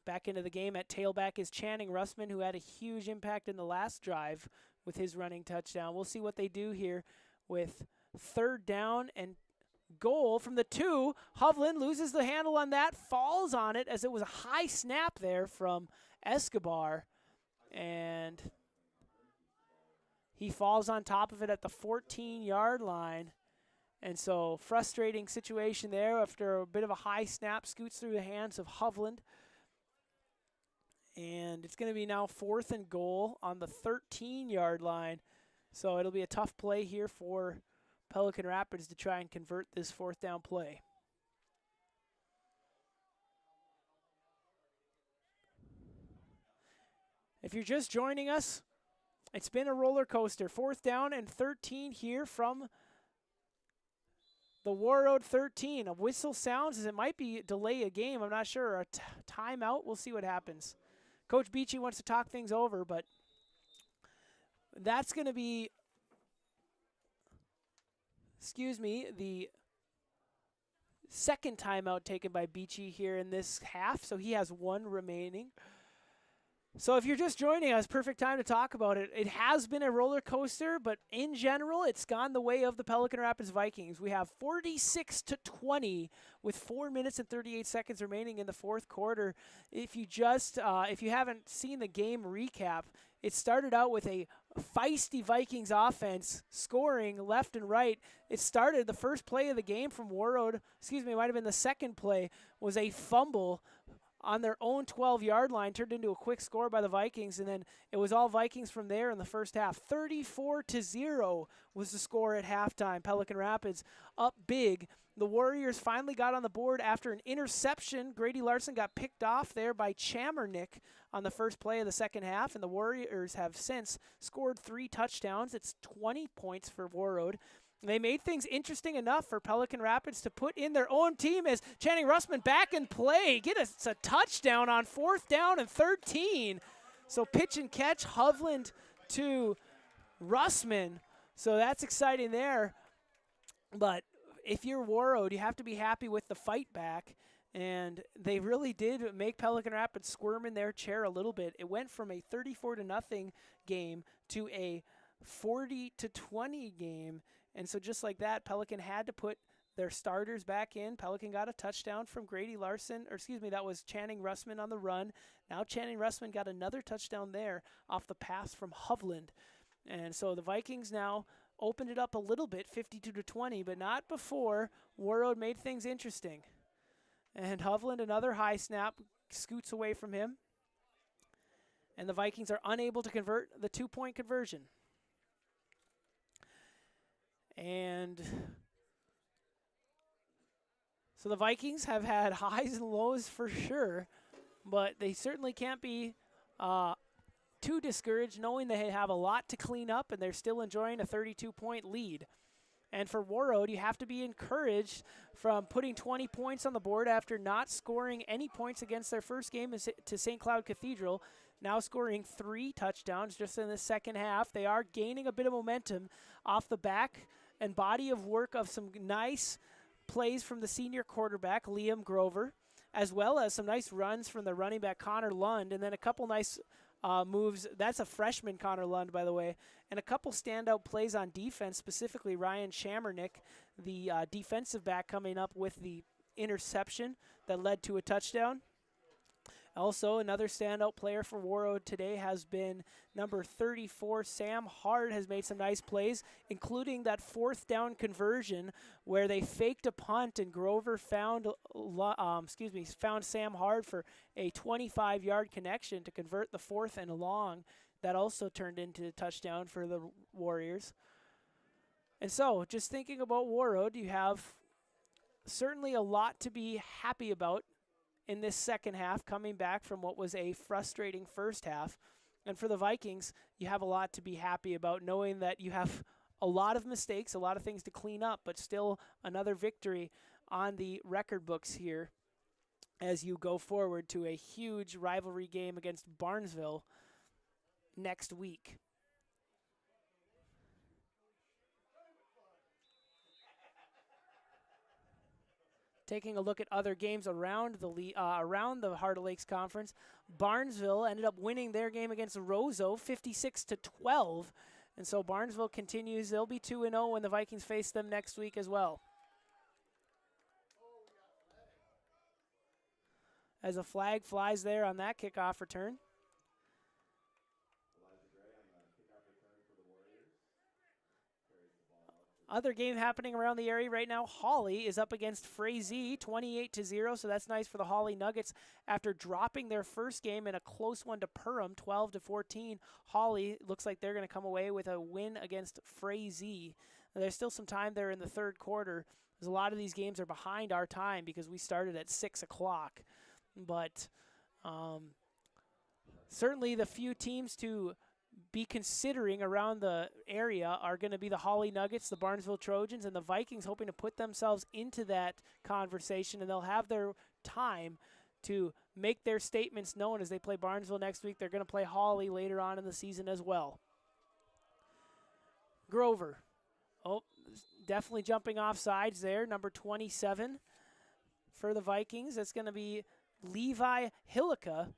Back into the game at tailback is Channing Russman, who had a huge impact in the last drive with his running touchdown. We'll see what they do here with 3rd down and goal from the 2. Hovland loses the handle on that, falls on it as it was a high snap there from Escobar. And he falls on top of it at the 14-yard line. And so frustrating situation there after a bit of a high snap, scoots through the hands of Hovland. And it's going to be now 4th and goal on the 13-yard line. So it'll be a tough play here for Pelican Rapids to try and convert this 4th down play. If you're just joining us, it's been a roller coaster. 4th down and 13 here from the Warroad 13. A whistle sounds as it might be delay a game. I'm not sure. A timeout. We'll see what happens. Coach Beachy wants to talk things over, but that's going to be, the second timeout taken by Beachy here in this half, so he has 1 remaining. So if you're just joining us, perfect time to talk about it. It has been a roller coaster, but in general, it's gone the way of the Pelican Rapids Vikings. We have 46-20 with 4 minutes and 38 seconds remaining in the 4th quarter. If you haven't seen the game recap, it started out with a feisty Vikings offense scoring left and right. It started the first play of the game from Warroad. It might have been the second play, was a fumble on their own 12-yard line, turned into a quick score by the Vikings, and then it was all Vikings from there in the first half. 34-0 was the score at halftime. Pelican Rapids up big. The Warriors finally got on the board after an interception. Grady Larson got picked off there by Chamernick on the first play of the second half, and the Warriors have since scored 3 touchdowns. It's 20 points for Warroad. They made things interesting enough for Pelican Rapids to put in their own team as Channing Russman back in play. Get us a touchdown on 4th down and 13. So pitch and catch, Hovland to Russman. So that's exciting there. But if you're Warroad, you have to be happy with the fight back. And they really did make Pelican Rapids squirm in their chair a little bit. It went from a 34-0 game to a 40-20 game. And so just like that, Pelican had to put their starters back in. Pelican got a touchdown from Grady Larson, that was Channing Russman on the run. Now Channing Russman got another touchdown there off the pass from Hovland. And so the Vikings now opened it up a little bit, 52-20, but not before Warroad made things interesting. And Hovland, another high snap, scoots away from him. And the Vikings are unable to convert the 2-point conversion. And so the Vikings have had highs and lows for sure, but they certainly can't be too discouraged, knowing they have a lot to clean up and they're still enjoying a 32-point lead. And for Warroad, you have to be encouraged from putting 20 points on the board after not scoring any points against their first game to St. Cloud Cathedral, now scoring 3 touchdowns just in the second half. They are gaining a bit of momentum off the back and body of work of some nice plays from the senior quarterback, Liam Grover, as well as some nice runs from the running back, Connor Lund, and then a couple nice moves. That's a freshman, Connor Lund, by the way, and a couple standout plays on defense, specifically Ryan Chamernick, the defensive back, coming up with the interception that led to a touchdown. Also, another standout player for Warroad today has been number 34, Sam Hard, has made some nice plays, including that 4th down conversion where they faked a punt and Grover found Sam Hard for a 25-yard connection to convert the 4th and long. That also turned into a touchdown for the Warriors. And so, just thinking about Warroad, you have certainly a lot to be happy about in this second half, coming back from what was a frustrating first half. And for the Vikings, you have a lot to be happy about, knowing that you have a lot of mistakes, a lot of things to clean up, but still another victory on the record books here as you go forward to a huge rivalry game against Barnesville next week. Taking a look at other games around the Heart of Lakes Conference, Barnesville ended up winning their game against Roseau 56-12. And so Barnesville continues. They'll be 2-0 when the Vikings face them next week as well. As a flag flies there on that kickoff return. Other game happening around the area right now, Hawley is up against Frazee 28-0, so that's nice for the Hawley Nuggets. After dropping their first game in a close one to Perham, 12-14, Hawley looks like they're going to come away with a win against Frazee. There's still some time there in the third quarter, because a lot of these games are behind our time because we started at 6 o'clock. But certainly the few teams to be considering around the area are going to be the Hawley Nuggets, the Barnesville Trojans, and the Vikings, hoping to put themselves into that conversation, and they'll have their time to make their statements known as they play Barnesville next week. They're going to play Hawley later on in the season as well. Grover. Oh, definitely jumping off sides there. Number 27 for the Vikings. That's going to be Levi Hillica.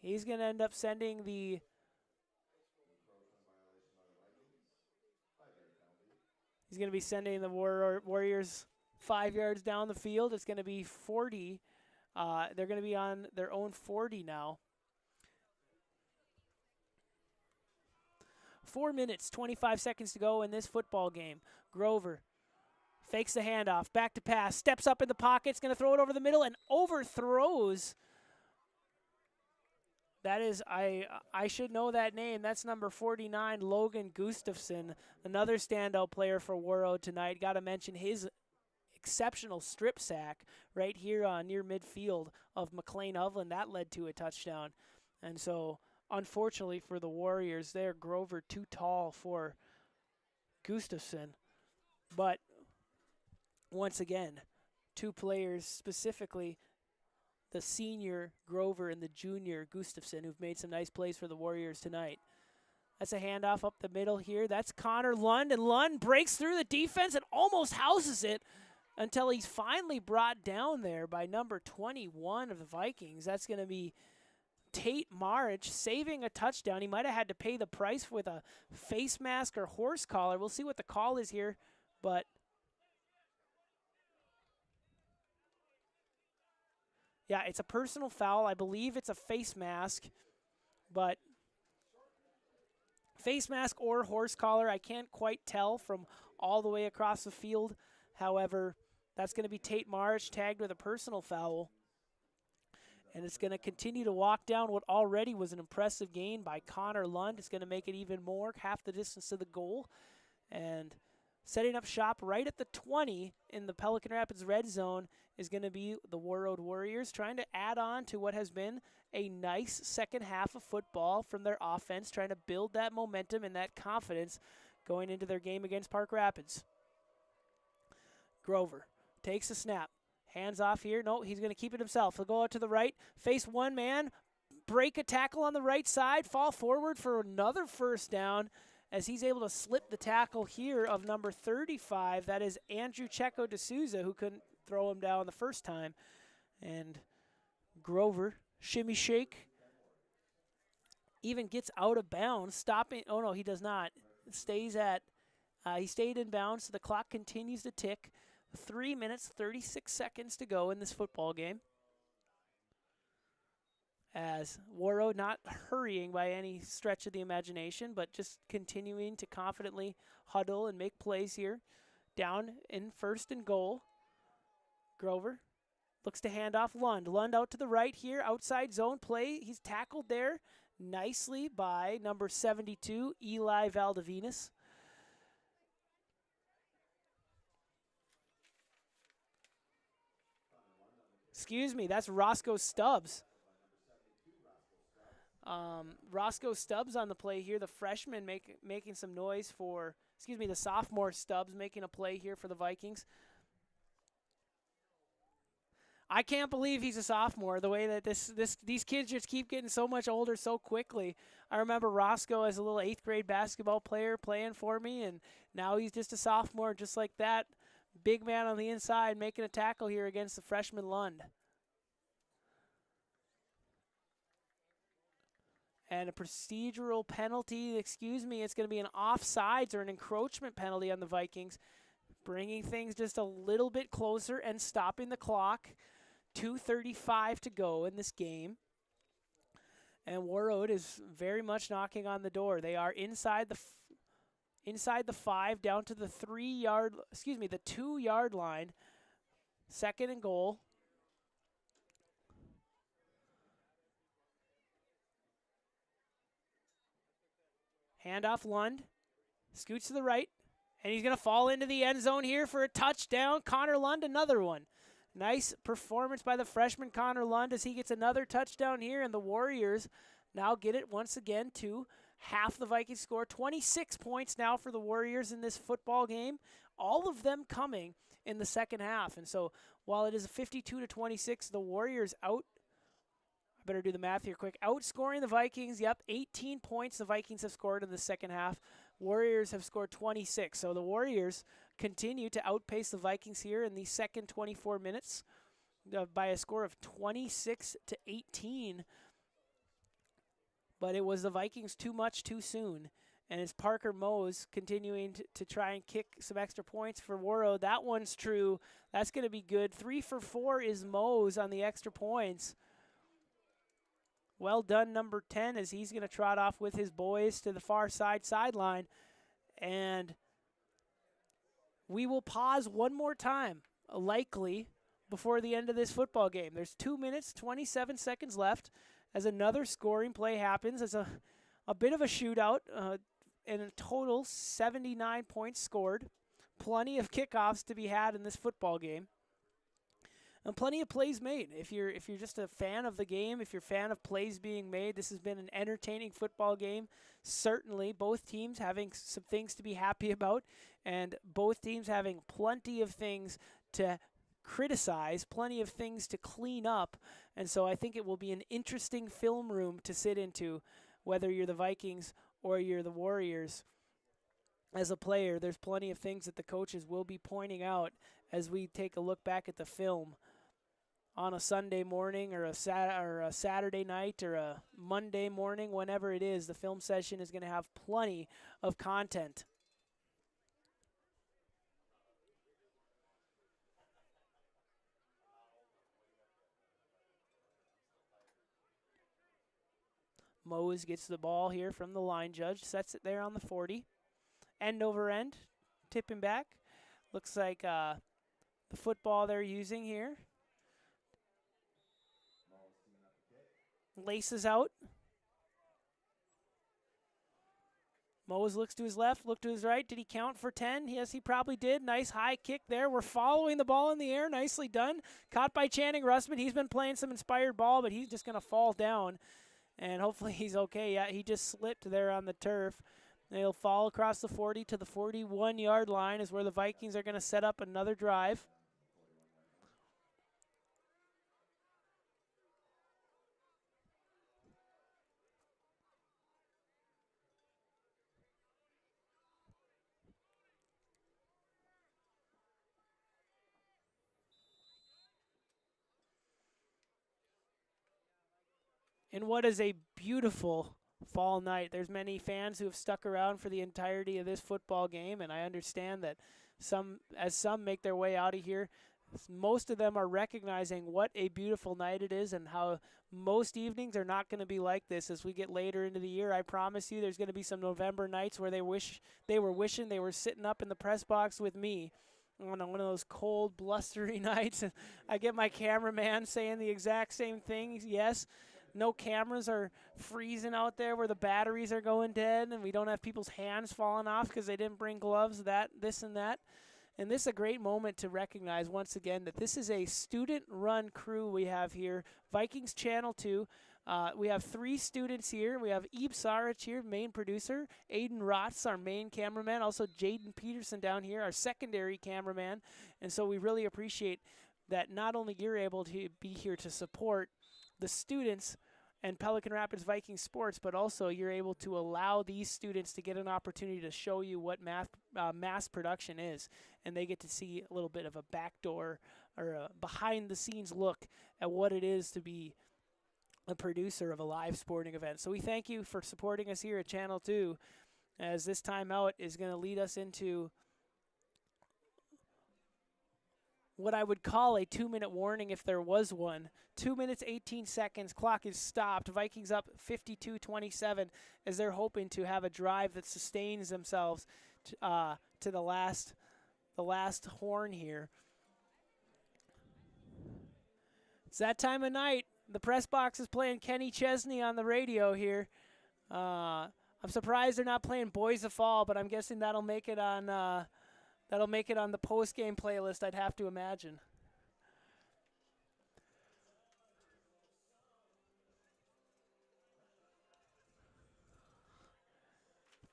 He's going to end up sending the Warriors 5 yards down the field. It's going to be 40. They're going to be on their own 40 now. 4 minutes, 25 seconds to go in this football game. Grover fakes the handoff, back to pass, steps up in the pocket, is going to throw it over the middle and overthrows. That is, I should know that name. That's number 49, Logan Gustafson, another standout player for Warroad tonight. Got to mention his exceptional strip sack right here near midfield of McLean Ovlin. That led to a touchdown. And so, unfortunately for the Warriors there, Grover too tall for Gustafson. But once again, two players specifically, the senior Grover and the junior Gustafson, who've made some nice plays for the Warriors tonight. That's a handoff up the middle here. That's Connor Lund, and Lund breaks through the defense and almost houses it until he's finally brought down there by number 21 of the Vikings. That's going to be Tate Marich saving a touchdown. He might have had to pay the price with a face mask or horse collar. We'll see what the call is here, but yeah, it's a personal foul. I believe it's a face mask, but face mask or horse collar, I can't quite tell from all the way across the field. However, that's going to be Tate Marich tagged with a personal foul. And it's going to continue to walk down what already was an impressive gain by Connor Lund. It's going to make it even more, half the distance to the goal. And Setting up shop right at the 20 in the Pelican Rapids red zone is going to be the Warroad Warriors, trying to add on to what has been a nice second half of football from their offense, trying to build that momentum and that confidence going into their game against Park Rapids. Grover takes a snap. Hands off here. No, he's going to keep it himself. He'll go out to the right, face one man, break a tackle on the right side, fall forward for another first down as he's able to slip the tackle here of number 35. That is Andrew Checo D'Souza, who couldn't throw him down the first time. And Grover, shimmy shake, even gets out of bounds, stopping. Oh, no, he does not. Stays at, he stayed in bounds, so the clock continues to tick. 3 minutes, 36 seconds to go in this football game. As Warroad not hurrying by any stretch of the imagination, but just continuing to confidently huddle and make plays here. Down in first and goal. Grover looks to hand off Lund. Lund out to the right here, outside zone play. He's tackled there nicely by number 72, Eli Valdivinas. Excuse me, that's Roscoe Stubbs. Roscoe Stubbs on the play here. The freshman making some noise for, the sophomore Stubbs making a play here for the Vikings. I can't believe he's a sophomore, the way that these kids just keep getting so much older so quickly. I remember Roscoe as a little 8th grade basketball player playing for me, and now he's just a sophomore just like that. Big man on the inside making a tackle here against the freshman Lund. And a procedural penalty, it's going to be an offsides or an encroachment penalty on the Vikings, bringing things just a little bit closer and stopping the clock. 2:35 to go in this game. And Warroad is very much knocking on the door. They are inside the 5, down to the 2-yard line. Second and goal. Handoff Lund. Scoots to the right. And he's going to fall into the end zone here for a touchdown. Connor Lund, another one. Nice performance by the freshman Connor Lund as he gets another touchdown here. And the Warriors now get it once again to half the Vikings score. 26 points now for the Warriors in this football game. All of them coming in the second half. And so while it is a 52-26, the Warriors I better do the math here quick. Outscoring the Vikings, 18 points the Vikings have scored in the second half. Warriors have scored 26. So the Warriors continue to outpace the Vikings here in the second 24 minutes by a score of 26-18. But it was the Vikings too much too soon. And it's Parker Mose continuing to try and kick some extra points for Warroad. That one's true. That's going to be good. 3 for 4 is Mose on the extra points. Well done, number 10, as he's going to trot off with his boys to the far sideline. And we will pause one more time, likely, before the end of this football game. There's 2 minutes, 27 seconds left as another scoring play happens. As a bit of a shootout, and in total 79 points scored. Plenty of kickoffs to be had in this football game. And plenty of plays made. If you're just a fan of the game, if you're a fan of plays being made, this has been an entertaining football game. Certainly, both teams having some things to be happy about, and both teams having plenty of things to criticize, plenty of things to clean up. And so I think it will be an interesting film room to sit into, whether you're the Vikings or you're the Warriors. As a player, there's plenty of things that the coaches will be pointing out as we take a look back at the film on a Sunday morning or a Saturday night or a Monday morning, whenever it is. The film session is going to have plenty of content. Mose gets the ball here from the line judge, sets it there on the 40. End over end, tipping back. Looks like the football they're using here. Laces out. Mose looks to his left, look to his right. Did he count for 10? Yes, he probably did. Nice high kick there. We're following the ball in the air. Nicely done. Caught by Channing Russman. He's been playing some inspired ball, but he's just going to fall down. And hopefully he's okay. Yeah, he just slipped there on the turf. They'll fall across the 40 to the 41-yard line is where the Vikings are going to set up another drive. And what is a beautiful fall night. There's many fans who have stuck around for the entirety of this football game, and I understand that some make their way out of here, most of them are recognizing what a beautiful night it is and how most evenings are not going to be like this as we get later into the year. I promise you there's going to be some November nights where they were wishing they were sitting up in the press box with me on one of those cold, blustery nights. And I get my cameraman saying the exact same thing. Yes, no cameras are freezing out there where the batteries are going dead, and we don't have people's hands falling off because they didn't bring gloves, this and that. And this is a great moment to recognize once again that this is a student-run crew we have here. Vikings Channel 2. We have 3 students here. We have Ebe Sarich here, main producer. Aiden Rotz, our main cameraman. Also Jaden Peterson down here, our secondary cameraman. And so we really appreciate that not only you're able to be here to support the students and Pelican Rapids Viking sports, but also you're able to allow these students to get an opportunity to show you what mass production is, and they get to see a little bit of a backdoor or a behind-the-scenes look at what it is to be a producer of a live sporting event. So we thank you for supporting us here at Channel 2, as this timeout is going to lead us into what I would call a 2-minute warning if there was one. 2 minutes, 18 seconds, clock is stopped. Vikings up 52-27 as they're hoping to have a drive that sustains themselves to the last horn here. It's that time of night. The press box is playing Kenny Chesney on the radio here. I'm surprised they're not playing Boys of Fall, but I'm guessing that'll make it on the post-game playlist, I'd have to imagine.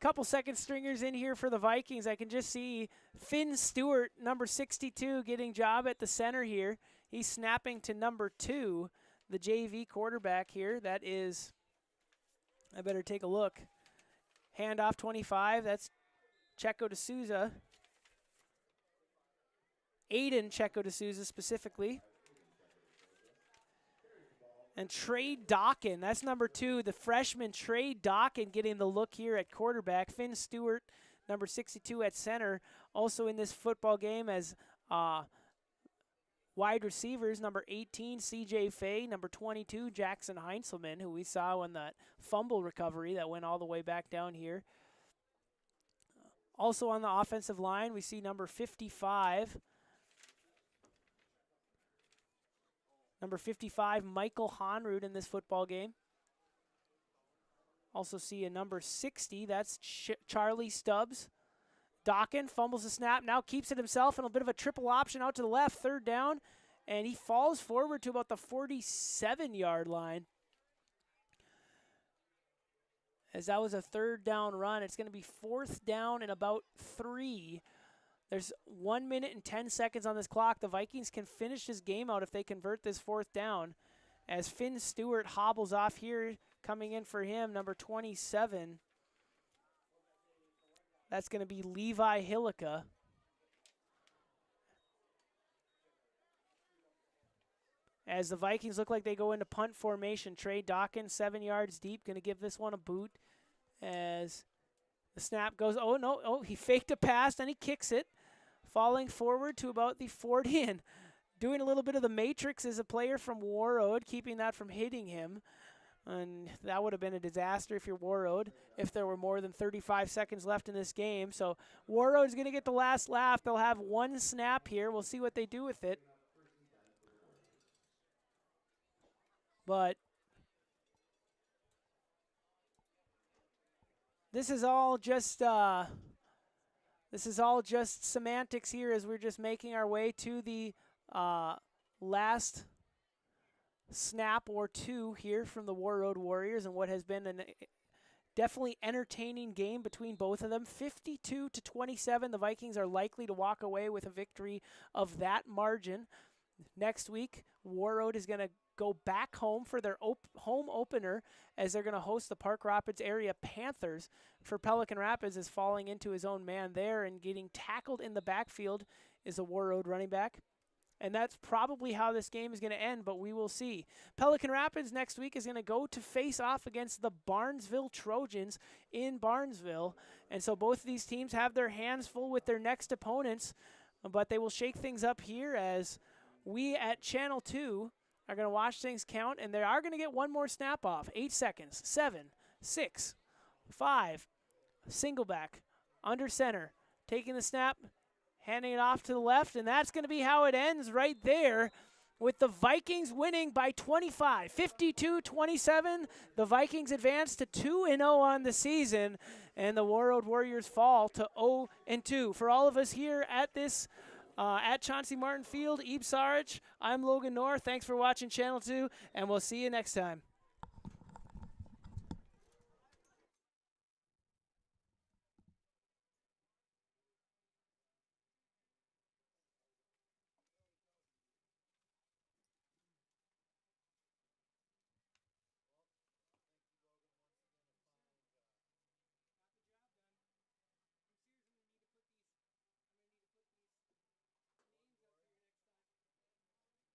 Couple second stringers in here for the Vikings. I can just see Finn Stewart, number 62, getting job at the center here. He's snapping to number 2, the JV quarterback here. That is, I better take a look. Handoff 25, that's Checo D'Souza. Aiden Checo D'Souza specifically. And Trey Dawkin, that's number 2, the freshman Trey Dawkin getting the look here at quarterback. Finn Stewart, number 62 at center. Also in this football game as wide receivers, number 18, CJ Fay, number 22, Jackson Heinzelman, who we saw on that fumble recovery that went all the way back down here. Also on the offensive line, we see number 55. Number 55, Michael Honrud in this football game. Also see a number 60, that's Charlie Stubbs. Dawkin fumbles the snap, now keeps it himself in a bit of a triple option out to the left, 3rd down, and he falls forward to about the 47-yard line. As that was a 3rd down run, it's going to be 4th down and about 3. There's 1 minute and 10 seconds on this clock. The Vikings can finish this game out if they convert this 4th down. As Finn Stewart hobbles off here, coming in for him, number 27. That's going to be Levi Hillica. As the Vikings look like they go into punt formation, Trey Dawkins, 7 yards deep, going to give this one a boot. As the snap goes, he faked a pass, and he kicks it. Falling forward to about the 40 and doing a little bit of the Matrix as a player from Warroad, keeping that from hitting him. And that would have been a disaster if you're Warroad, if there were more than 35 seconds left in this game. So Warroad's going to get the last laugh. They'll have 1 snap here. We'll see what they do with it. But This is all just semantics here as we're just making our way to the last snap or two here from the Warroad Warriors, and what has been an definitely entertaining game between both of them. 52-27. The Vikings are likely to walk away with a victory of that margin. Next week, Warroad is going to go back home for their home opener as they're going to host the Park Rapids area Panthers. For Pelican Rapids is falling into his own man there, and getting tackled in the backfield is a Warroad running back. And that's probably how this game is going to end, but we will see. Pelican Rapids next week is going to go to face off against the Barnesville Trojans in Barnesville. And so both of these teams have their hands full with their next opponents, but they will shake things up here as we at Channel 2 are going to watch things count, and they are going to get one more snap off. 8 seconds. 7, 6, 5, single back, under center, taking the snap, handing it off to the left, and that's going to be how it ends right there, with the Vikings winning by 25. 52-27, the Vikings advance to 2-0 on the season, and the Warroad Warriors fall to 0-2. For all of us here at this at Chauncey Martin Field, Ebe Sarich, I'm Logan Knorr. Thanks for watching Channel 2, and we'll see you next time.